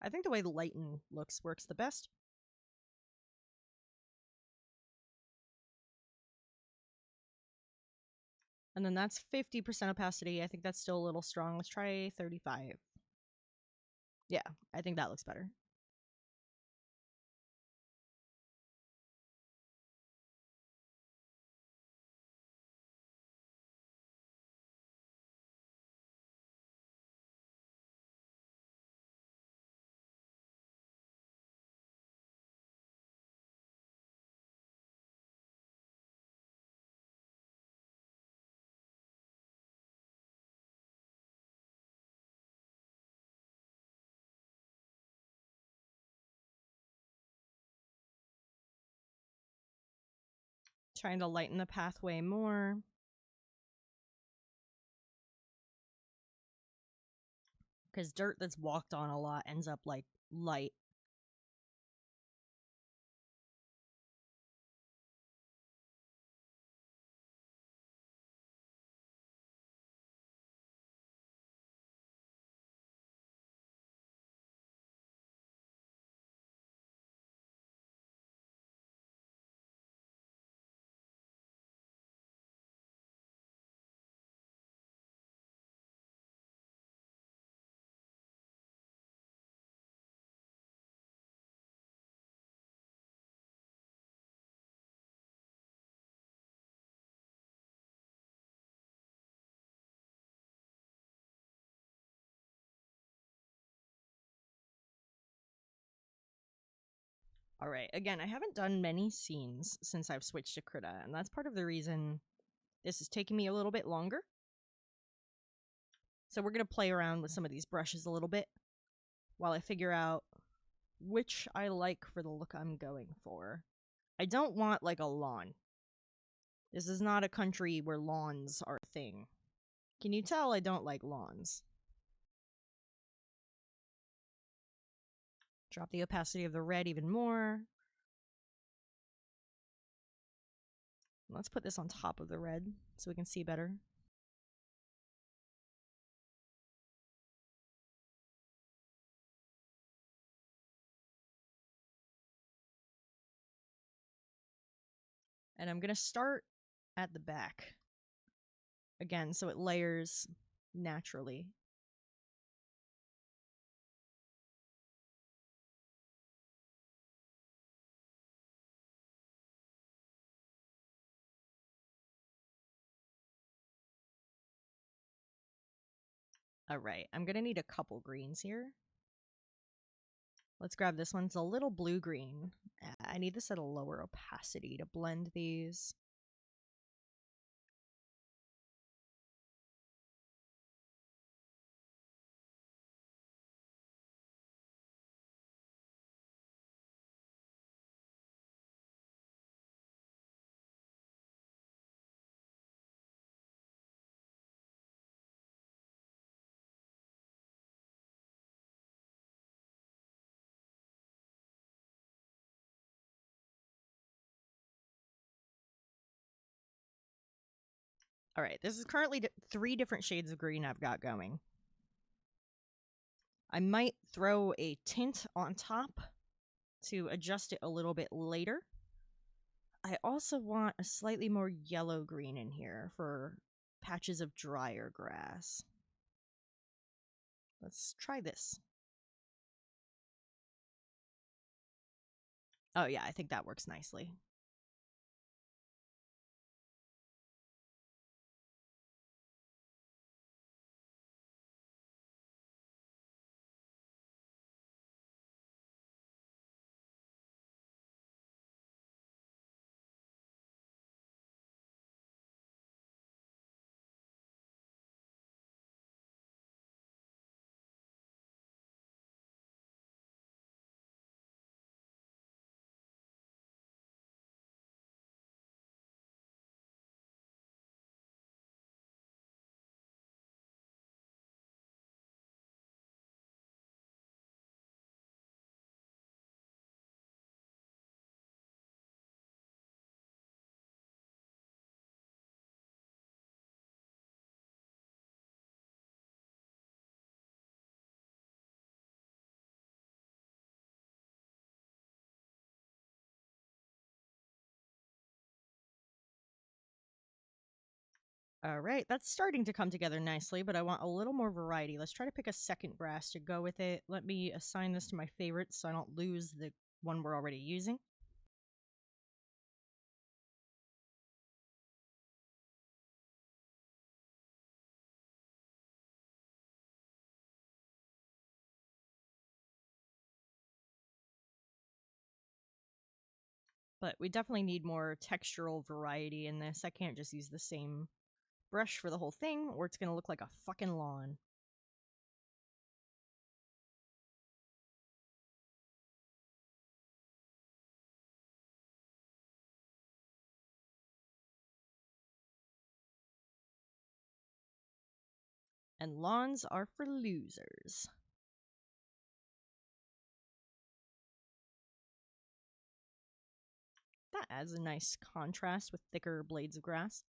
I think the way the lighten looks works the best. And then that's 50% opacity. I think that's still a little strong. Let's try 35. Yeah, I think that looks better. Trying to lighten the pathway more. Because dirt that's walked on a lot ends up like light. Alright, again, I haven't done many scenes since I've switched to Krita, and that's part of the reason this is taking me a little bit longer. So we're going to play around with some of these brushes a little bit while I figure out which I like for the look I'm going for. I don't want like a lawn. This is not a country where lawns are a thing. Can you tell I don't like lawns? Drop the opacity of the red even more. Let's put this on top of the red so we can see better. And I'm going to start at the back. Again, so it layers naturally. Alright, I'm going to need a couple greens here. Let's grab this one. It's a little blue-green. I need this at a lower opacity to blend these. All right, this is currently 3 different shades of green I've got going. I might throw a tint on top to adjust it a little bit later. I also want a slightly more yellow-green in here for patches of drier grass. Let's try this. Oh yeah, I think that works nicely. All right, that's starting to come together nicely, but I want a little more variety. Let's try to pick a second grass to go with it. Let me assign this to my favorites so I don't lose the one we're already using. But we definitely need more textural variety in this. I can't just use the same brush for the whole thing, or it's going to look like a fucking lawn. And lawns are for losers. That adds a nice contrast with thicker blades of grass.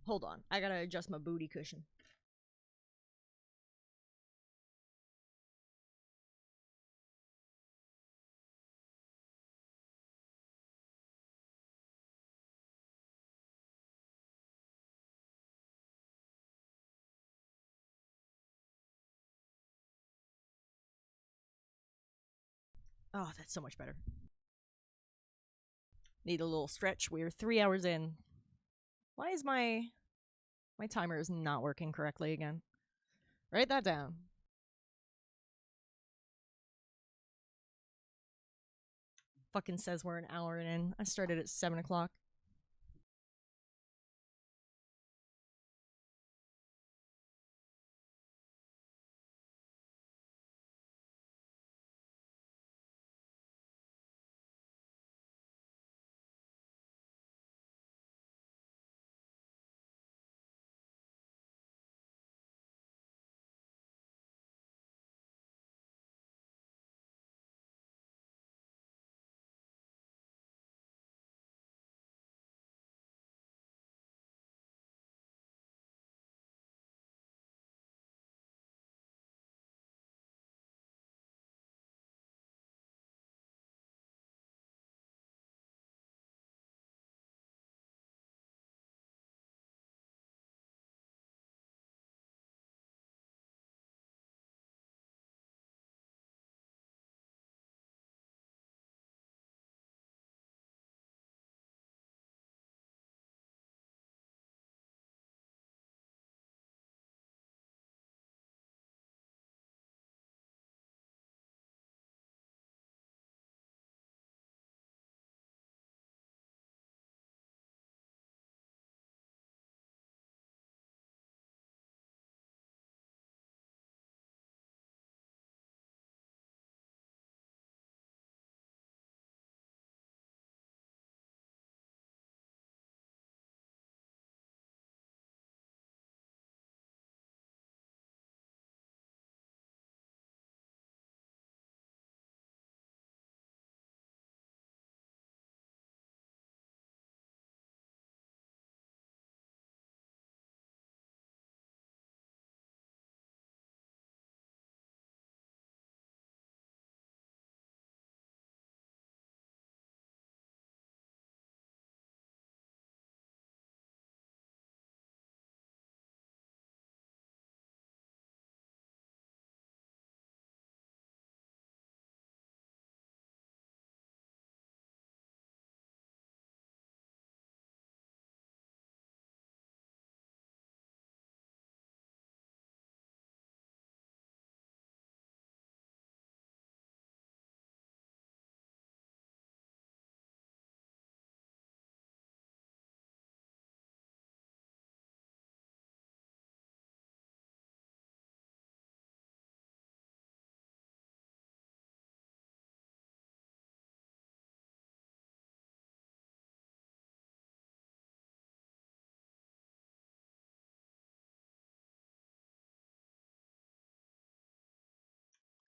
Hold on, I gotta adjust my booty cushion. Oh, that's so much better. Need a little stretch. We're 3 hours in. Why is my timer is not working correctly again? Write that down. Fucking says we're an hour in. I started at 7 o'clock.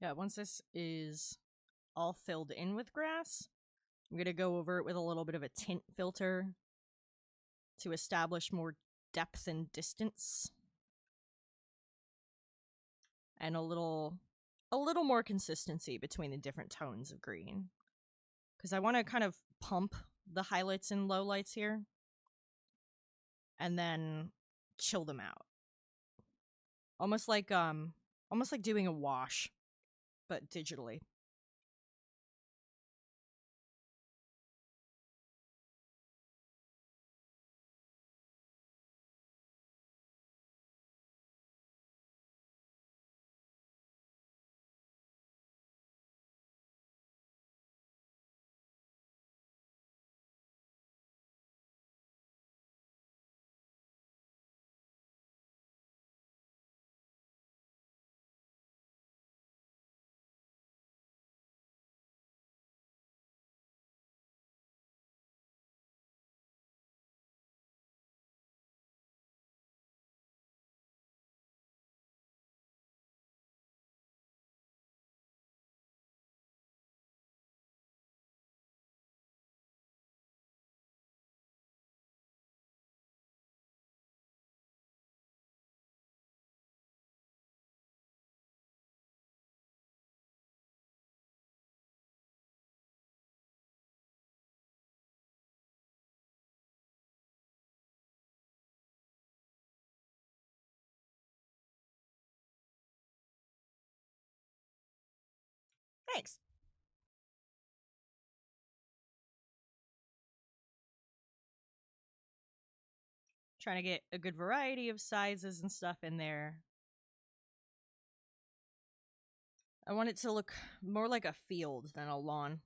Yeah, once this is all filled in with grass, I'm going to go over it with a little bit of a tint filter to establish more depth and distance and a little more consistency between the different tones of green. Because I want to kind of pump the highlights and lowlights here and then chill them out. Almost like doing a wash, but digitally. Thanks. Trying to get a good variety of sizes and stuff in there. I want it to look more like a field than a lawn.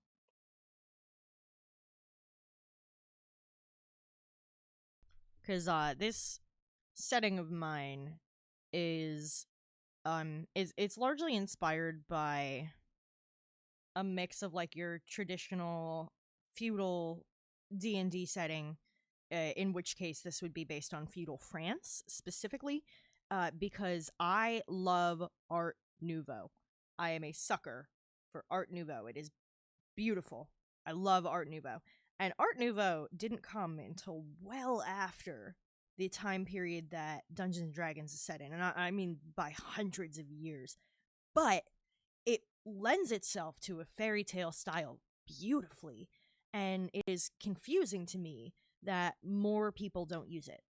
Because this setting of mine is it's largely inspired by a mix of like your traditional feudal D&D setting, in which case this would be based on feudal France specifically, because I love Art Nouveau. I am a sucker for Art Nouveau. It is beautiful. I love Art Nouveau. And Art Nouveau didn't come until well after the time period that Dungeons and Dragons is set in. And I mean by hundreds of years. But it lends itself to a fairy tale style beautifully. And it is confusing to me that more people don't use it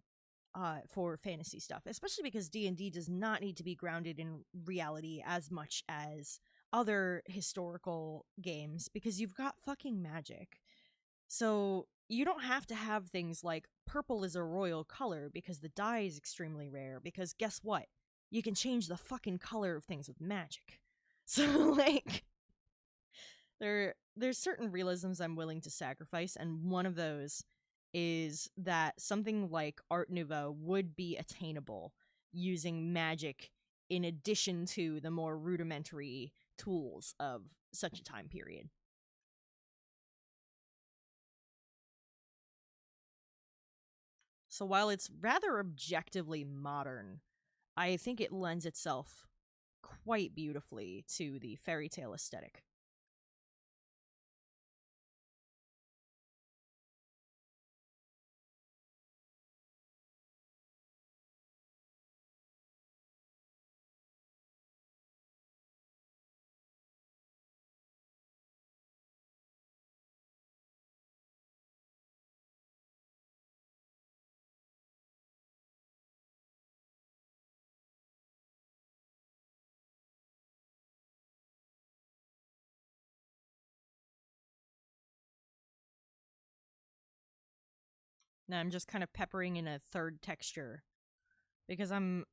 for fantasy stuff, especially because D&D does not need to be grounded in reality as much as other historical games, because you've got fucking magic. So you don't have to have things like purple is a royal color because the dye is extremely rare, because guess what? You can change the fucking color of things with magic. So like there's certain realisms I'm willing to sacrifice, and one of those is that something like Art Nouveau would be attainable using magic in addition to the more rudimentary tools of such a time period. So while it's rather objectively modern, I think it lends itself quite beautifully to the fairy tale aesthetic. Now I'm just kind of peppering in a third texture because I'm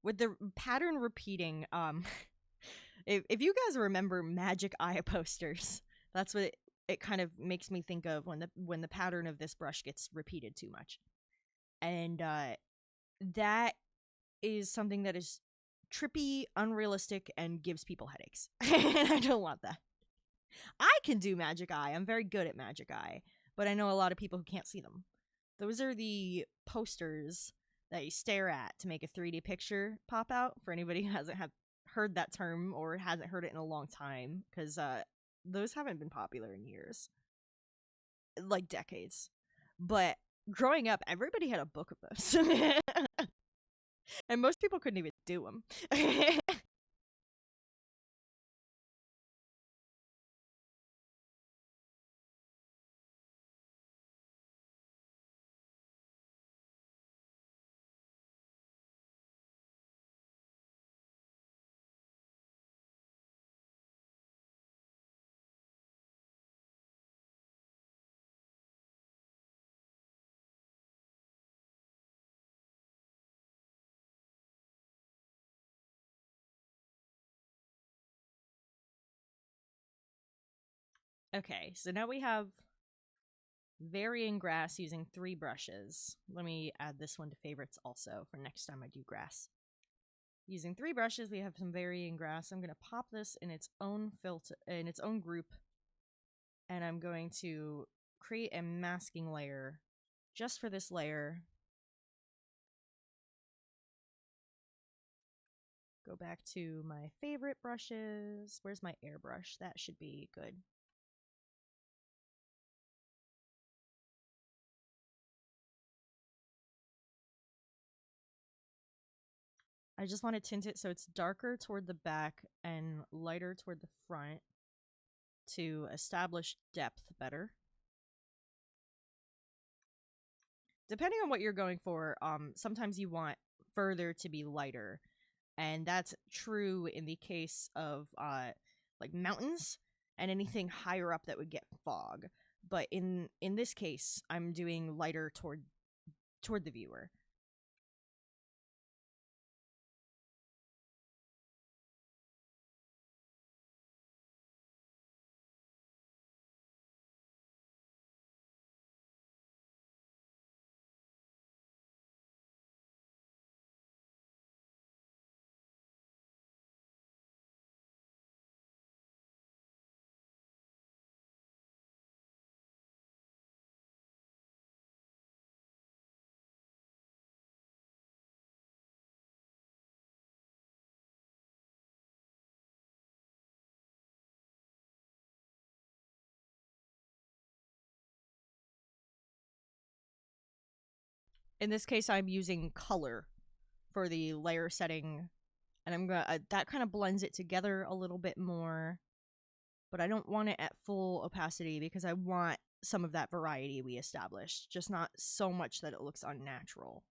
with the pattern repeating. If you guys remember Magic Eye posters, that's what it kind of makes me think of when the pattern of this brush gets repeated too much, and that is something that is trippy, unrealistic, and gives people headaches. And I don't want that. I can do Magic Eye. I'm very good at Magic Eye, but I know a lot of people who can't see them. Those are the posters that you stare at to make a 3D picture pop out, for anybody who hasn't heard that term or hasn't heard it in a long time, because those haven't been popular in years, like decades. But growing up, everybody had a book of those, and most people couldn't even do them. Okay, so now we have varying grass using 3 brushes. Let me add this one to favorites also for next time I do grass. Using 3 brushes, we have some varying grass. I'm going to pop this in its own filter, in its own group, and I'm going to create a masking layer just for this layer. Go back to my favorite brushes. Where's my airbrush? That should be good. I just want to tint it so it's darker toward the back and lighter toward the front to establish depth better. Depending on what you're going for, sometimes you want further to be lighter, and that's true in the case of like mountains and anything higher up that would get fog. But in this case, I'm doing lighter toward the viewer. In this case, I'm using color for the layer setting, and I'm gonna that kind of blends it together a little bit more, but I don't want it at full opacity because I want some of that variety we established, just not so much that it looks unnatural.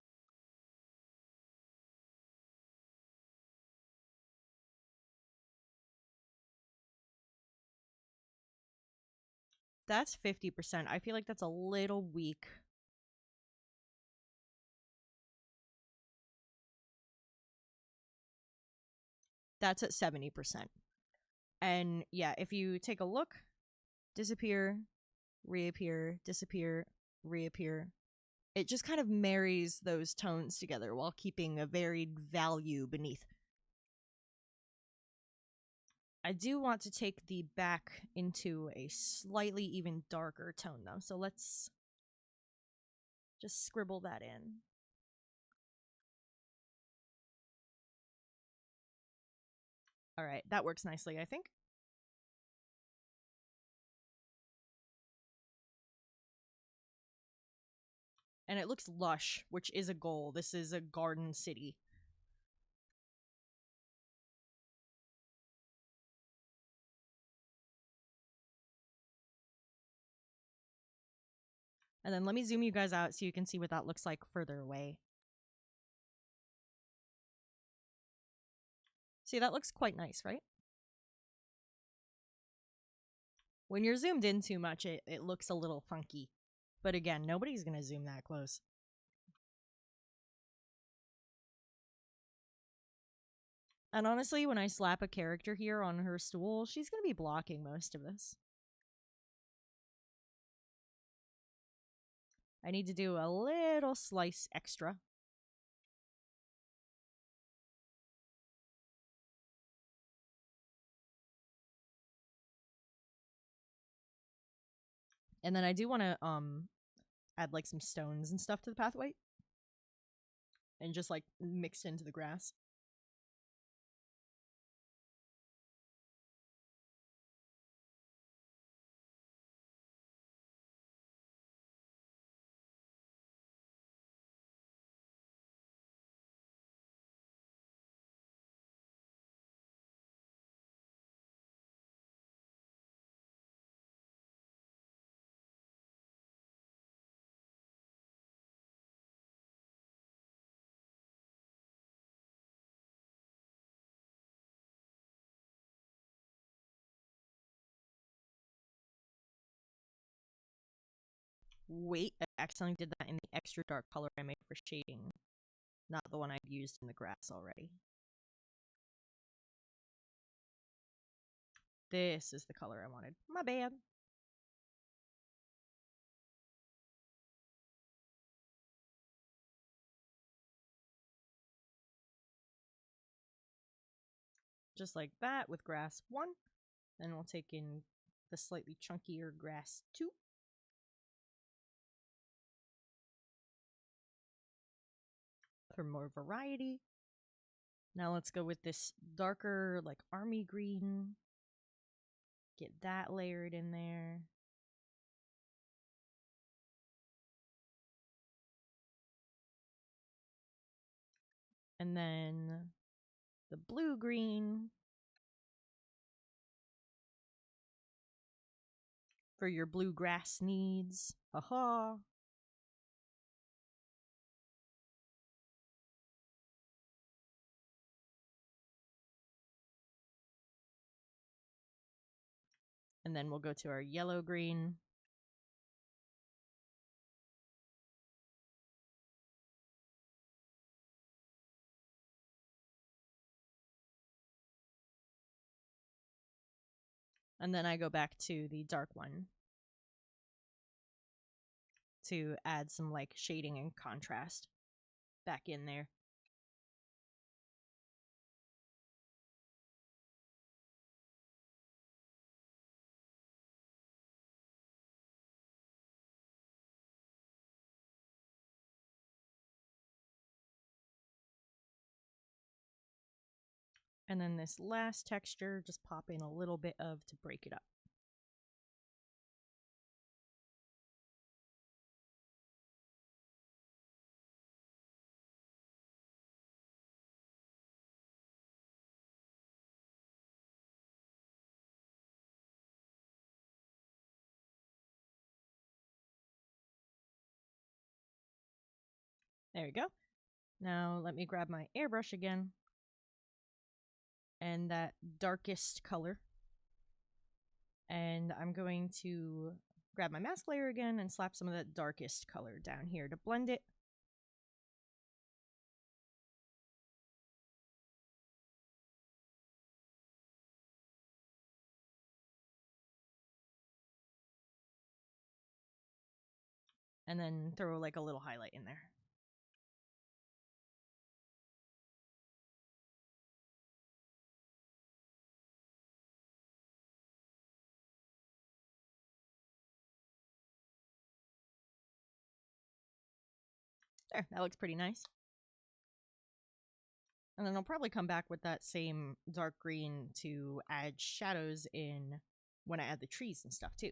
That's 50%. I feel like that's a little weak. That's at 70%. And yeah, if you take a look, disappear, reappear, disappear, reappear, it just kind of marries those tones together while keeping a varied value beneath. I do want to take the back into a slightly even darker tone though, so let's just scribble that in. All right, that works nicely, I think. And it looks lush, which is a goal. This is a garden city. And then let me zoom you guys out so you can see what that looks like further away. See, that looks quite nice, right? When you're zoomed in too much, it looks a little funky. But again, nobody's going to zoom that close. And honestly, when I slap a character here on her stool, she's going to be blocking most of this. I need to do a little slice extra. And then I do want to add like some stones and stuff to the pathway. And just like mix into the grass. Wait, I accidentally did that in the extra dark color I made for shading, not the one I'd used in the grass already. This is the color I wanted. My bad. Just like that with grass 1. Then we'll take in the slightly chunkier grass 2. For more variety. Now let's go with this darker, like army green. Get that layered in there. And then the blue green for your bluegrass needs. Haha. And then we'll go to our yellow green. And then I go back to the dark one to add some like shading and contrast back in there. And then this last texture, just pop in a little bit of to break it up. There we go. Now let me grab my airbrush again and that darkest color. And I'm going to grab my mask layer again and slap some of that darkest color down here to blend it. And then throw like a little highlight in there. There, that looks pretty nice. And then I'll probably come back with that same dark green to add shadows in when I add the trees and stuff too.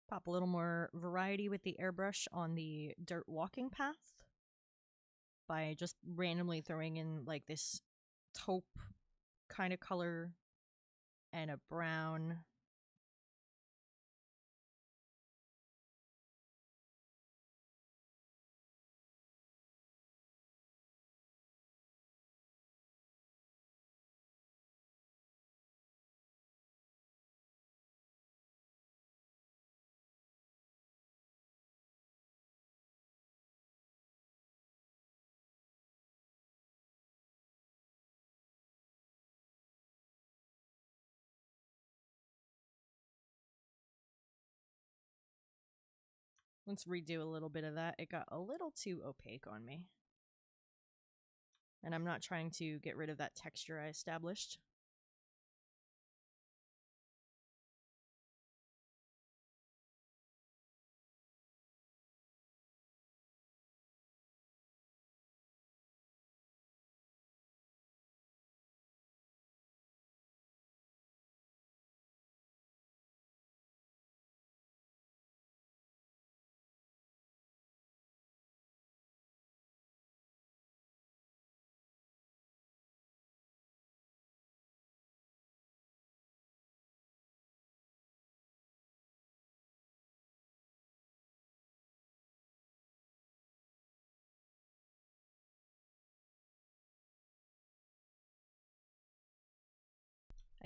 Pop a little more variety with the airbrush on the dirt walking path by just randomly throwing in like this taupe kind of color and a brown. Let's redo a little bit of that. It got a little too opaque on me. And I'm not trying to get rid of that texture I established.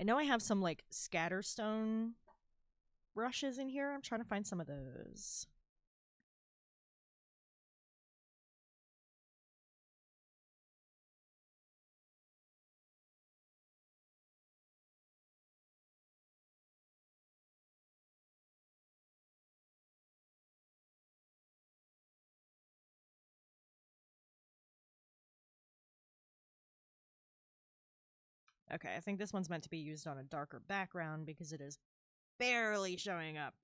I know I have some like scatterstone brushes in here. I'm trying to find some of those. Okay, I think this one's meant to be used on a darker background because it is barely showing up.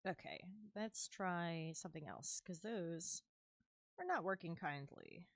Okay, let's try something else because those are not working kindly.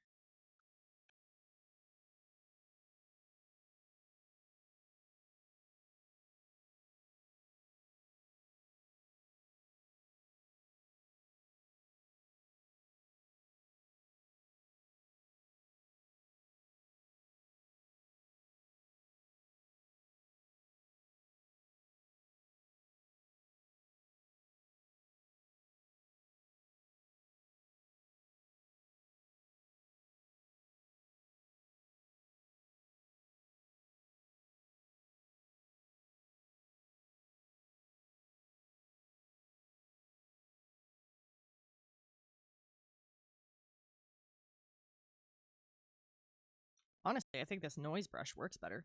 Honestly, I think this noise brush works better.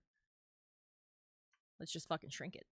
Let's just fucking shrink it.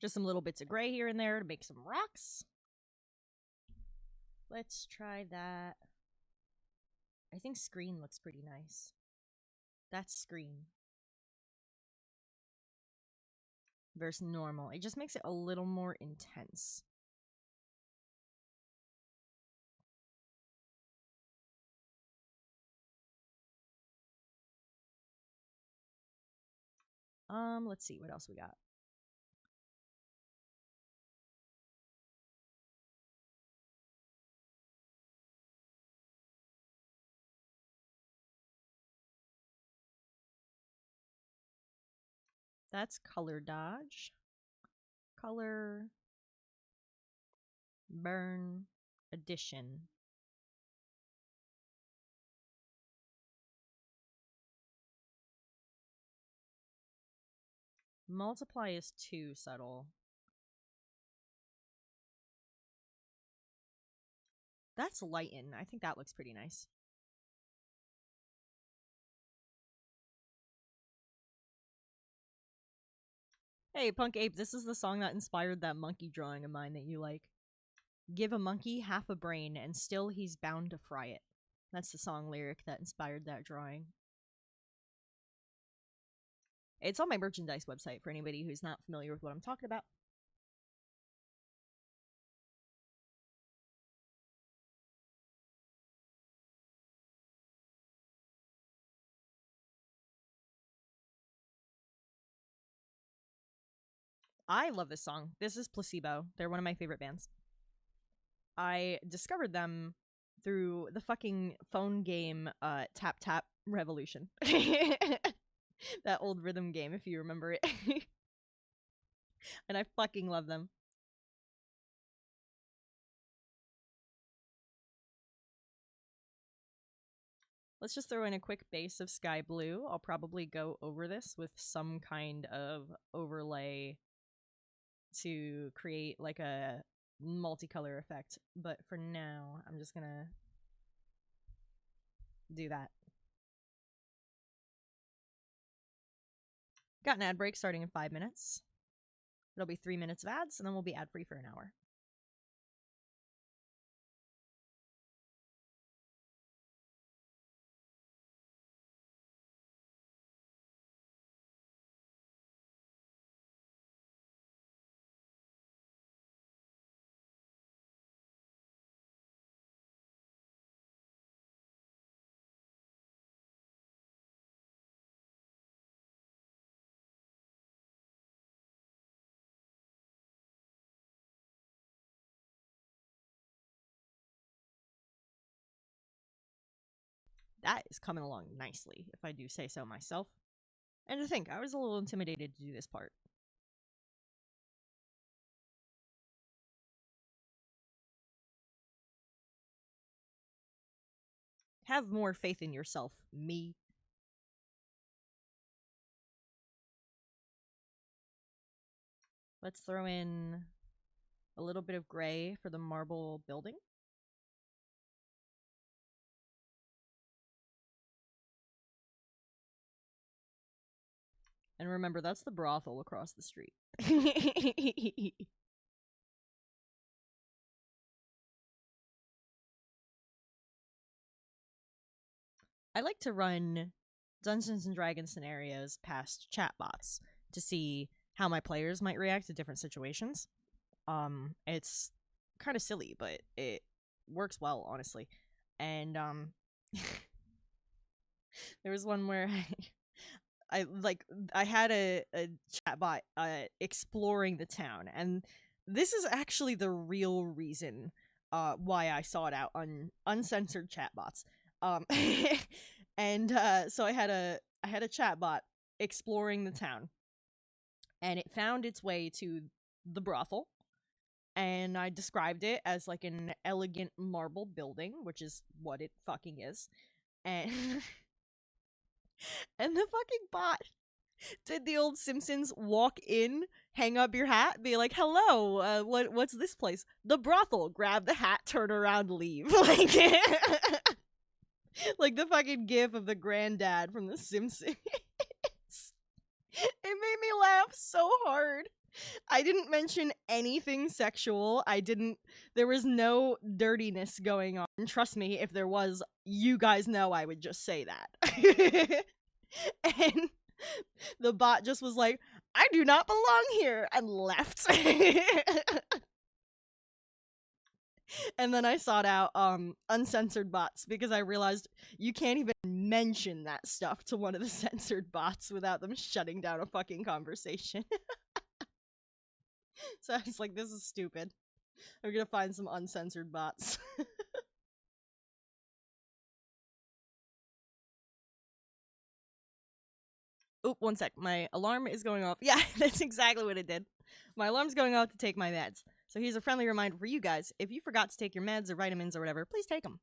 Just some little bits of gray here and there to make some rocks. Let's try that. I think screen looks pretty nice. That's screen. Versus normal. It just makes it a little more intense. Let's see what else we got. That's color dodge. Color. Burn. Addition. Multiply is too subtle. That's lighten. I think that looks pretty nice. Hey, Punk Ape, this is the song that inspired that monkey drawing of mine that you like. Give a monkey half a brain, and still he's bound to fry it. That's the song lyric that inspired that drawing. It's on my merchandise website for anybody who's not familiar with what I'm talking about. I love this song. This is Placebo. They're one of my favorite bands. I discovered them through the fucking phone game Tap Tap Revolution. That old rhythm game, if you remember it. And I fucking love them. Let's just throw in a quick base of sky blue. I'll probably go over this with some kind of overlay to create like a multicolor effect. But for now, I'm just gonna do that. Got an ad break starting in 5 minutes. It'll be 3 minutes of ads, and then we'll be ad free for an hour. That is coming along nicely, if I do say so myself. And to think, I was a little intimidated to do this part. Have more faith in yourself, me. Let's throw in a little bit of gray for the marble building. And remember, that's the brothel across the street. I like to run Dungeons and Dragons scenarios past chatbots to see how my players might react to different situations. It's kind of silly, but it works well, honestly. And there was one where I had a chatbot exploring the town, and this is actually the real reason why I sought out uncensored chatbots. And so I had a chatbot exploring the town, and it found its way to the brothel, and I described it as like an elegant marble building, which is what it fucking is. And and the fucking bot did the old Simpsons walk in, hang up your hat, be like, "Hello, what's this place? The brothel." Grab the hat, turn around, leave. Like, like the fucking gif of the granddad from The Simpsons. It made me laugh so hard. I didn't mention anything sexual. There was no dirtiness going on. Trust me, if there was, you guys know I would just say that. And the bot just was like, "I do not belong here," and left. And then I sought out uncensored bots because I realized you can't even mention that stuff to one of the censored bots without them shutting down a fucking conversation. So I was like, this is stupid. I'm gonna find some uncensored bots. Oop, one sec. My alarm is going off. Yeah, that's exactly what it did. My alarm's going off to take my meds. So here's a friendly reminder for you guys. If you forgot to take your meds or vitamins or whatever, please take them.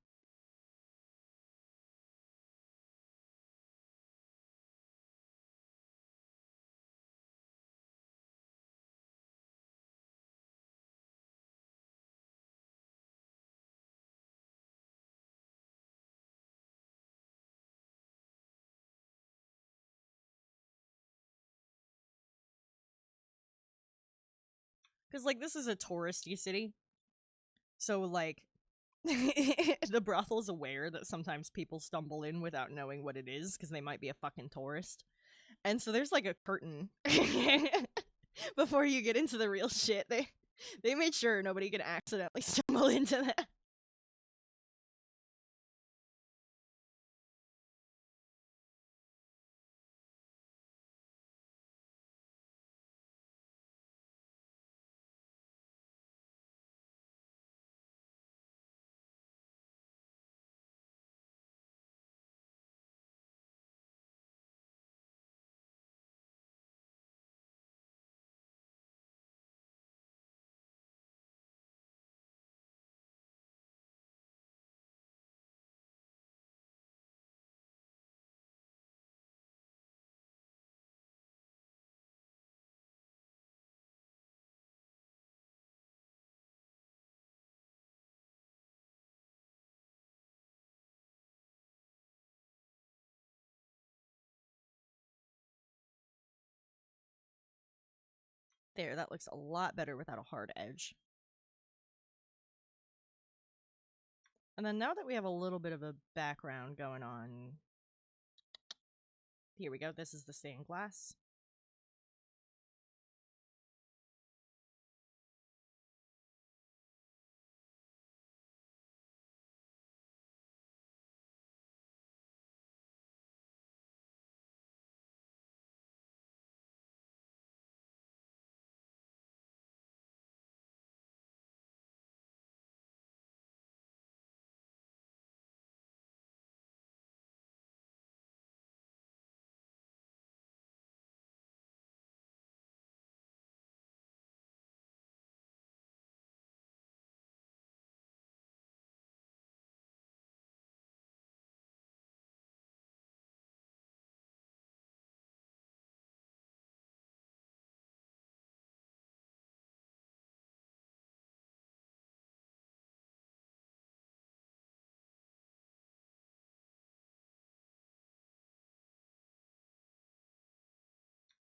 Because, like, this is a touristy city. So, like, the brothel's aware that sometimes people stumble in without knowing what it is because they might be a fucking tourist. And so there's, like, a curtain before you get into the real shit. They made sure nobody could accidentally stumble into that. There, that looks a lot better without a hard edge. And then now that we have a little bit of a background going on, here we go. This is the stained glass.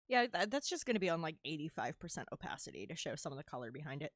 Yeah, that's just going to be on like 85% opacity to show some of the color behind it.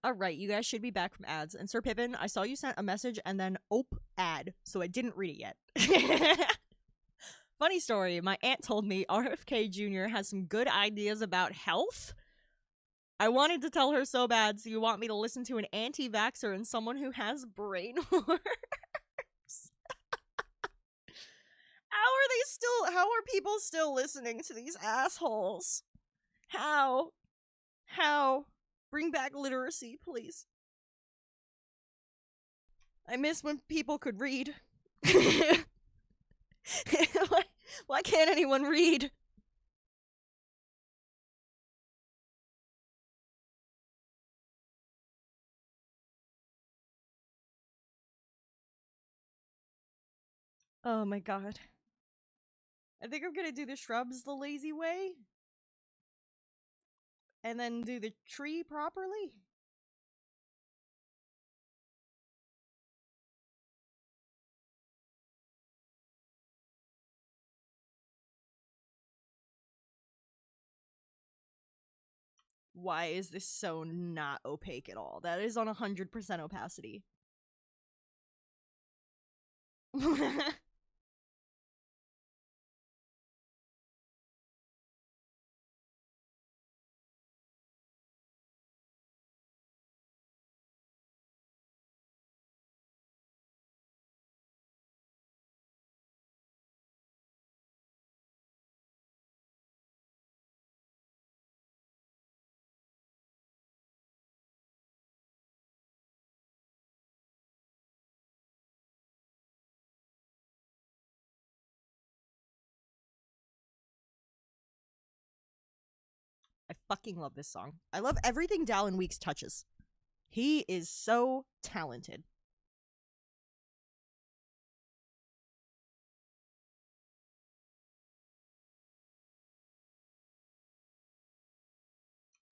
All right, you guys should be back from ads. And Sir Pippin, I saw you sent a message and then ad, so I didn't read it yet. Funny story, my aunt told me RFK Jr. has some good ideas about health. I wanted to tell her so bad, so you want me to listen to an anti-vaxxer and someone who has brain worms? How are people still listening to these assholes? How? Bring back literacy, please. I miss when people could read. Why can't anyone read? Oh my god. I think I'm gonna do the shrubs the lazy way. And then do the tree properly. Why is this so not opaque at all? That is on 100% opacity. I fucking love this song. I love everything Dallin Weeks touches. He is so talented.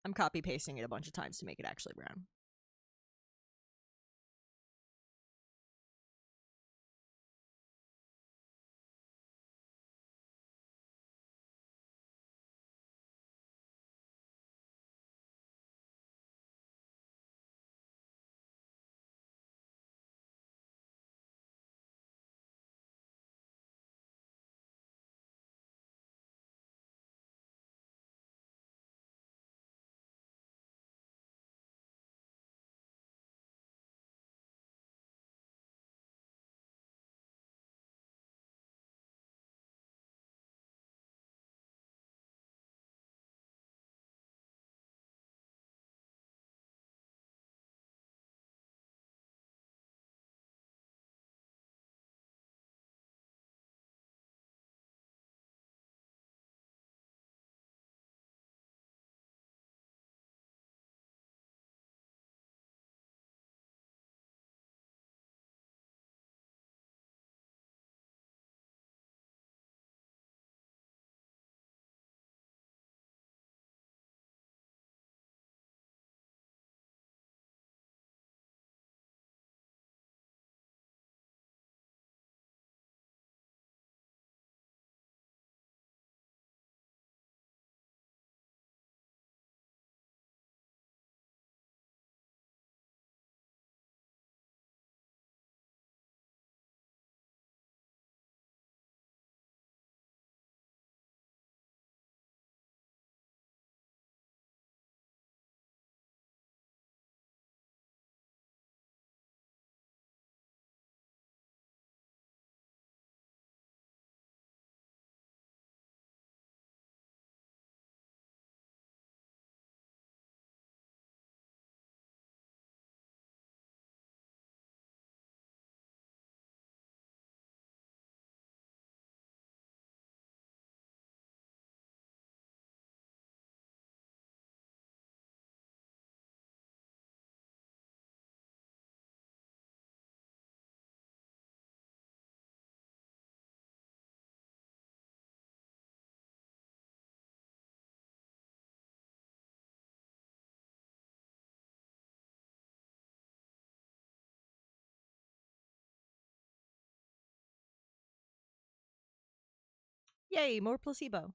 I'm copy pasting it a bunch of times to make it actually brown. Yay, more placebo.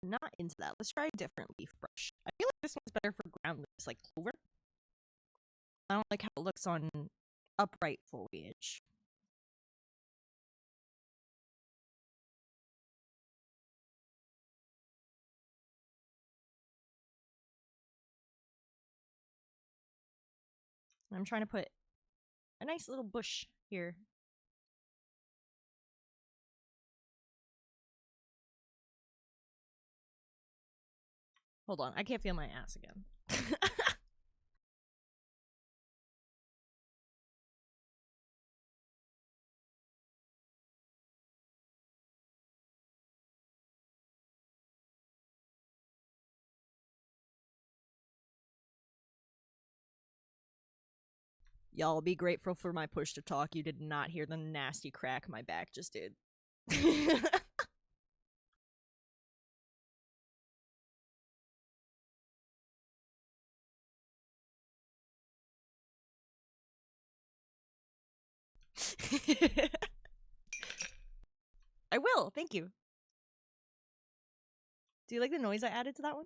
not into that. Let's try a different leaf brush. I feel like this one's better for ground leaves, like clover. I don't like how it looks on upright foliage. I'm trying to put a nice little bush here. Hold on, I can't feel my ass again. Y'all be grateful for my push to talk. You did not hear the nasty crack my back just did. I will, thank you. Do you like the noise I added to that one?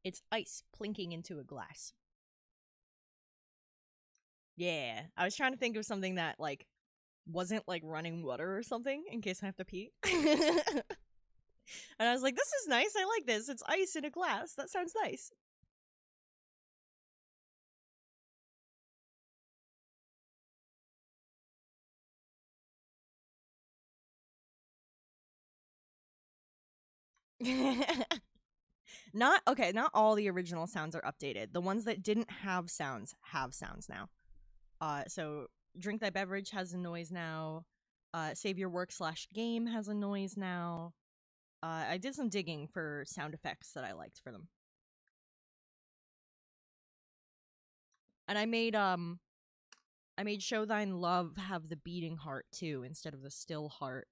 It's ice plinking into a glass. Yeah, I was trying to think of something that, like, wasn't, like, running water or something in case I have to pee. And I was like, this is nice, I like this. It's ice in a glass. That sounds nice. Not all the original sounds are updated. The ones that didn't have sounds now. So drink thy beverage has a noise now. Save your work / game has a noise now. I did some digging for sound effects that I liked for them. And I made Show Thine Love have the beating heart too, instead of the still heart.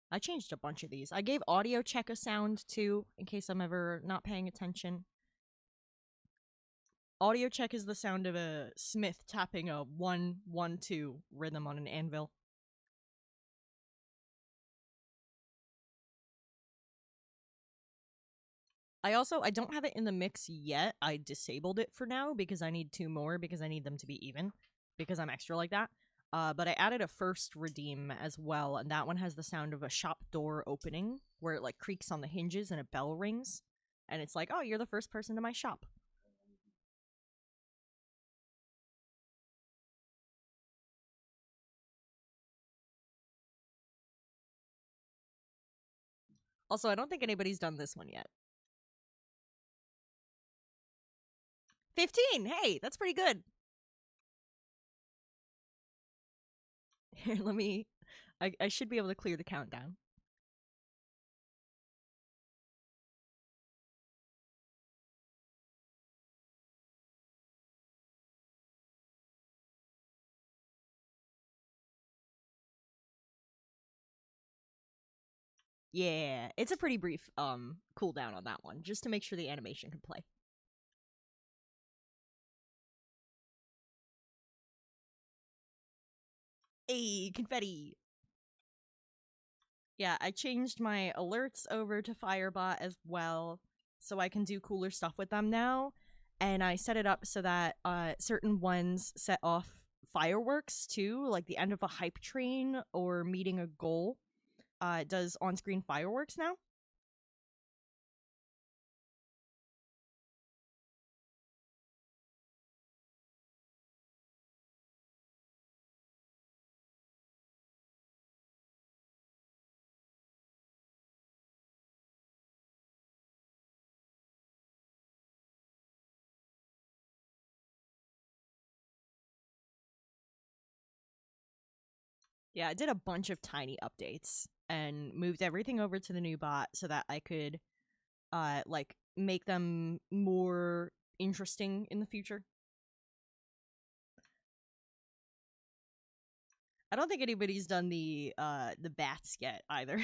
I changed a bunch of these. I gave audio check a sound too, in case I'm ever not paying attention. Audio check is the sound of a smith tapping a 1-1-2 rhythm on an anvil. I don't have it in the mix yet. I disabled it for now because I need 2 more because I need them to be even because I'm extra like that. But I added a first redeem as well, and that one has the sound of a shop door opening where it like creaks on the hinges and a bell rings, and it's like, oh, you're the first person to my shop. Also, I don't think anybody's done this one yet. 15! Hey, that's pretty good. Here, let me... I should be able to clear the countdown. Yeah, it's a pretty brief cooldown on that one, just to make sure the animation can play. Hey, confetti! Yeah, I changed my alerts over to Firebot as well, so I can do cooler stuff with them now. And I set it up so that certain ones set off fireworks too, like the end of a hype train or meeting a goal. It does on-screen fireworks now. Yeah, I did a bunch of tiny updates and moved everything over to the new bot so that I could like make them more interesting in the future. I don't think anybody's done the bats yet either.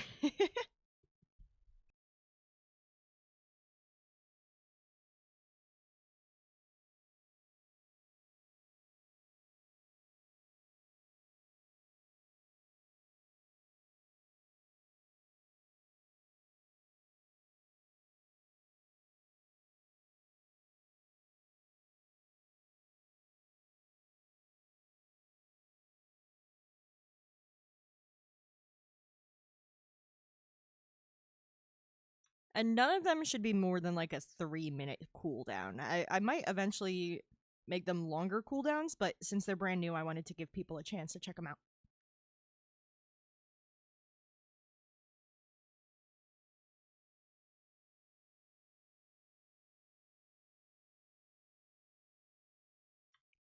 And none of them should be more than like a 3-minute cooldown. I might eventually make them longer cooldowns, but since they're brand new, I wanted to give people a chance to check them out.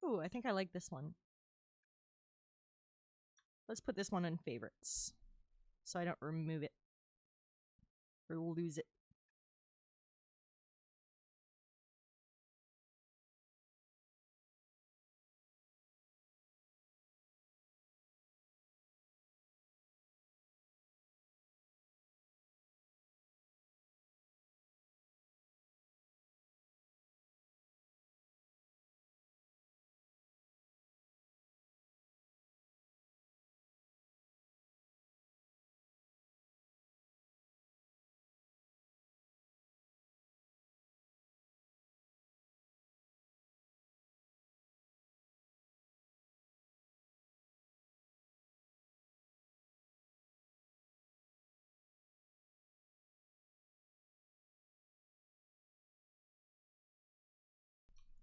Ooh, I think I like this one. Let's put this one in favorites so I don't remove it or lose it.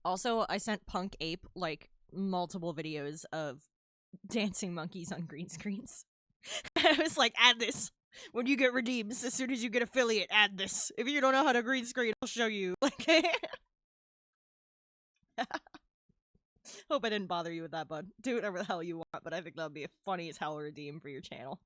Also, I sent Punk Ape like multiple videos of dancing monkeys on green screens. I was like, add this. When you get redeems, as soon as you get affiliate, add this. If you don't know how to green screen, I'll show you. Like, hope I didn't bother you with that, bud. Do whatever the hell you want, but I think that would be a funny as hell redeem for your channel.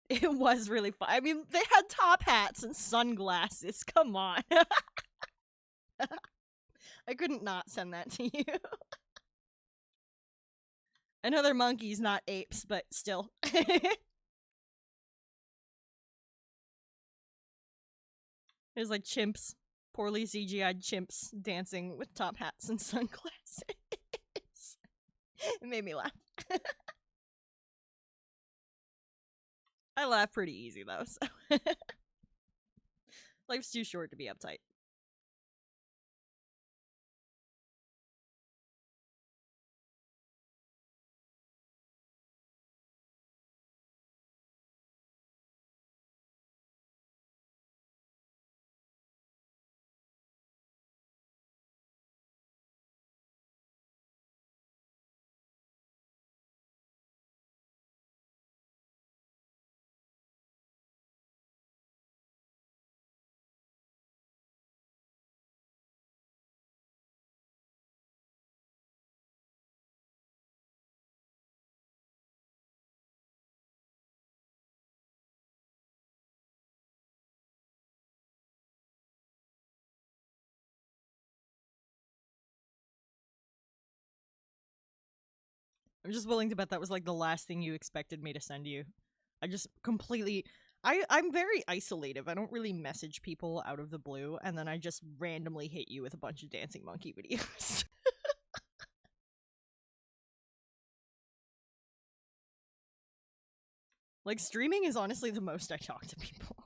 It was really fun. I mean, they had top hats and sunglasses. Come on. I couldn't not send that to you. I know they're monkeys, not apes, but still. It was like chimps, poorly CGI'd chimps dancing with top hats and sunglasses. It made me laugh. I laugh pretty easy though, so life's too short to be uptight. I'm just willing to bet that was like the last thing you expected me to send you. I just completely I'm very isolative. I don't really message people out of the blue, and then I just randomly hit you with a bunch of dancing monkey videos. Like, streaming is honestly the most I talk to people.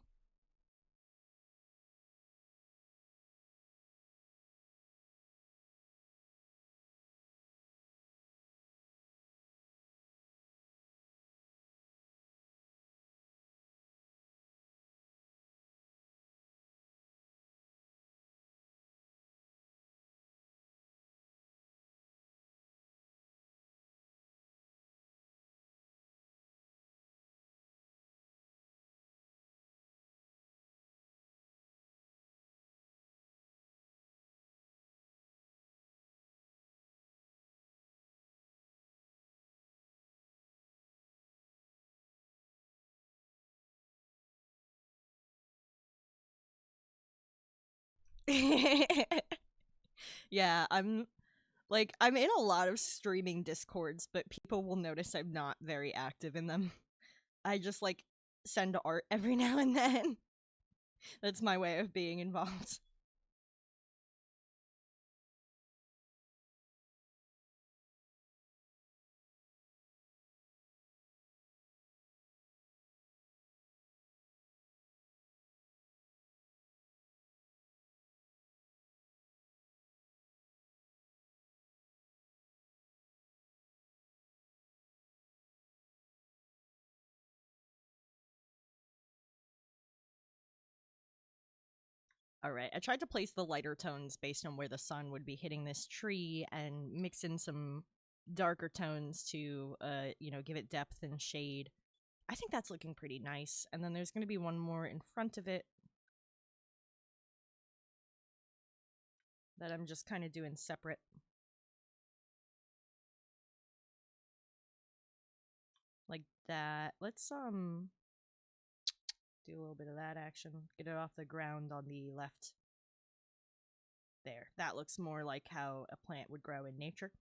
Yeah, I'm in a lot of streaming discords, but people will notice I'm not very active in them. I just like send art every now and then. That's my way of being involved. Alright, I tried to place the lighter tones based on where the sun would be hitting this tree and mix in some darker tones to, give it depth and shade. I think that's looking pretty nice. And then there's going to be one more in front of it that I'm just kind of doing separate. Like that. Let's, do a little bit of that action. Get it off the ground on the left. There. That looks more like how a plant would grow in nature.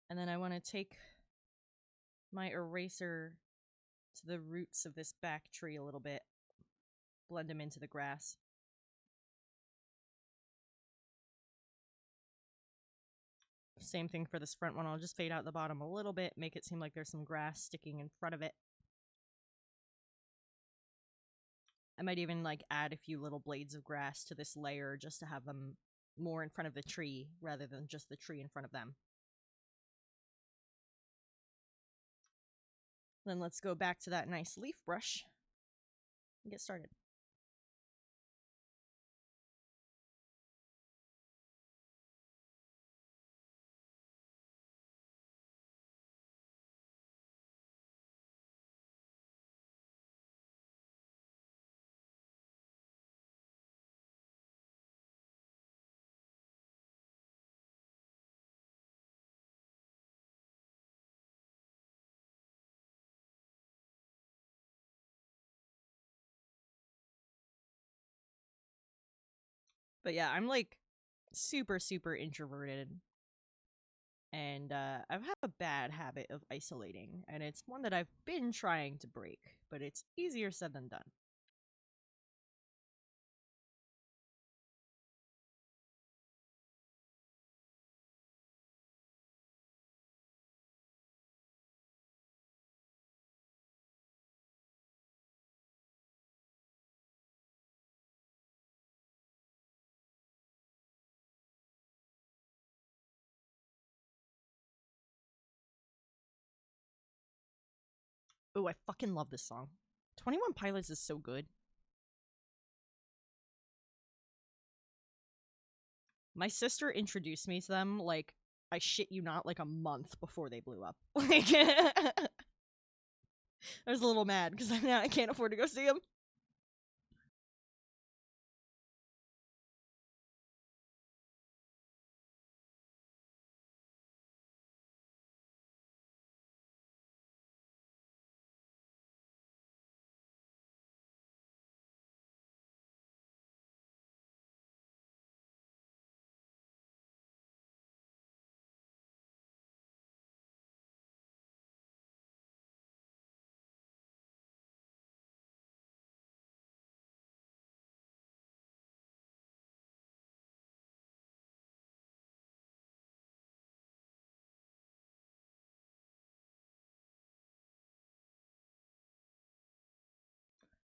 And then I want to take my eraser to the roots of this back tree a little bit. Blend them into the grass. Same thing for this front one. I'll just fade out the bottom a little bit, make it seem like there's some grass sticking in front of it. I might even add a few little blades of grass to this layer just to have them more in front of the tree rather than just the tree in front of them. Then let's go back to that nice leaf brush and get started. But yeah, I'm super, super introverted. And I've had a bad habit of isolating, and it's one that I've been trying to break, but it's easier said than done. Oh, I fucking love this song. 21 Pilots is so good. My sister introduced me to them, I shit you not, a month before they blew up. I was a little mad because now I can't afford to go see them.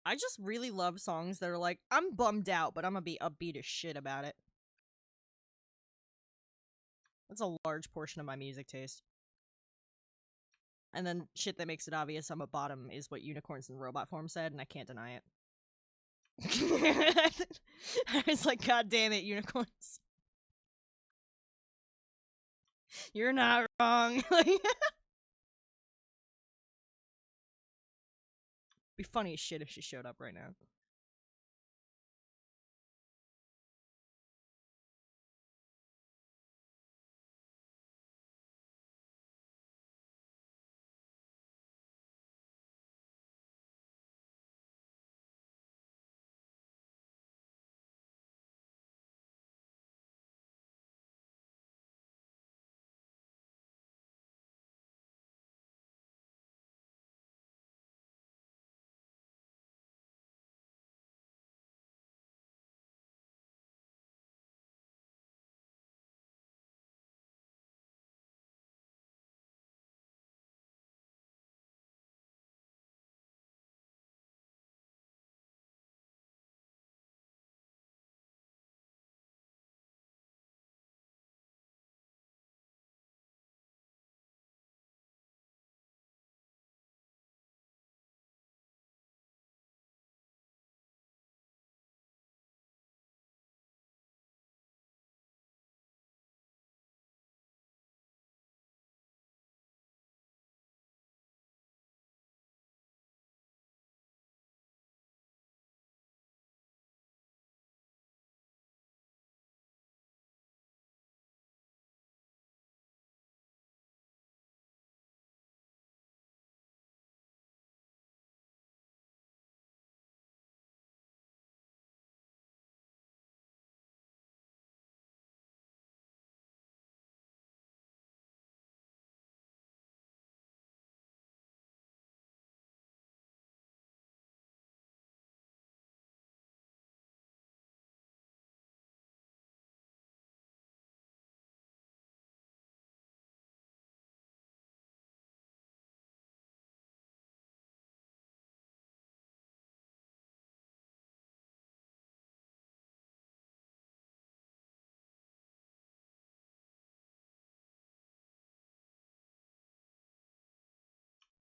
I just really love songs that are like, I'm bummed out, but I'm gonna be upbeat as shit about it. That's a large portion of my music taste. And then shit that makes it obvious I'm a bottom is what Unicorns in Robot Form said, and I can't deny it. I was like, God damn it, Unicorns. You're not wrong. Be funny as shit if she showed up right now.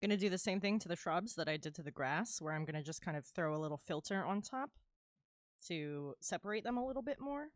Gonna do the same thing to the shrubs that I did to the grass, where I'm gonna just kind of throw a little filter on top to separate them a little bit more.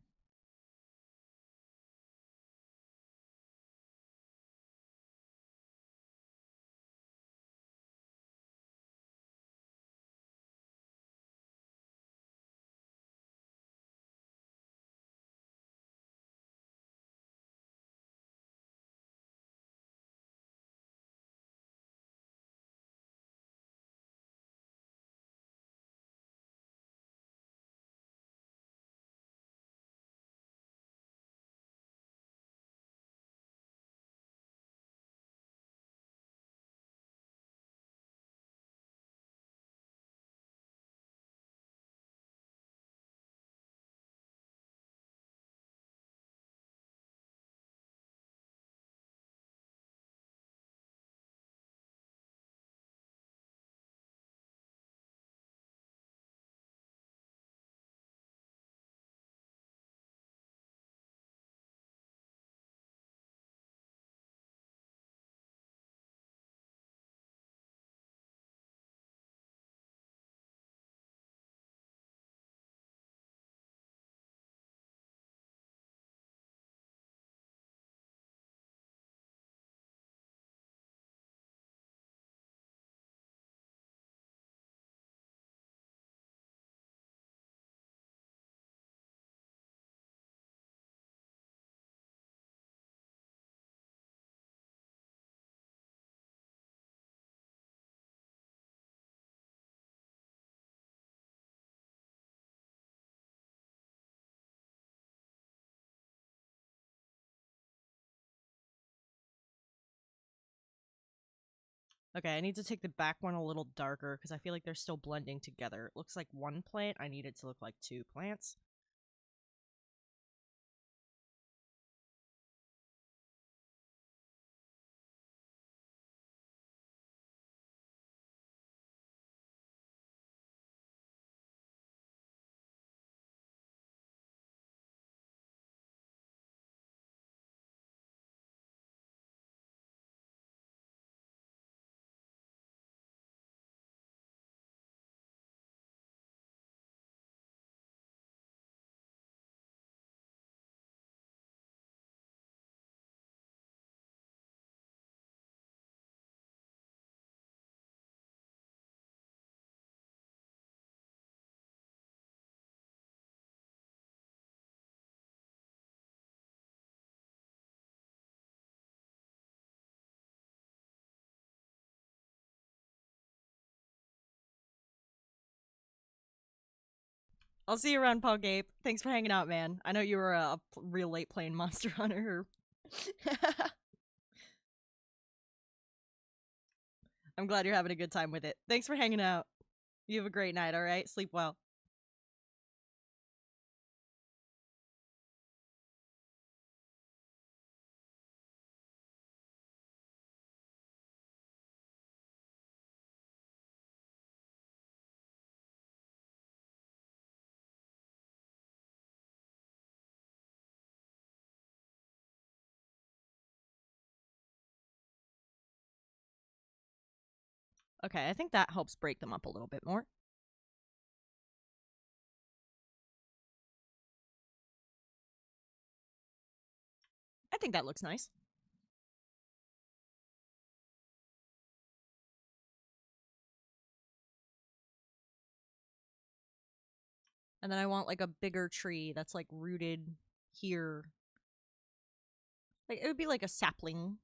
Okay, I need to take the back one a little darker because I feel like they're still blending together. It looks like one plant. I need it to look like two plants. I'll see you around, Paul Gape. Thanks for hanging out, man. I know you were a real late playing Monster Hunter. I'm glad you're having a good time with it. Thanks for hanging out. You have a great night, alright? Sleep well. Okay, I think that helps break them up a little bit more. I think that looks nice. And then I want like a bigger tree that's like rooted here. Like it would be like a sapling,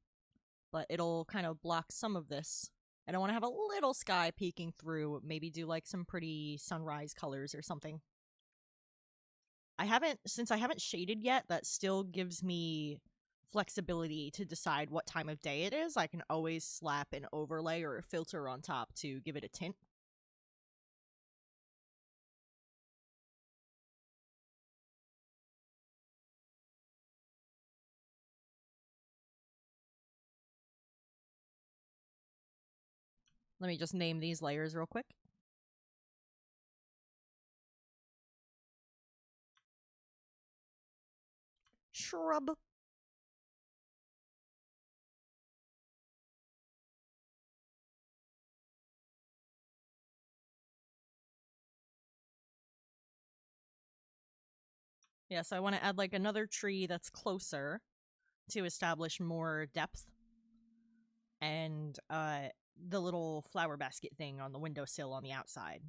but it'll kind of block some of this. And I want to have a little sky peeking through, maybe do like some pretty sunrise colors or something. Since I haven't shaded yet, that still gives me flexibility to decide what time of day it is. I can always slap an overlay or a filter on top to give it a tint. Let me just name these layers real quick. Shrub. Yeah, so I want to add like another tree that's closer to establish more depth, and the little flower basket thing on the windowsill on the outside.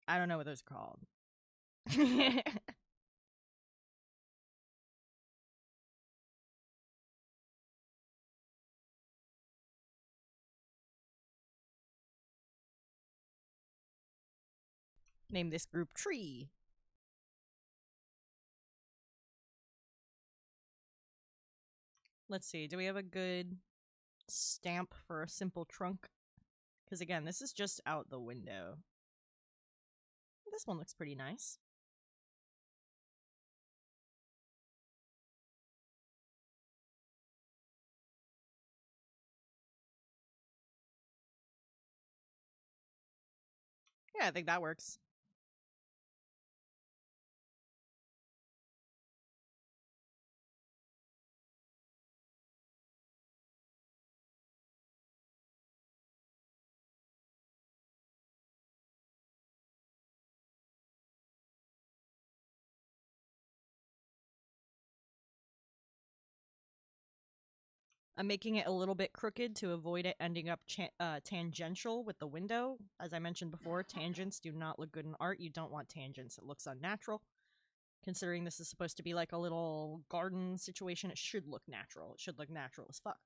I don't know what those are called. Name this group Tree. Let's see, do we have a good stamp for a simple trunk? Because again, this is just out the window. This one looks pretty nice. Yeah, I think that works. I'm making it a little bit crooked to avoid it ending up tangential with the window. As I mentioned before, tangents do not look good in art. You don't want tangents. It looks unnatural. Considering this is supposed to be like a little garden situation, it should look natural. It should look natural as fuck.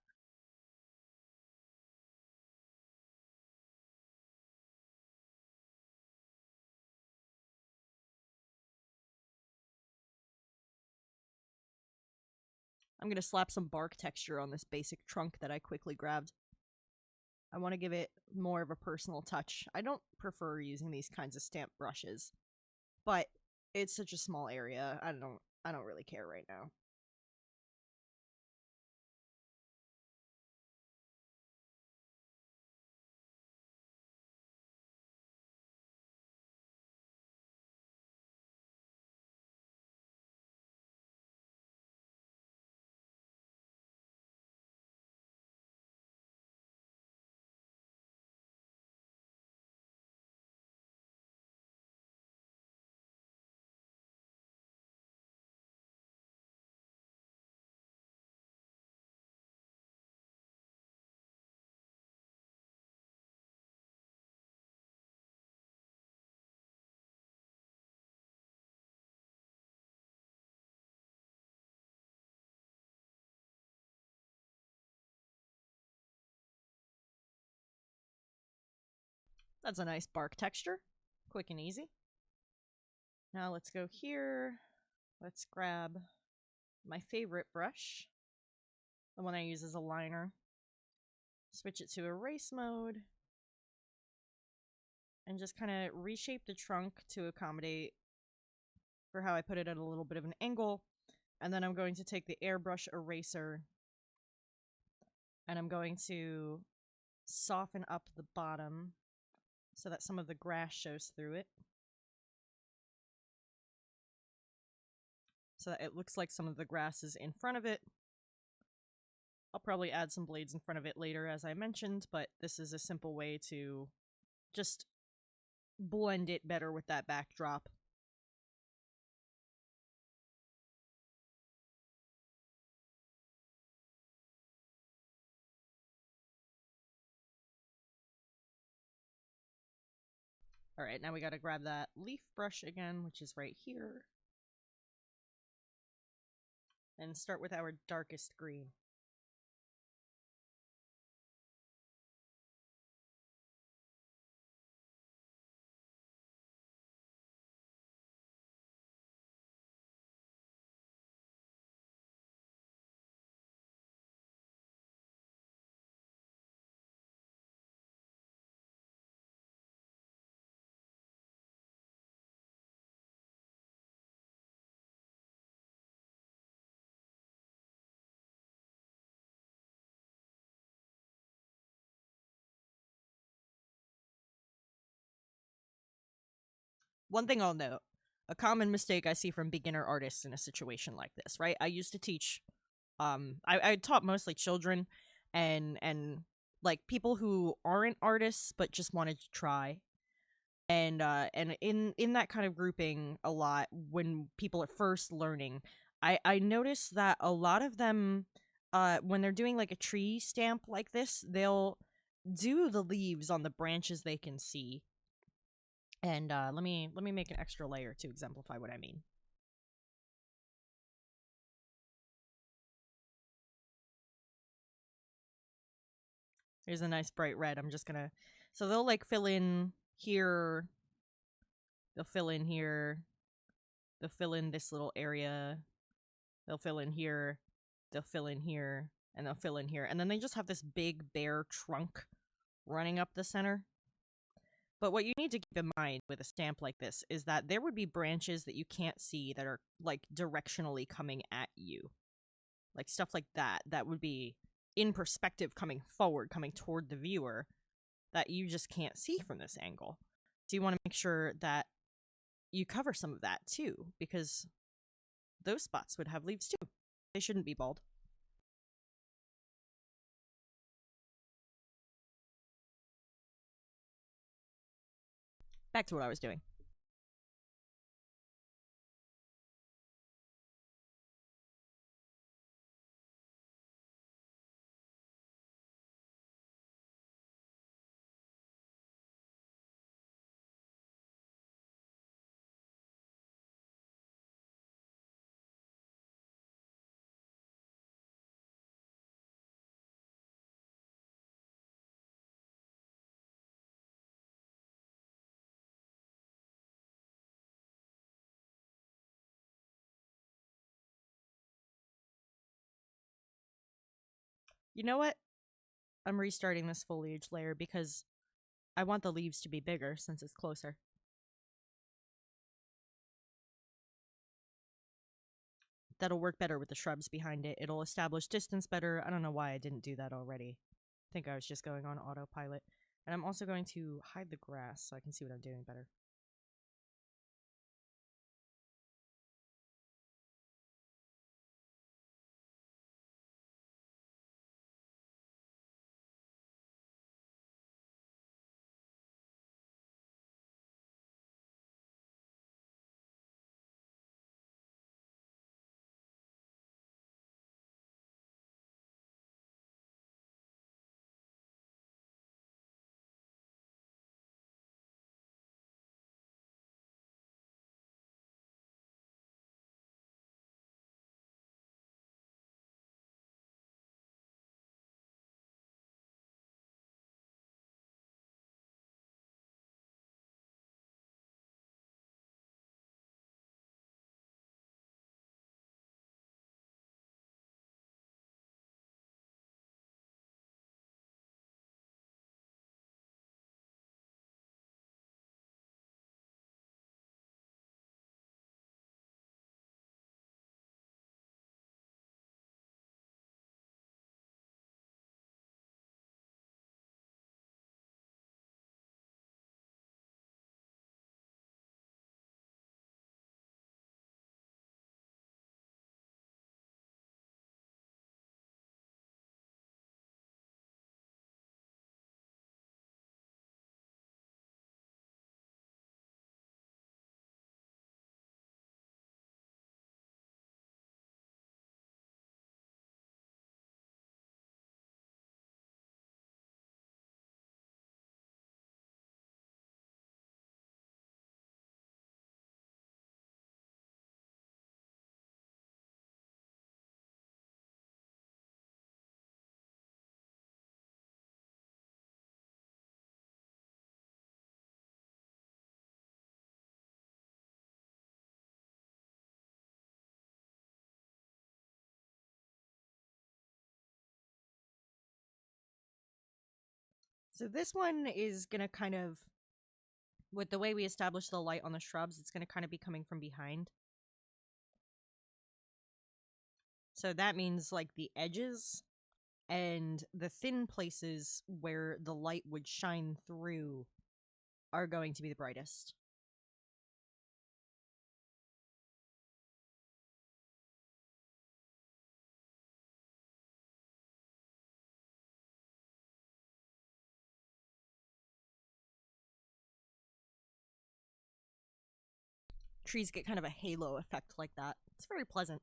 I'm going to slap some bark texture on this basic trunk that I quickly grabbed. I want to give it more of a personal touch. I don't prefer using these kinds of stamp brushes, but it's such a small area. I don't really care right now. That's a nice bark texture. Quick and easy. Now let's go here. Let's grab my favorite brush, the one I use as a liner. Switch it to erase mode. And just kind of reshape the trunk to accommodate for how I put it at a little bit of an angle. And then I'm going to take the airbrush eraser and I'm going to soften up the bottom so that some of the grass shows through it. So that it looks like some of the grass is in front of it. I'll probably add some blades in front of it later, as I mentioned, but this is a simple way to just blend it better with that backdrop. Alright, now we gotta grab that leaf brush again, which is right here. And start with our darkest green. One thing I'll note, a common mistake I see from beginner artists in a situation like this, right? I used to teach, I taught mostly children and like people who aren't artists but just wanted to try. And in that kind of grouping a lot when people are first learning, I noticed that a lot of them when they're doing like a tree stamp like this, they'll do the leaves on the branches they can see. And let me make an extra layer to exemplify what I mean. Here's a nice bright red. I'm just gonna, so they'll like fill in here, they'll fill in here, they'll fill in this little area, they'll fill in here, they'll fill in here, and they'll fill in here. And then they just have this big bare trunk running up the center. But what you need to keep in mind with a stamp like this is that there would be branches that you can't see that are like directionally coming at you. Like stuff like that, that would be in perspective coming forward, coming toward the viewer, that you just can't see from this angle. So you want to make sure that you cover some of that too, because those spots would have leaves too. They shouldn't be bald. Back to what I was doing. You know what? I'm restarting this foliage layer because I want the leaves to be bigger since it's closer. That'll work better with the shrubs behind it. It'll establish distance better. I don't know why I didn't do that already. I think I was just going on autopilot. And I'm also going to hide the grass so I can see what I'm doing better. So this one is going to kind of, with the way we establish the light on the shrubs, it's going to kind of be coming from behind. So that means like the edges and the thin places where the light would shine through are going to be the brightest. trees get kind of a halo effect like that. It's very pleasant.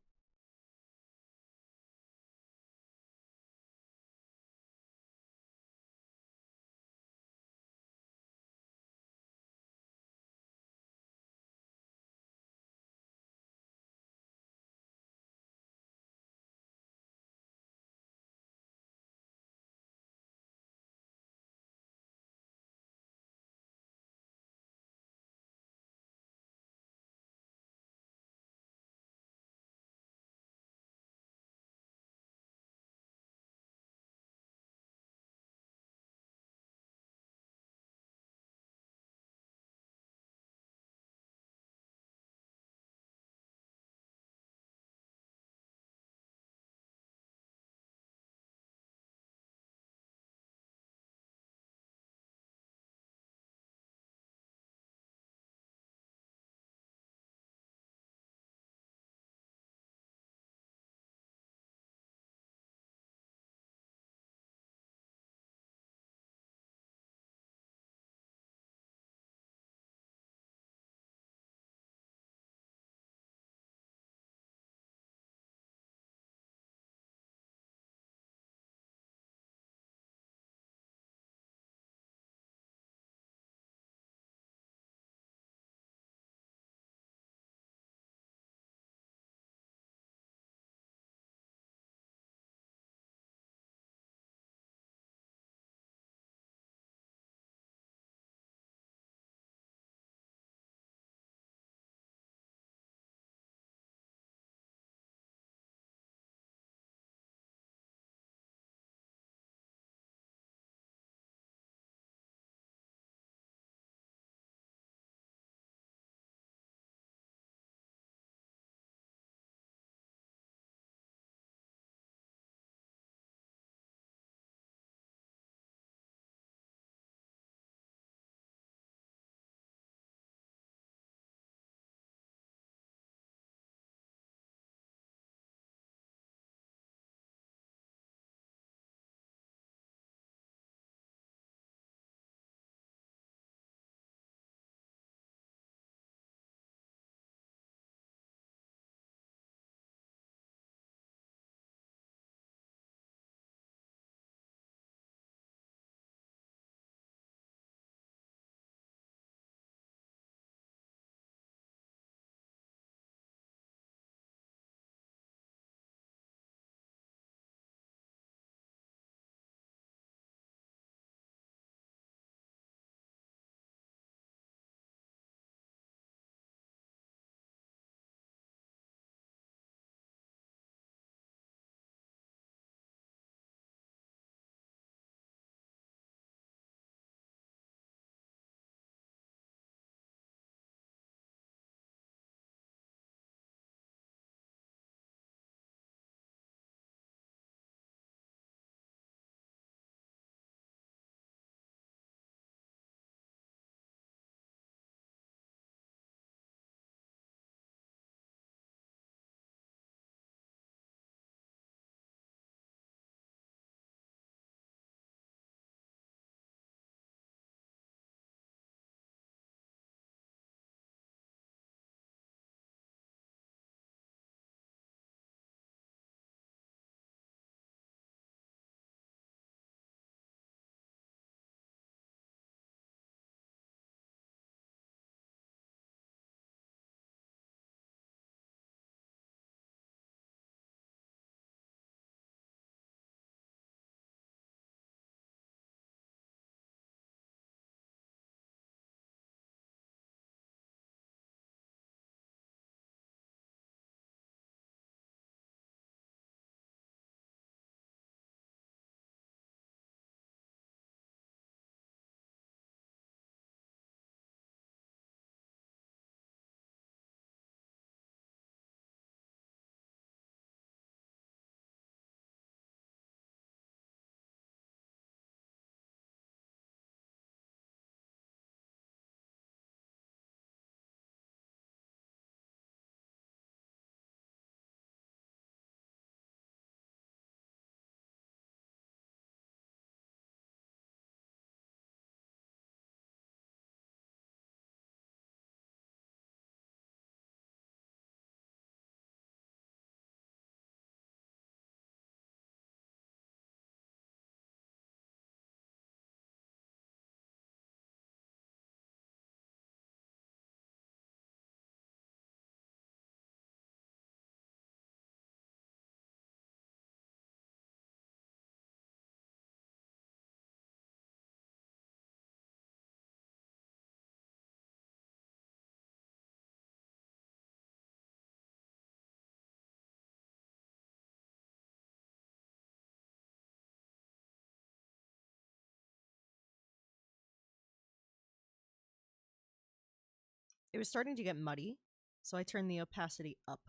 It was starting to get muddy, so I turned the opacity up.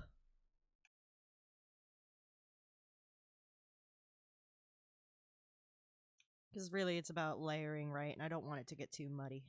Because really it's about layering, right? And I don't want it to get too muddy.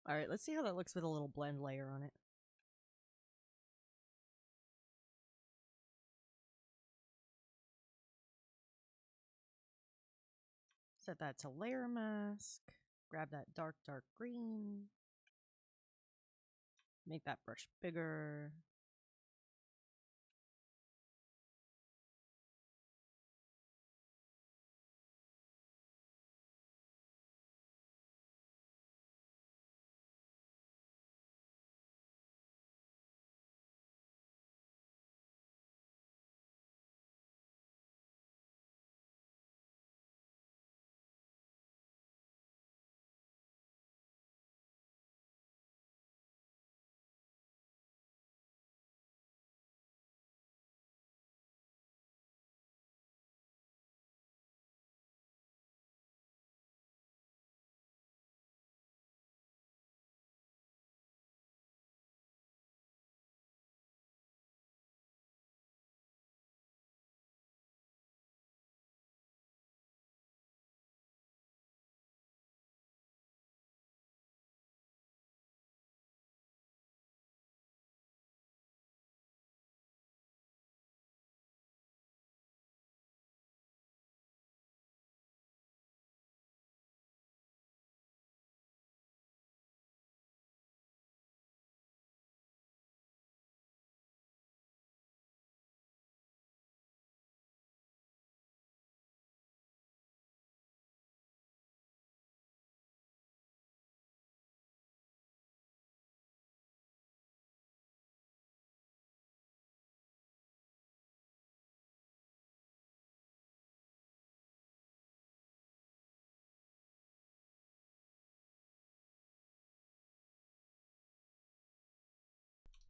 Alright, let's see how that looks with a little blend layer on it. Set that to layer mask. Grab that dark, dark green. Make that brush bigger.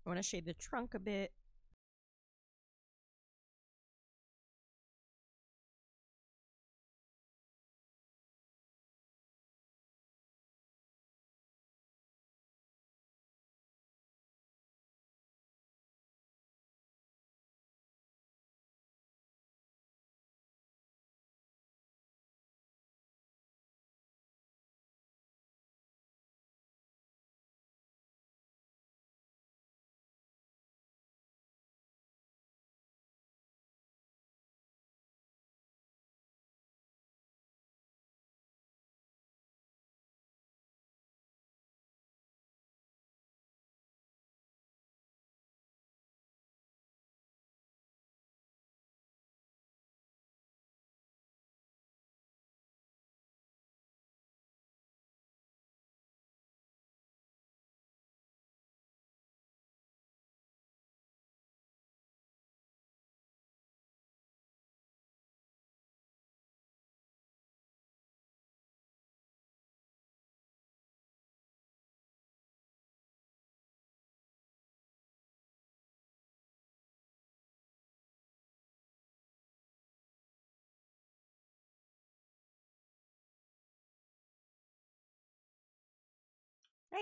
I want to shade the trunk a bit.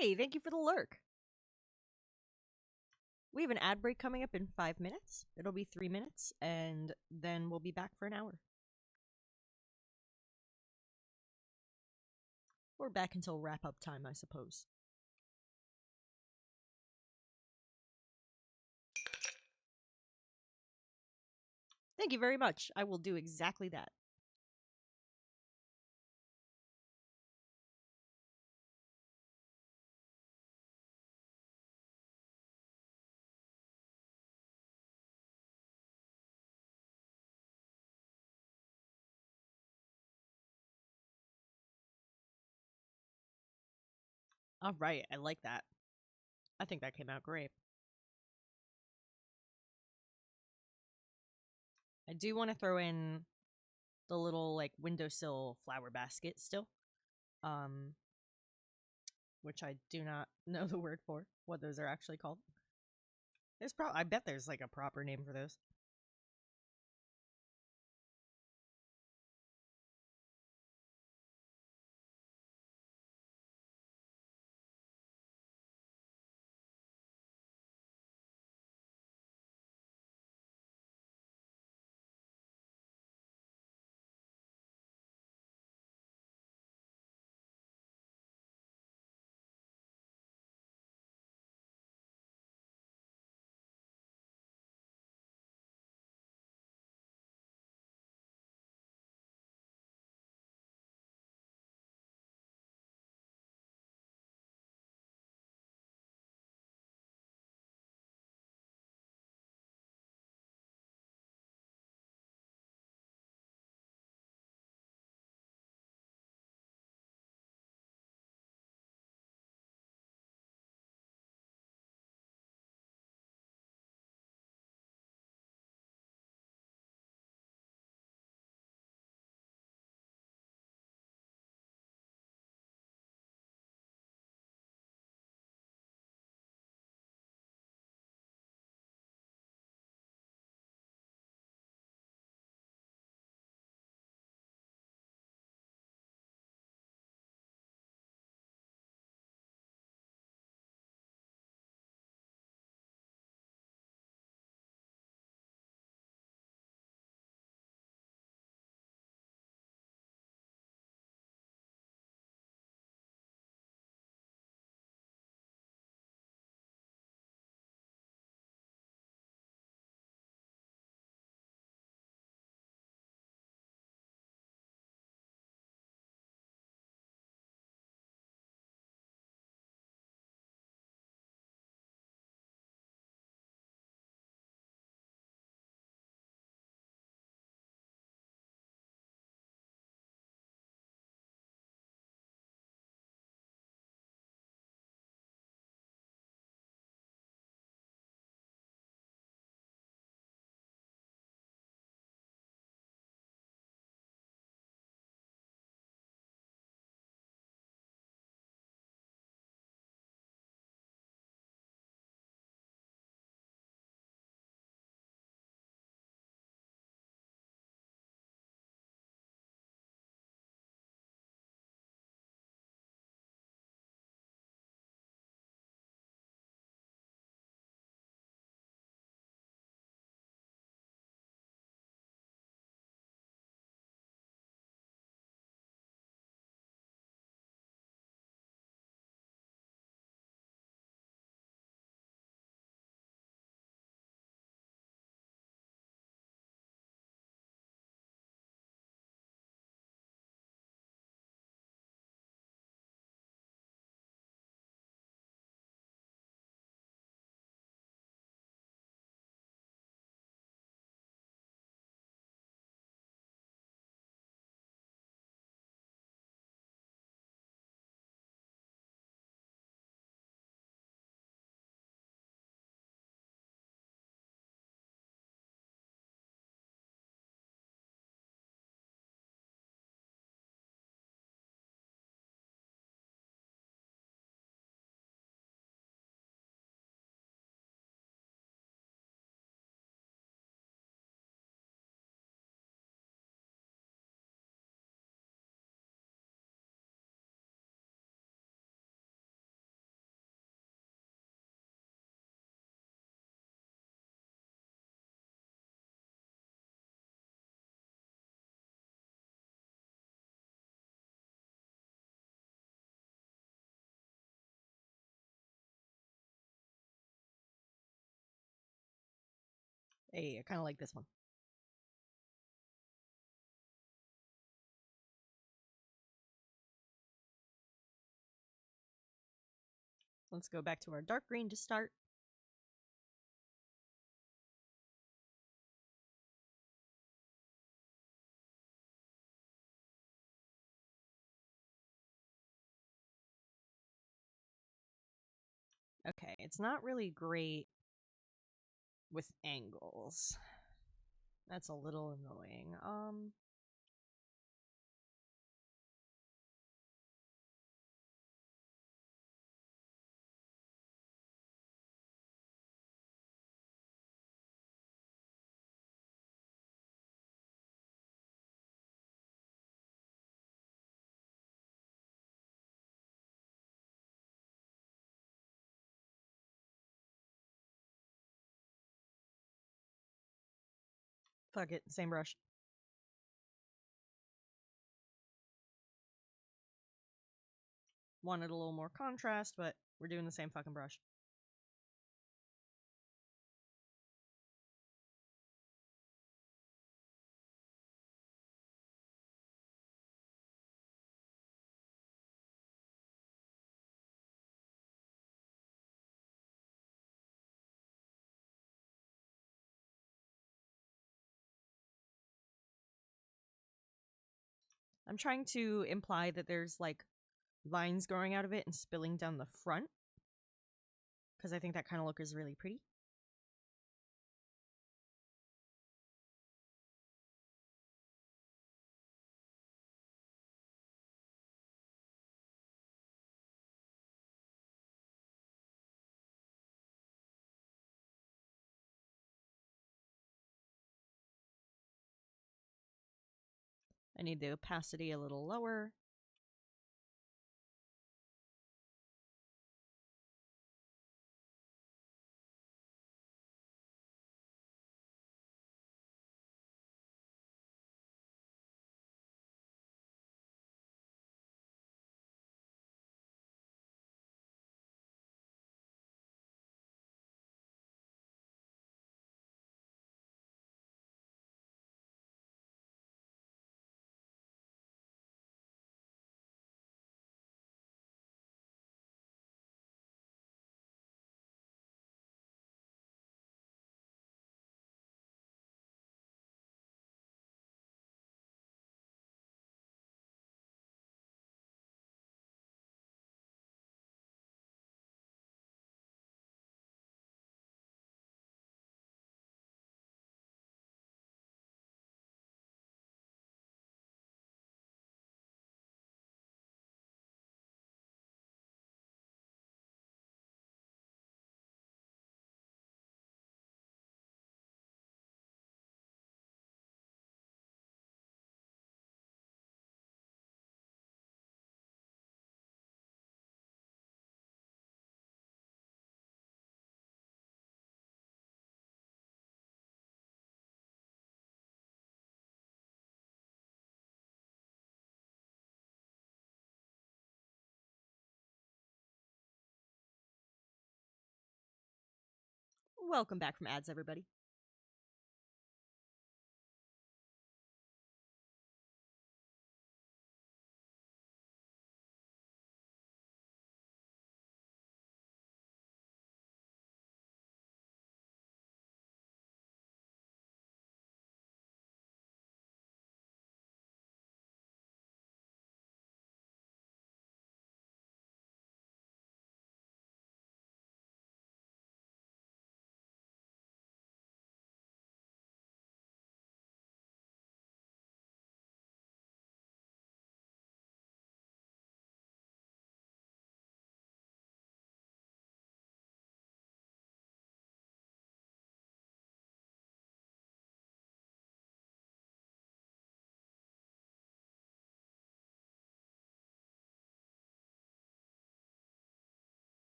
Hey, thank you for the lurk. We have an ad break coming up in 5 minutes. It'll be 3 minutes, and then we'll be back for an hour. We're back until wrap up time, I suppose. Thank you very much. I will do exactly that. All right, I like that. I think that came out great. I do want to throw in the little like windowsill flower basket still. Um which I do not know the word for, what those are actually called. I bet there's like a proper name for those. Hey, I kind of like this one. Let's go back to our dark green to start. Okay, it's not really great with angles. That's a little annoying. Fuck it, same brush. Wanted a little more contrast, but we're doing the same fucking brush. I'm trying to imply that there's like lines growing out of it and spilling down the front because I think that kind of look is really pretty. I need the opacity a little lower. Welcome back from ads, everybody.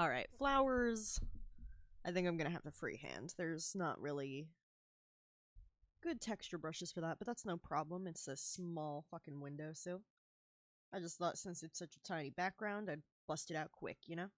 Alright, flowers. I think I'm gonna have to freehand. There's not really good texture brushes for that, but that's no problem. It's a small fucking windowsill. I just thought since it's such a tiny background, I'd bust it out quick, you know?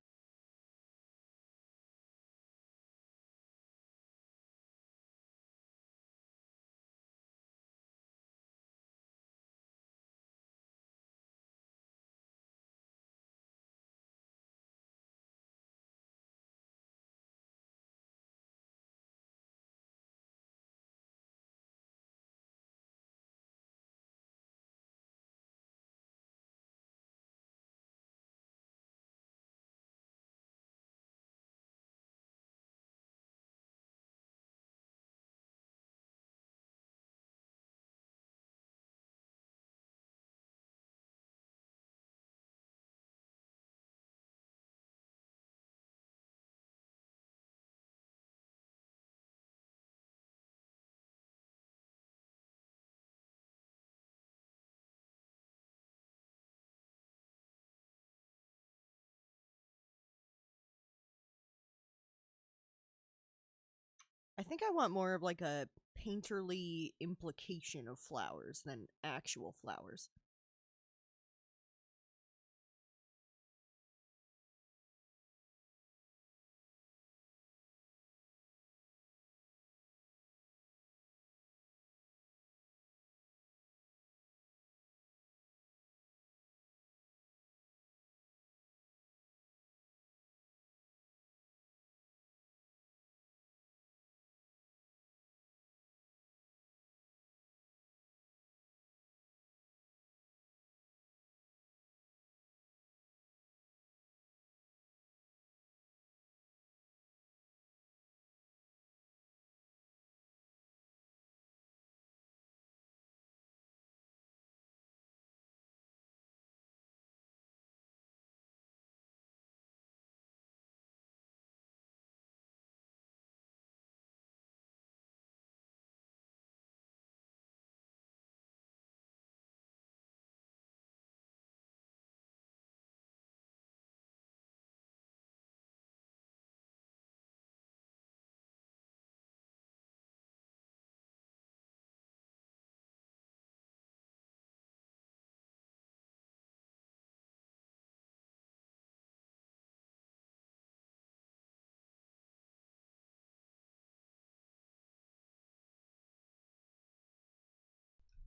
I think I want more of like a painterly implication of flowers than actual flowers.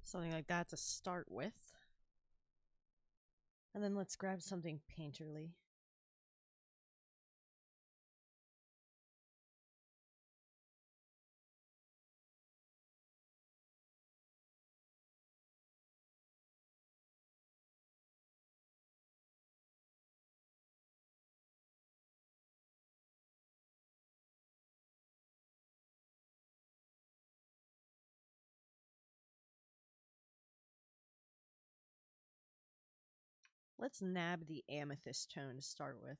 Something like that to start with. And then let's grab something painterly. Let's nab the amethyst tone to start with.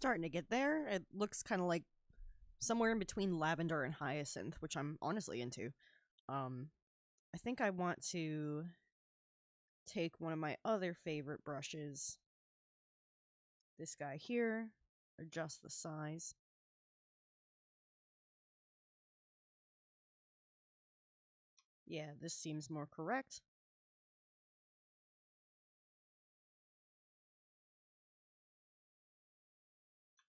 starting to get there. It looks kind of like somewhere in between lavender and hyacinth, which I'm honestly into. Um, I think I want to take one of my other favorite brushes, this guy here, adjust the size. Yeah, this seems more correct.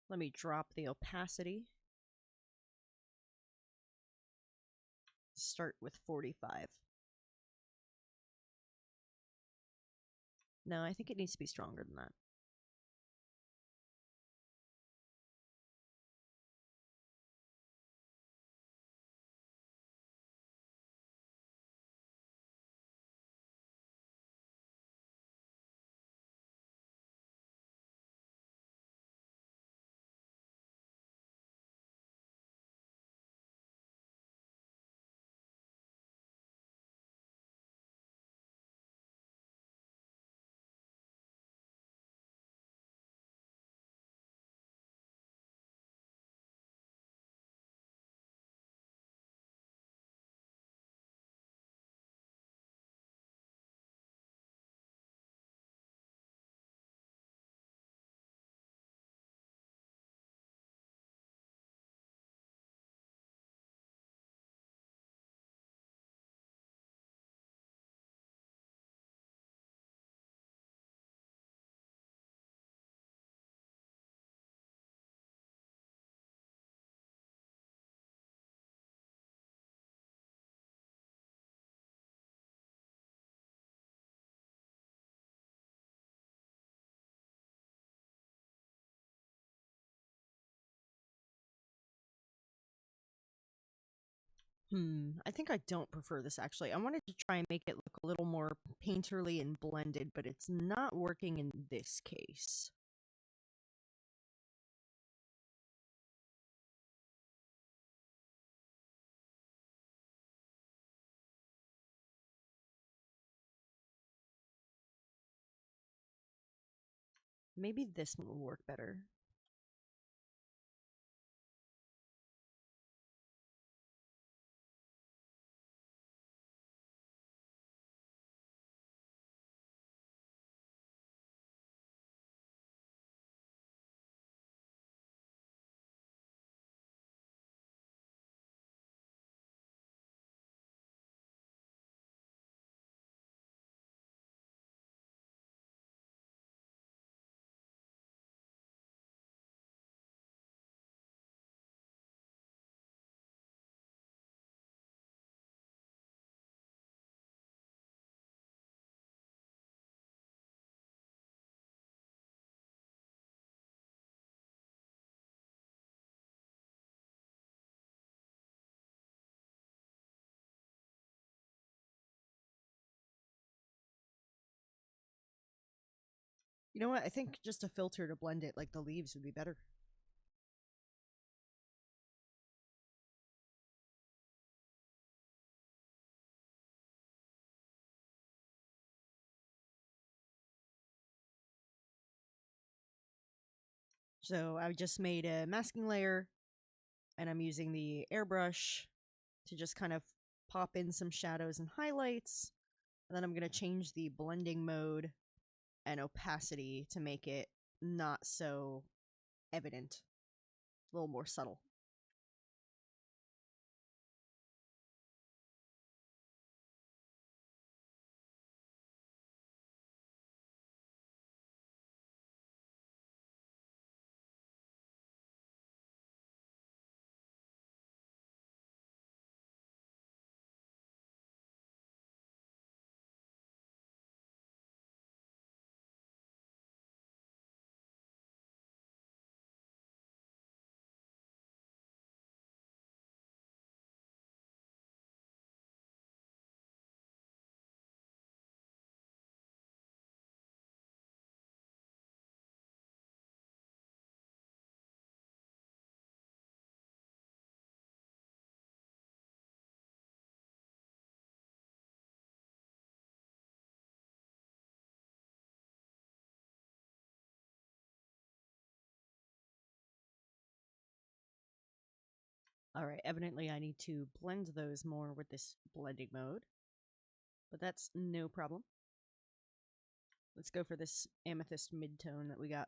Let me drop the opacity. Start with 45. No, I think it needs to be stronger than that. I think I don't prefer this actually. I wanted to try and make it look a little more painterly and blended, but it's not working in this case. Maybe this one will work better. You know what? I think just a filter to blend it like the leaves would be better. So I just made a masking layer, and I'm using the airbrush to just kind of pop in some shadows and highlights. And then I'm going to change the blending mode and opacity to make it not so evident, a little more subtle. Alright, evidently I need to blend those more with this blending mode. But that's no problem. Let's go for this amethyst mid-tone that we got.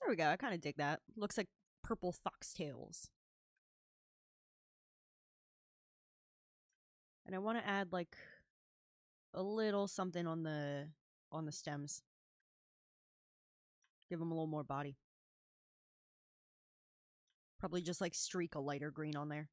There we go, I kind of dig that. Looks like purple foxtails. And I want to add like a little something on the stems. Give them a little more body. Probably just like streak a lighter green on there.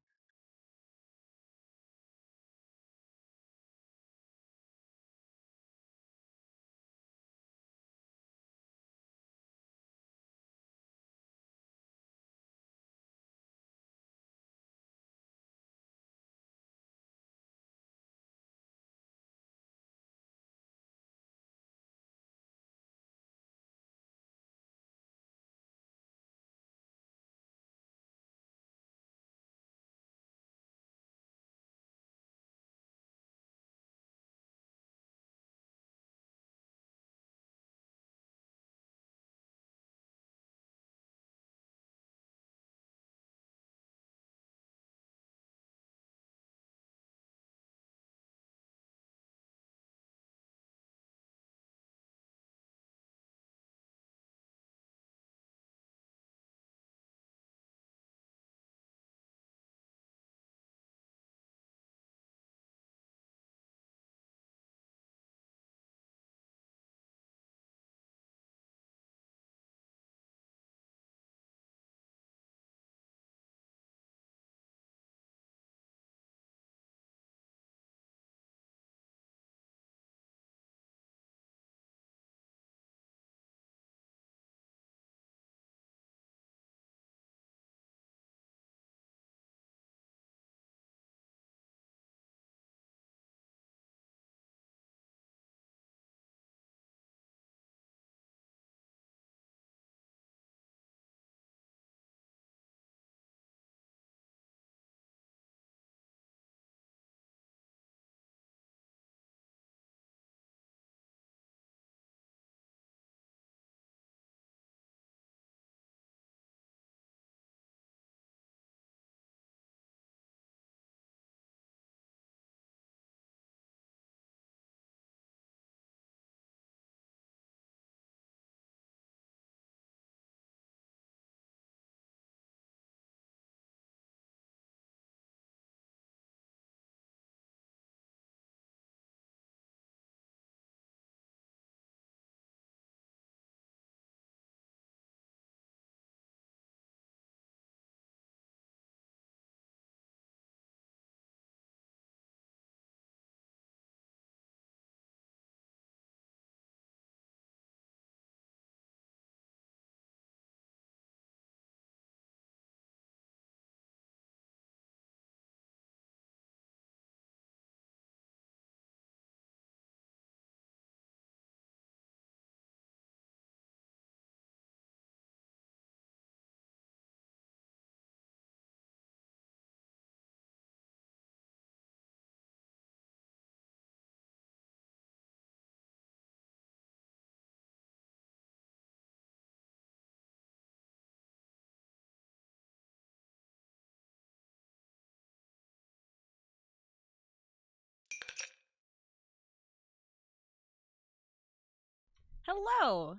Hello.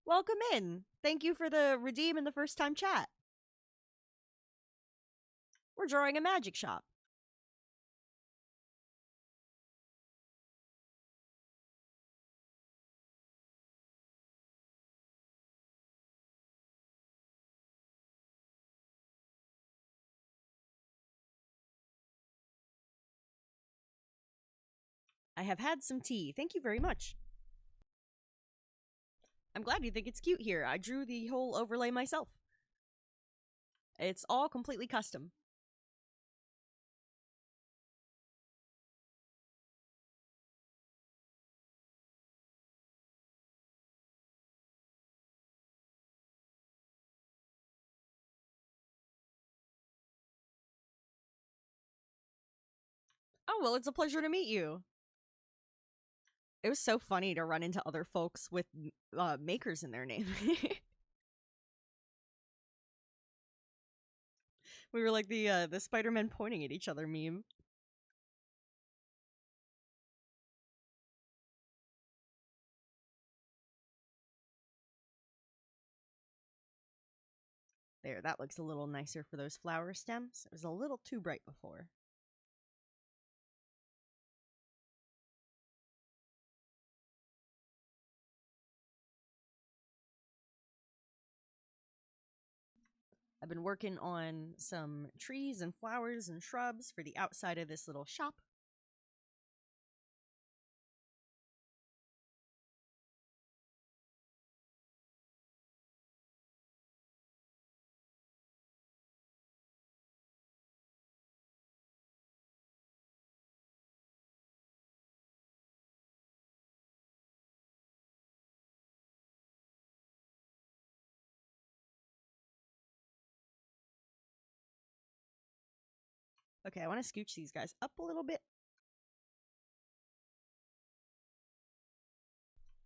Welcome in. Thank you for the redeem in the first time chat. We're drawing a magic shop. I have had some tea. Thank you very much. I'm glad you think it's cute here. I drew the whole overlay myself. It's all completely custom. Oh, well, it's a pleasure to meet you. It was so funny to run into other folks with makers in their name. We were like the Spider-Man pointing at each other meme. There, that looks a little nicer for those flower stems. It was a little too bright before. I've been working on some trees and flowers and shrubs for the outside of this little shop. Okay, I want to scooch these guys up a little bit.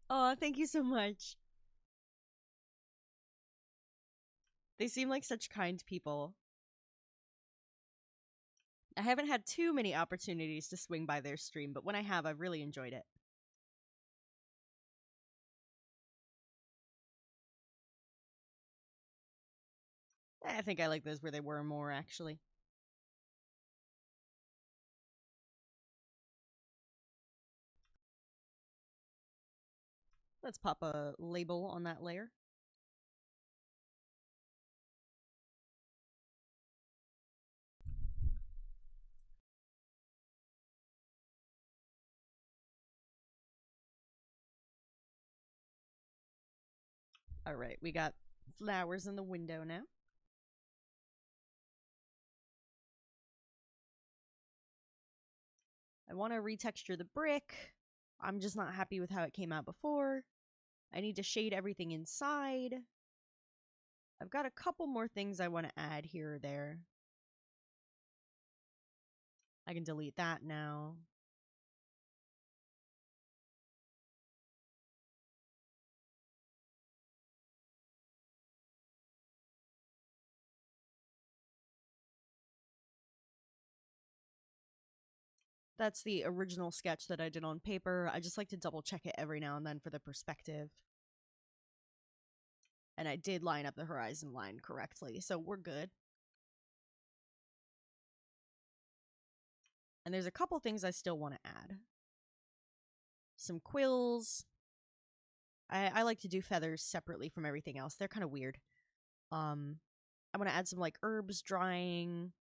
Oh, thank you so much. They seem like such kind people. I haven't had too many opportunities to swing by their stream, but when I have, I've really enjoyed it. I think I like those where they were more, actually. Let's pop a label on that layer. All right, we got flowers in the window now. I want to retexture the brick. I'm just not happy with how it came out before. I need to shade everything inside. I've got a couple more things I want to add here or there. I can delete that now. That's the original sketch that I did on paper. I just like to double check it every now and then for the perspective. And I did line up the horizon line correctly, so we're good. And there's a couple things I still want to add. Some quills. I like to do feathers separately from everything else. They're kind of weird. I want to add some like herbs drying.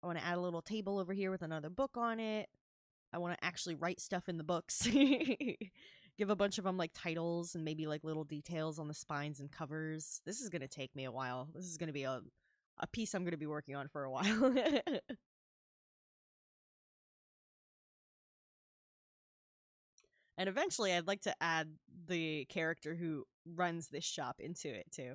I want to add a little table over here with another book on it. I want to actually write stuff in the books. Give a bunch of them like titles and maybe like little details on the spines and covers. This is going to take me a while. This is going to be a piece I'm going to be working on for a while. And eventually I'd like to add the character who runs this shop into it too.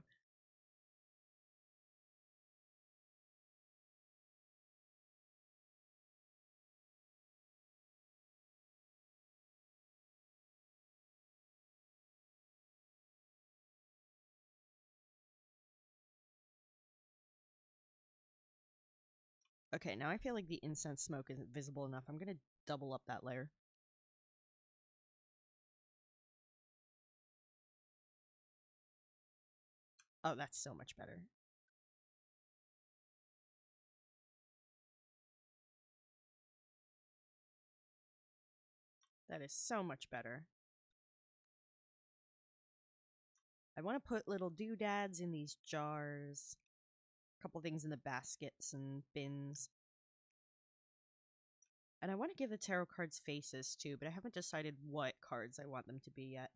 Okay, now I feel like the incense smoke isn't visible enough. I'm going to double up that layer. Oh, that's so much better. That is so much better. I want to put little doodads in these jars. A couple things in the baskets and bins. And I want to give the tarot cards faces too, but I haven't decided what cards I want them to be yet.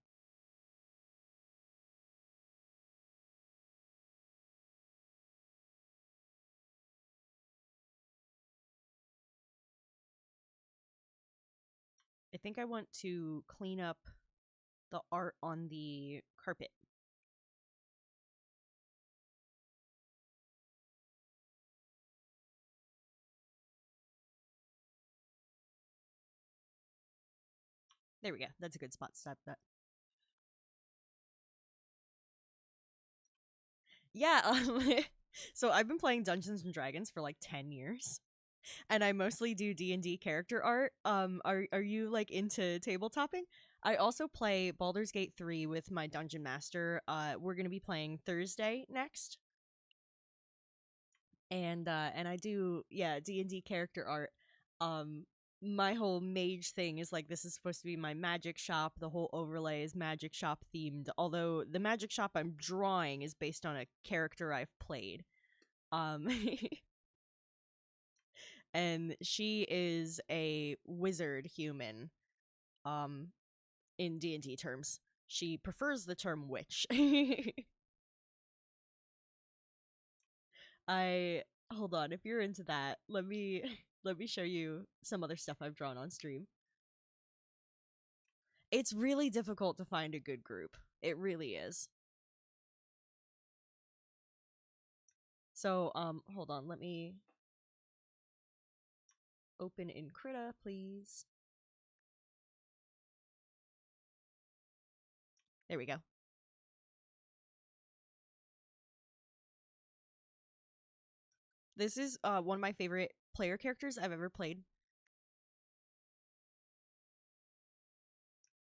I think I want to clean up the art on the carpet. There we go. That's a good spot to stop that. Yeah, so I've been playing Dungeons and Dragons for like 10 years. And I mostly do D&D character art. Are you like into tabletopping? I also play Baldur's Gate 3 with my dungeon master. We're going to be playing Thursday next. And I do D&D character art. Um my whole mage thing is like this is supposed to be my magic shop. The whole overlay is magic shop themed. Although the magic shop I'm drawing is based on a character I've played. Um and she is a wizard human um in D&D terms. She prefers the term witch. I hold on, if you're into that, let me show you some other stuff I've drawn on stream. It's really difficult to find a good group. It really is. So, hold on, let me open in Krita, please. There we go. This is one of my favorite player characters I've ever played.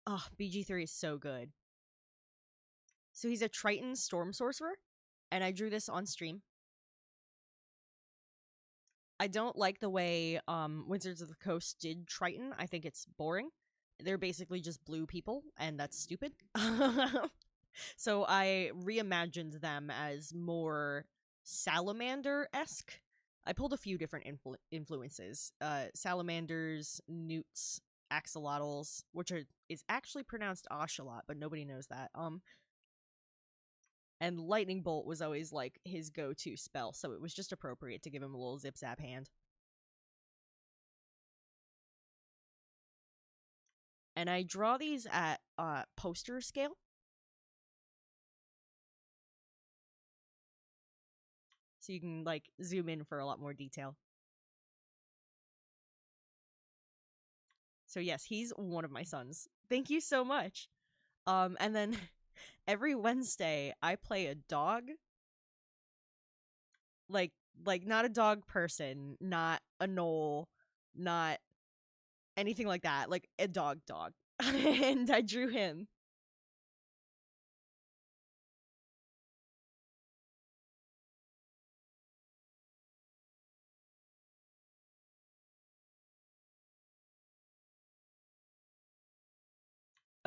Oh, BG3 is so good. So he's a Triton Storm Sorcerer, and I drew this on stream. I don't like the way Wizards of the Coast did Triton. I think it's boring. They're basically just blue people, and that's stupid. So I reimagined them as more salamander-esque. I pulled a few different influences. Salamanders, newts, axolotls, which is actually pronounced ocelot, but nobody knows that. And lightning bolt was always like his go-to spell, so it was just appropriate to give him a little zip zap hand. And I draw these at poster scale. So you can like zoom in for a lot more detail. So yes, he's one of my sons. Thank you so much. And then every Wednesday I play a dog. Like not a dog person, not a knoll, not anything like that. Like a dog. And I drew him.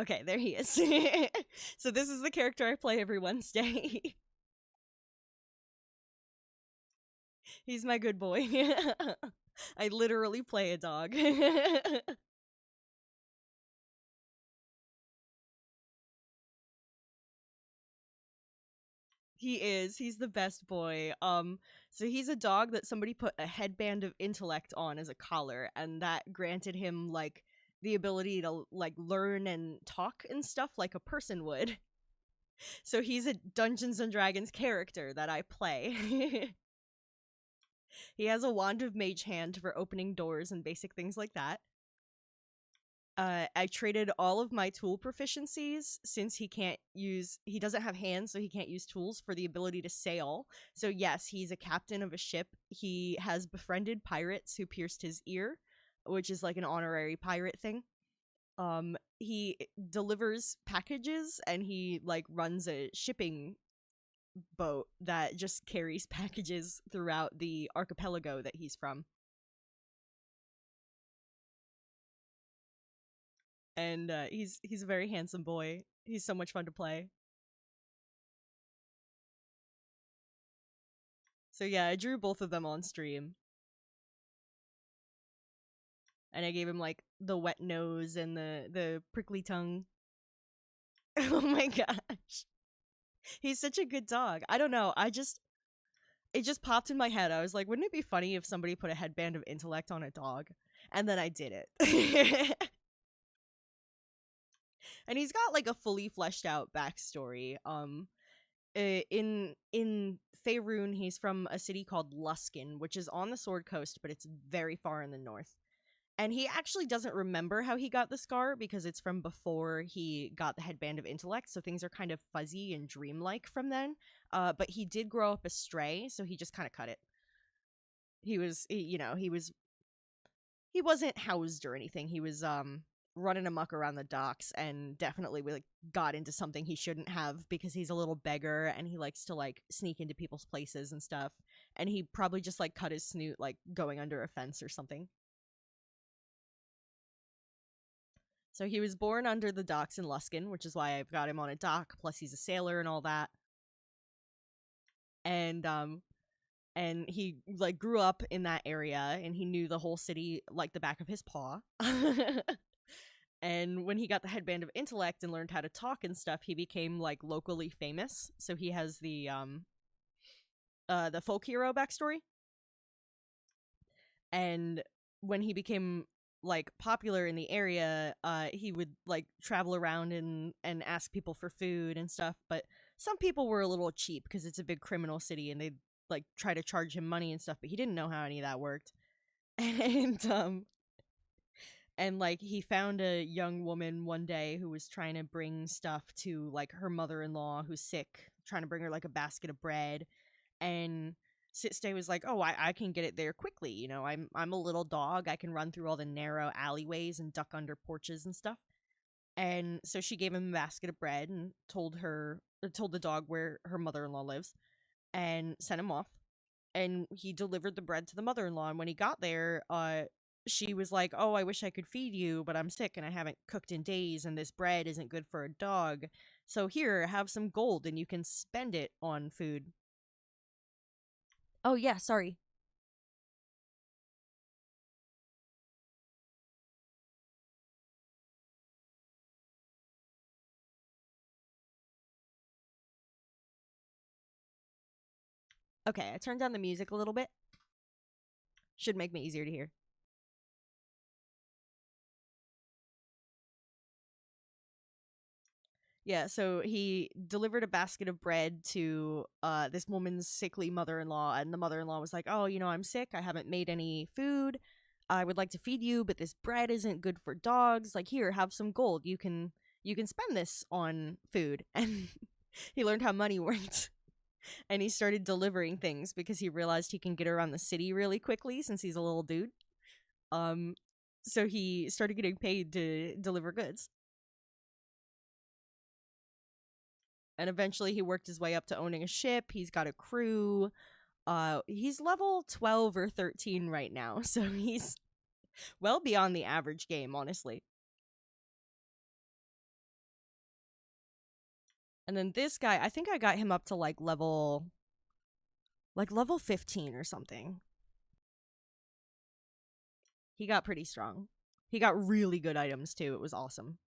Okay, there he is. So this is the character I play every Wednesday. He's my good boy. I literally play a dog. He is. He's the best boy. So he's a dog that somebody put a headband of intellect on as a collar, and that granted him like the ability to like learn and talk and stuff like a person would. So he's a Dungeons and Dragons character that I play. He has a wand of mage hand for opening doors and basic things like that. I traded all of my tool proficiencies since he doesn't have hands, so he can't use tools for the ability to sail. So yes, he's a captain of a ship. He has befriended pirates who pierced his ear, which is like an honorary pirate thing. He delivers packages and he like runs a shipping boat that just carries packages throughout the archipelago that he's from. And he's a very handsome boy. He's so much fun to play. So yeah, I drew both of them on stream, and I gave him like the wet nose and the prickly tongue. Oh my gosh, he's such a good dog. I don't know. It just popped in my head. I was like, wouldn't it be funny if somebody put a headband of intellect on a dog? And then I did it. And he's got like a fully fleshed out backstory. In Faerun, he's from a city called Luskin, which is on the Sword Coast, but it's very far in the north. And he actually doesn't remember how he got the scar because it's from before he got the headband of intellect, so things are kind of fuzzy and dreamlike from then. But he did grow up a stray, so he just kind of cut it. He wasn't housed or anything. He was running amok around the docks and definitely like got into something he shouldn't have because he's a little beggar and he likes to like sneak into people's places and stuff. And he probably just like cut his snoot like going under a fence or something. So he was born under the docks in Luskin, which is why I've got him on a dock. Plus, he's a sailor and all that. And he like grew up in that area, and he knew the whole city like the back of his paw. And when he got the headband of intellect and learned how to talk and stuff, he became like locally famous. So he has the folk hero backstory. And when he became like popular in the area, he would like travel around and ask people for food and stuff. But some people were a little cheap because it's a big criminal city, and they'd like try to charge him money and stuff. But he didn't know how any of that worked. And and like he found a young woman one day who was trying to bring stuff to like her mother-in-law who's sick, trying to bring her like a basket of bread. And Sitstay was like, "Oh, I can get it there quickly. You know, I'm a little dog. I can run through all the narrow alleyways and duck under porches and stuff." And so she gave him a basket of bread and told the dog where her mother-in-law lives and sent him off. And he delivered the bread to the mother-in-law. And when he got there, she was like, "Oh, I wish I could feed you, but I'm sick and I haven't cooked in days, and this bread isn't good for a dog. So here, have some gold, and you can spend it on food." Oh yeah, sorry. Okay, I turned down the music a little bit. Should make me easier to hear. Yeah, so he delivered a basket of bread to this woman's sickly mother-in-law, and the mother-in-law was like, "Oh, you know, I'm sick. I haven't made any food. I would like to feed you, but this bread isn't good for dogs. Like, here, have some gold. You can spend this on food." And he learned how money worked, and he started delivering things because he realized he can get around the city really quickly since he's a little dude. Um, so he started getting paid to deliver goods. And eventually he worked his way up to owning a ship. He's got a crew. He's level 12 or 13 right now, so he's well beyond the average game, honestly. And then this guy, I think I got him up to like level 15 or something. He got pretty strong. He got really good items too. It was awesome.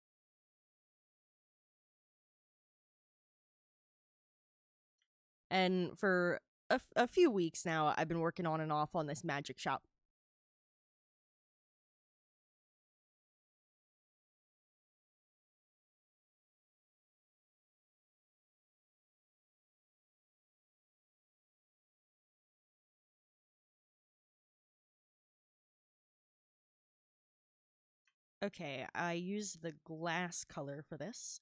And for a few weeks now, I've been working on and off on this magic shop. Okay, I used the glass color for this.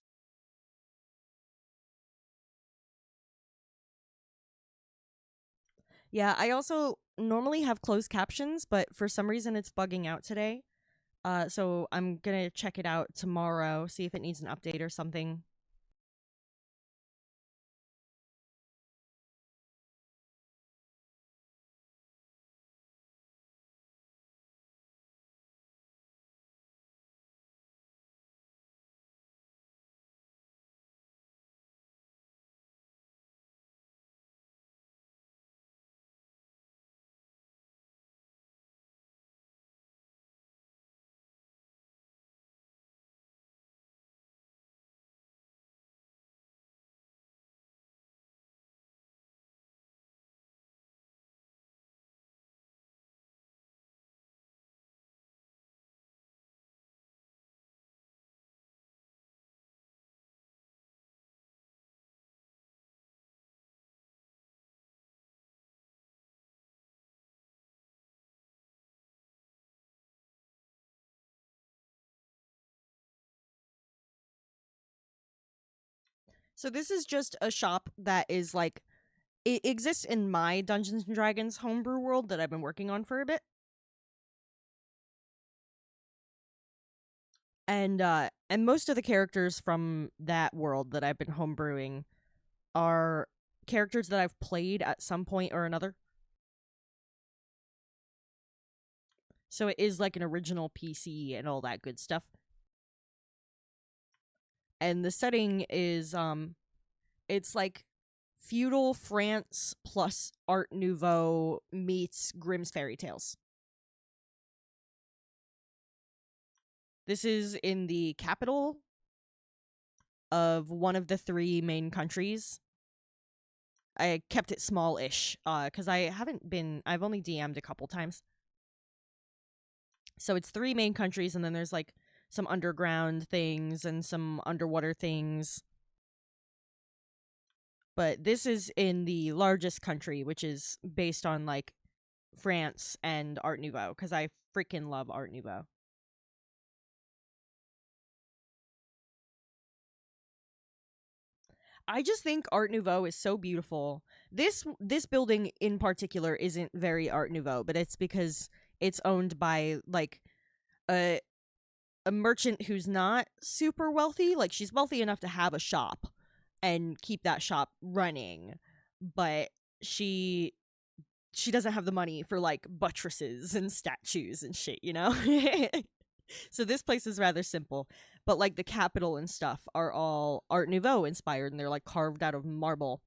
Yeah, I also normally have closed captions, but for some reason it's bugging out today. So I'm gonna check it out tomorrow, see if it needs an update or something. So this is just a shop that is like it exists in my Dungeons and Dragons homebrew world that I've been working on for a bit. And most of the characters from that world that I've been homebrewing are characters that I've played at some point or another. So it is like an original PC and all that good stuff. And the setting is it's like feudal France plus Art Nouveau meets Grimm's fairy tales. This is in the capital of one of the three main countries. I kept it small-ish because I've only DM'd a couple times. So it's three main countries, and then there's like some underground things and some underwater things. But this is in the largest country, which is based on like France and Art Nouveau, because I freaking love Art Nouveau. I just think Art Nouveau is so beautiful. This building in particular isn't very Art Nouveau, but it's because it's owned by like a a merchant who's not super wealthy. Like she's wealthy enough to have a shop and keep that shop running, but she she doesn't have the money for like buttresses and statues and shit, you know? So this place is rather simple, but like the capital and stuff are all Art Nouveau inspired and they're like carved out of marble.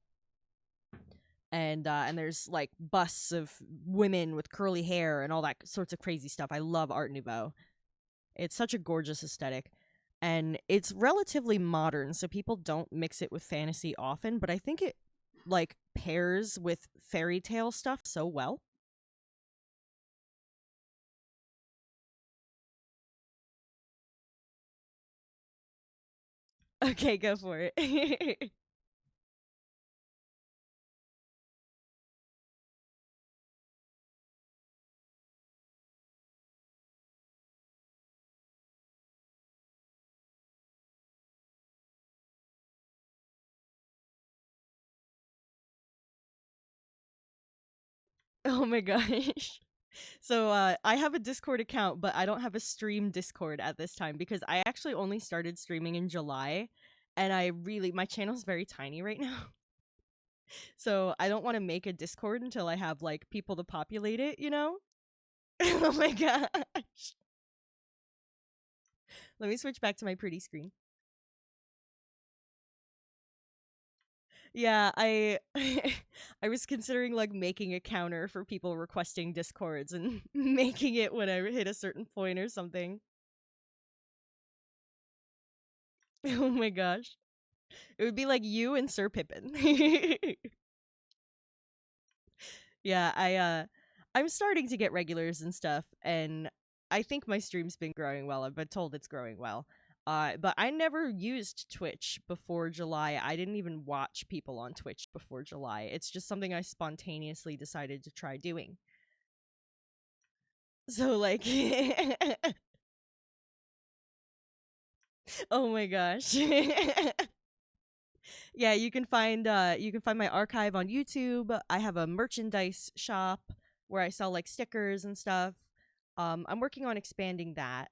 And there's like busts of women with curly hair and all that sorts of crazy stuff. I love Art Nouveau. It's such a gorgeous aesthetic. And it's relatively modern, so people don't mix it with fantasy often, but I think it like pairs with fairy tale stuff so well. Okay, go for it. Oh my gosh. So I have a Discord account, but I don't have a stream Discord at this time because I actually only started streaming in July, and my channel's very tiny right now. So I don't want to make a Discord until I have like people to populate it, you know? Oh my gosh. Let me switch back to my pretty screen. Yeah, I I was considering like making a counter for people requesting discords and making it when I hit a certain point or something. Oh my gosh. It would be like you and Sir Pippin. Yeah, I'm starting to get regulars and stuff, and I think my stream's been growing well. I've been told it's growing well. But I never used Twitch before July. I didn't even watch people on Twitch before July. It's just something I spontaneously decided to try doing. So like oh my gosh. Yeah, you can find my archive on YouTube. I have a merchandise shop where I sell like stickers and stuff. I'm working on expanding that.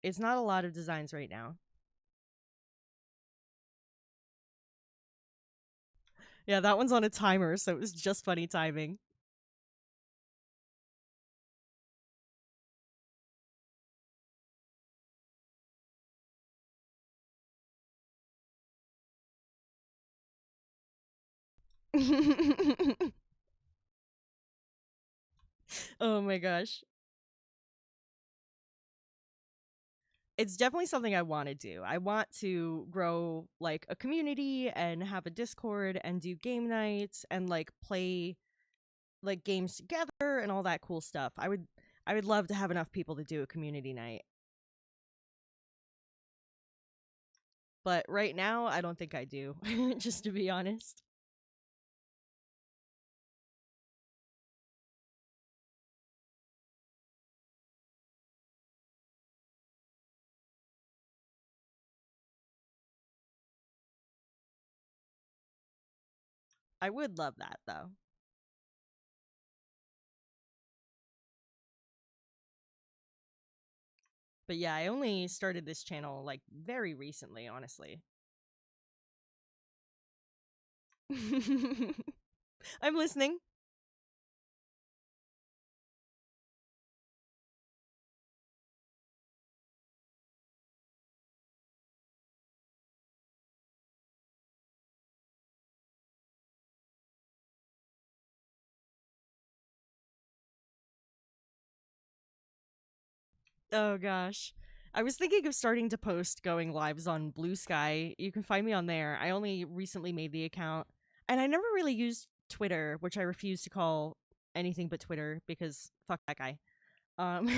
It's not a lot of designs right now. Yeah, that one's on a timer, so it was just funny timing. Oh my gosh. It's definitely something I want to do. I want to grow like a community and have a Discord and do game nights and like play like games together and all that cool stuff. I would love to have enough people to do a community night. But right now, I don't think I do, just to be honest. I would love that though. But yeah, I only started this channel like very recently, honestly. I'm listening. Oh gosh. I was thinking of starting to post going lives on Blue Sky. You can find me on there. I only recently made the account. And I never really used Twitter, which I refuse to call anything but Twitter because fuck that guy. Um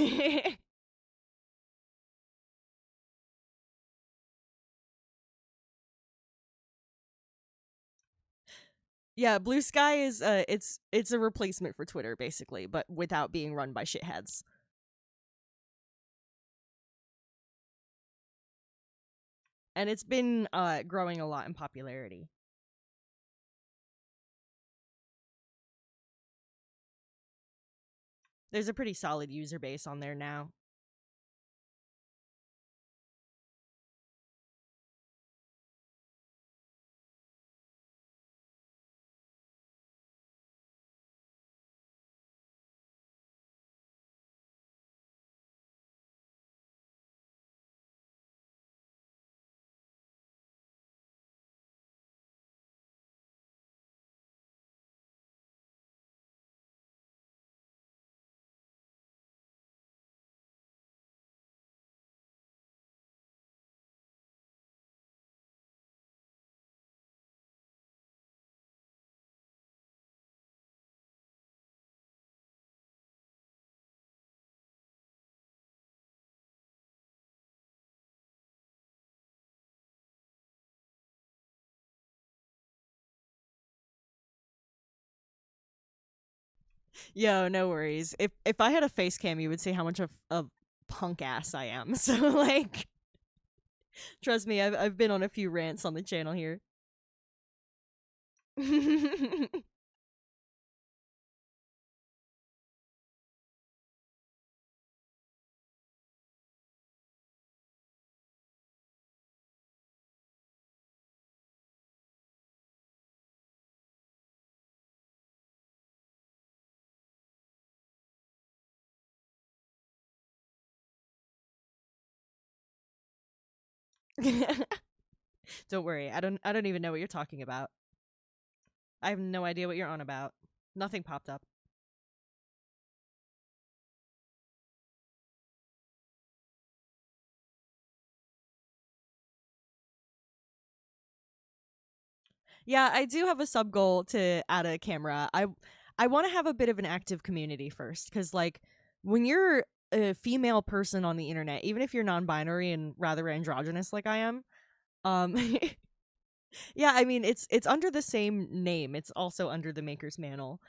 Yeah, Blue Sky is it's a replacement for Twitter basically, but without being run by shitheads. And it's been growing a lot in popularity. There's a pretty solid user base on there now. Yo, no worries. If I had a face cam, you would see how much of a punk ass I am. So like, trust me, I've been on a few rants on the channel here. Don't worry, I don't even know what you're talking about. I have no idea what you're on about. Nothing popped up. Yeah, I do have a sub goal to add a camera. I want to have a bit of an active community first, because like when you're a female person on the internet, even if you're non-binary and rather androgynous like I am, um, yeah, I mean it's under the same name. It's also under the Maker's Mantle.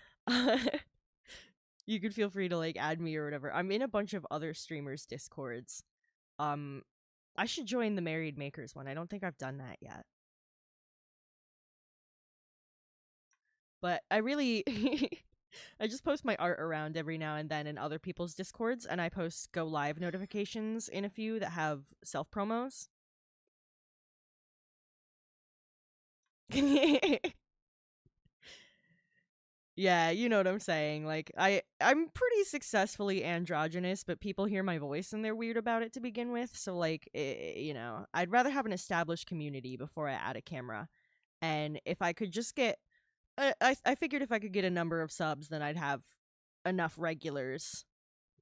You could feel free to like add me or whatever. I'm in a bunch of other streamers' discords. Um, I should join the Married Makers one. I don't think I've done that yet. But I really I just post my art around every now and then in other people's discords, and I post go live notifications in a few that have self promos. Yeah, you know what I'm saying. Like I'm pretty successfully androgynous, but people hear my voice and they're weird about it to begin with. So like, I'd rather have an established community before I add a camera. And if I could just get I figured if I could get a number of subs, then I'd have enough regulars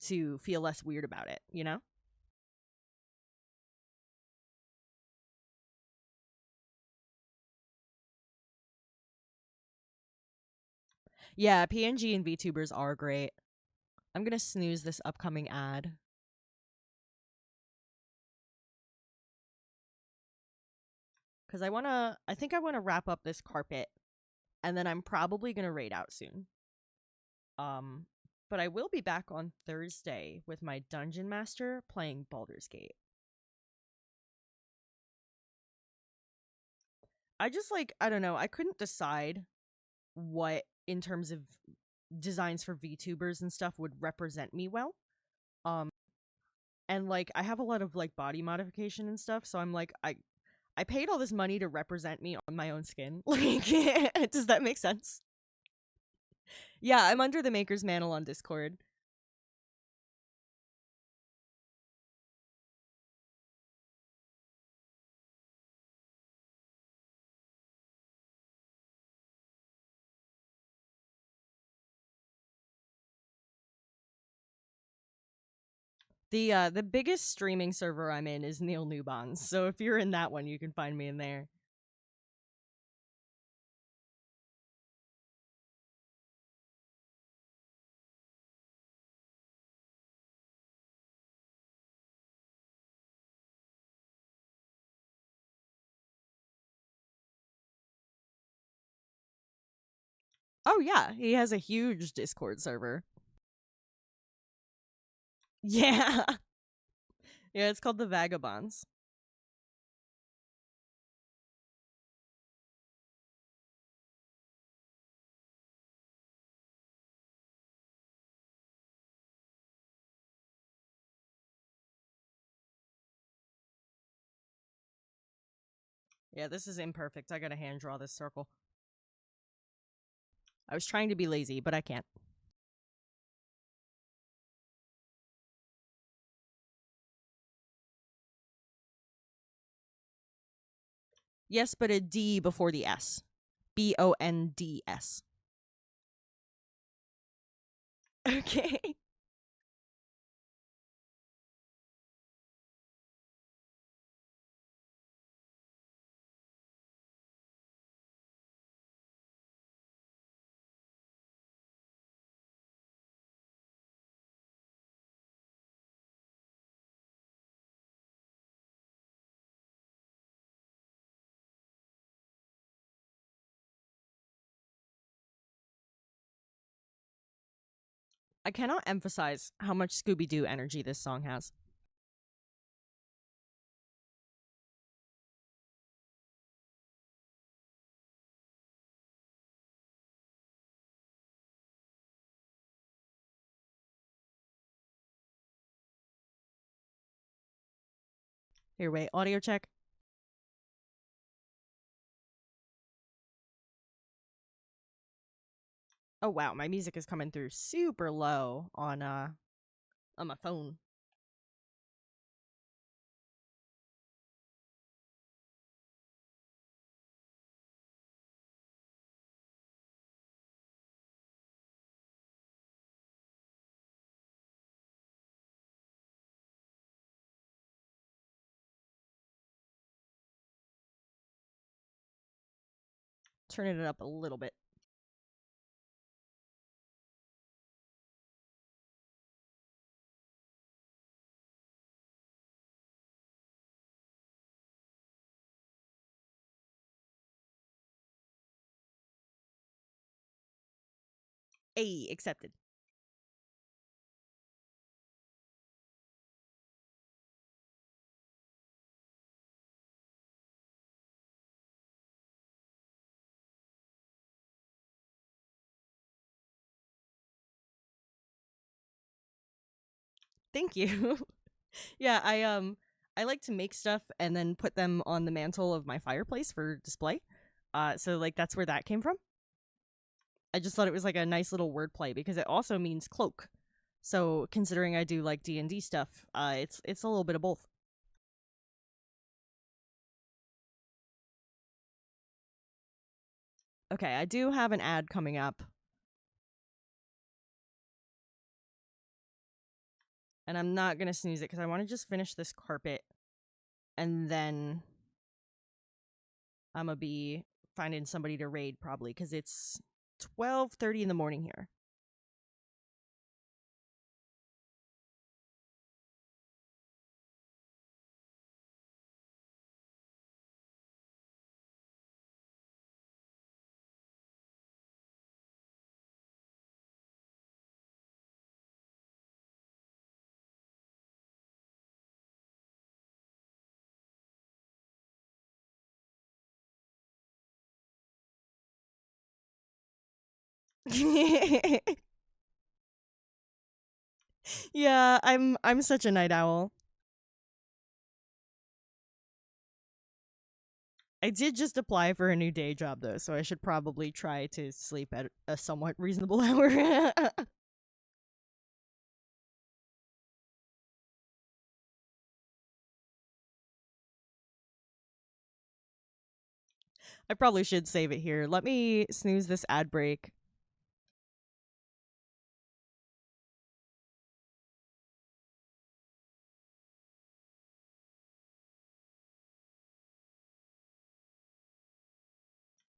to feel less weird about it, you know? Yeah, PNG and VTubers are great. I'm gonna snooze this upcoming ad. Because I think I wanna wrap up this carpet, and then I'm probably gonna raid out soon. Um, but I will be back on Thursday with my Dungeon Master playing Baldur's Gate. I just like, I don't know, I couldn't decide what in terms of designs for VTubers and stuff would represent me well. Um and like I have a lot of like body modification and stuff, so I'm like I paid all this money to represent me on my own skin. Like does that make sense? Yeah, I'm under the Maker's Mantle on Discord. The biggest streaming server I'm in is Neil Newbon's. So if you're in that one, you can find me in there. Oh yeah, he has a huge Discord server. Yeah. Yeah, it's called the Vagabonds. Yeah, this is imperfect. I gotta hand draw this circle. I was trying to be lazy, but I can't. Yes, but a D before the S. Bonds. Okay. I cannot emphasize how much Scooby Doo energy this song has. Here, wait, audio check. Oh wow, my music is coming through super low on my phone. Turning it up a little bit. A accepted. Thank you. Yeah, I like to make stuff and then put them on the mantle of my fireplace for display. So like that's where that came from. I just thought it was like a nice little wordplay because it also means cloak. So considering I do like D&D stuff, it's a little bit of both. Okay, I do have an ad coming up. And I'm not going to snooze it because I want to just finish this carpet and then I'm going to be finding somebody to raid probably because it's 12:30 in the morning here. Yeah, I'm such a night owl. I did just apply for a new day job though, so I should probably try to sleep at a somewhat reasonable hour. I probably should save it here. Let me snooze this ad break.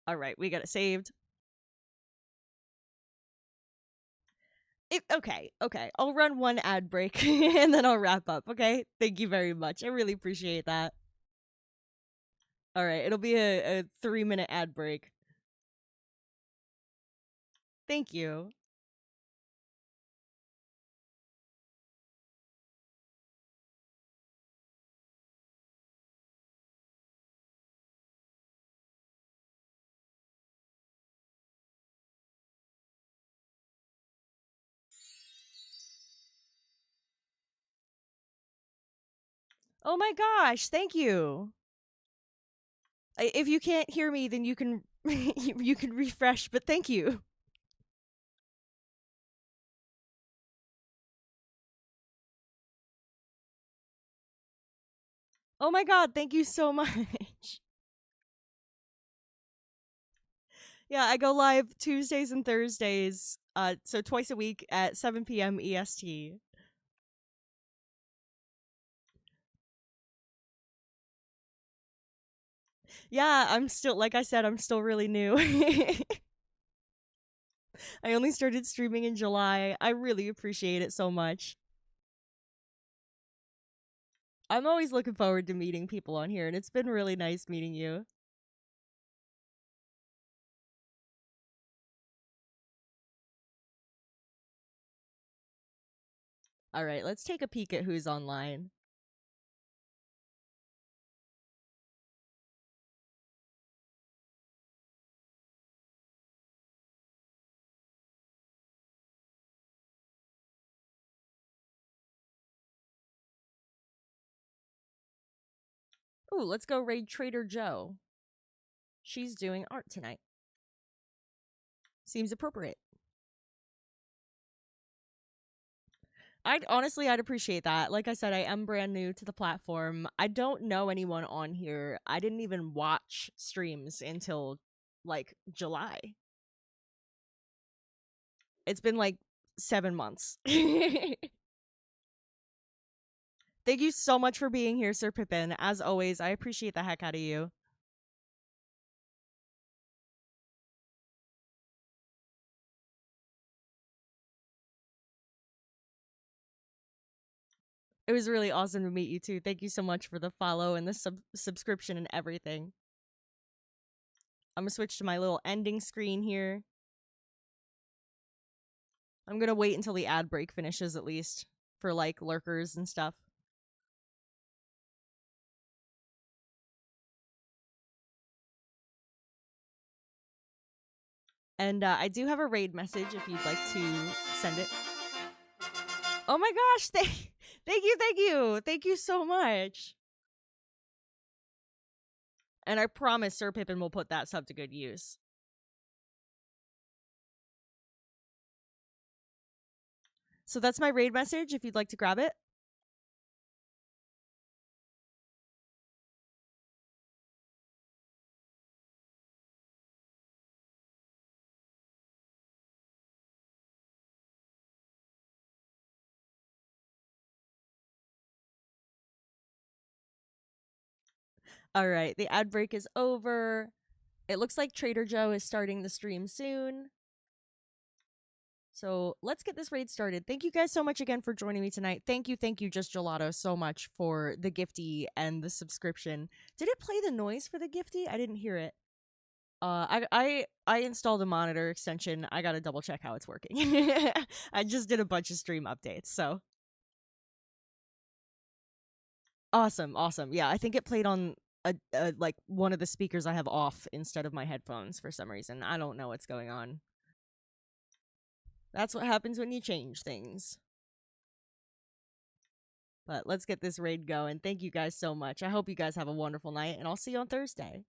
All right, we got it saved. Okay. I'll run one ad break and then I'll wrap up. Okay, thank you very much. I really appreciate that. All right, it'll be a 3-minute ad break. Thank you. Oh my gosh, thank you. If you can't hear me, then you can you can refresh. But thank you. Oh my god, thank you so much. Yeah, I go live Tuesdays and Thursdays, so twice a week at 7 p.m. EST. Yeah, I'm still, like I said, I'm still really new. I only started streaming in July. I really appreciate it so much. I'm always looking forward to meeting people on here, and it's been really nice meeting you. All right, let's take a peek at who's online. Ooh, let's go raid Trader Joe. She's doing art tonight. Seems appropriate. I'd appreciate that. Like I said, I am brand new to the platform. I don't know anyone on here. I didn't even watch streams until like July. It's been like 7 months. Thank you so much for being here, Sir Pippin. As always, I appreciate the heck out of you. It was really awesome to meet you too. Thank you so much for the follow and the subscription and everything. I'm gonna switch to my little ending screen here. I'm gonna wait until the ad break finishes at least for like lurkers and stuff. And I do have a raid message if you'd like to send it. Oh my gosh, thank you so much. And I promise Sir Pippin will put that sub to good use. So that's my raid message if you'd like to grab it. All right, the ad break is over. It looks like Trader Joe is starting the stream soon. So let's get this raid started. Thank you guys so much again for joining me tonight. Thank you, Just Gelato, so much for the gifty and the subscription. Did it play the noise for the gifty? I didn't hear it. I installed a monitor extension. I gotta double check how it's working. I just did a bunch of stream updates, so awesome. Yeah, I think it played on a like one of the speakers I have off instead of my headphones for some reason. I don't know what's going on. That's what happens when you change things. But let's get this raid going. Thank you guys so much. I hope you guys have a wonderful night, and I'll see you on Thursday.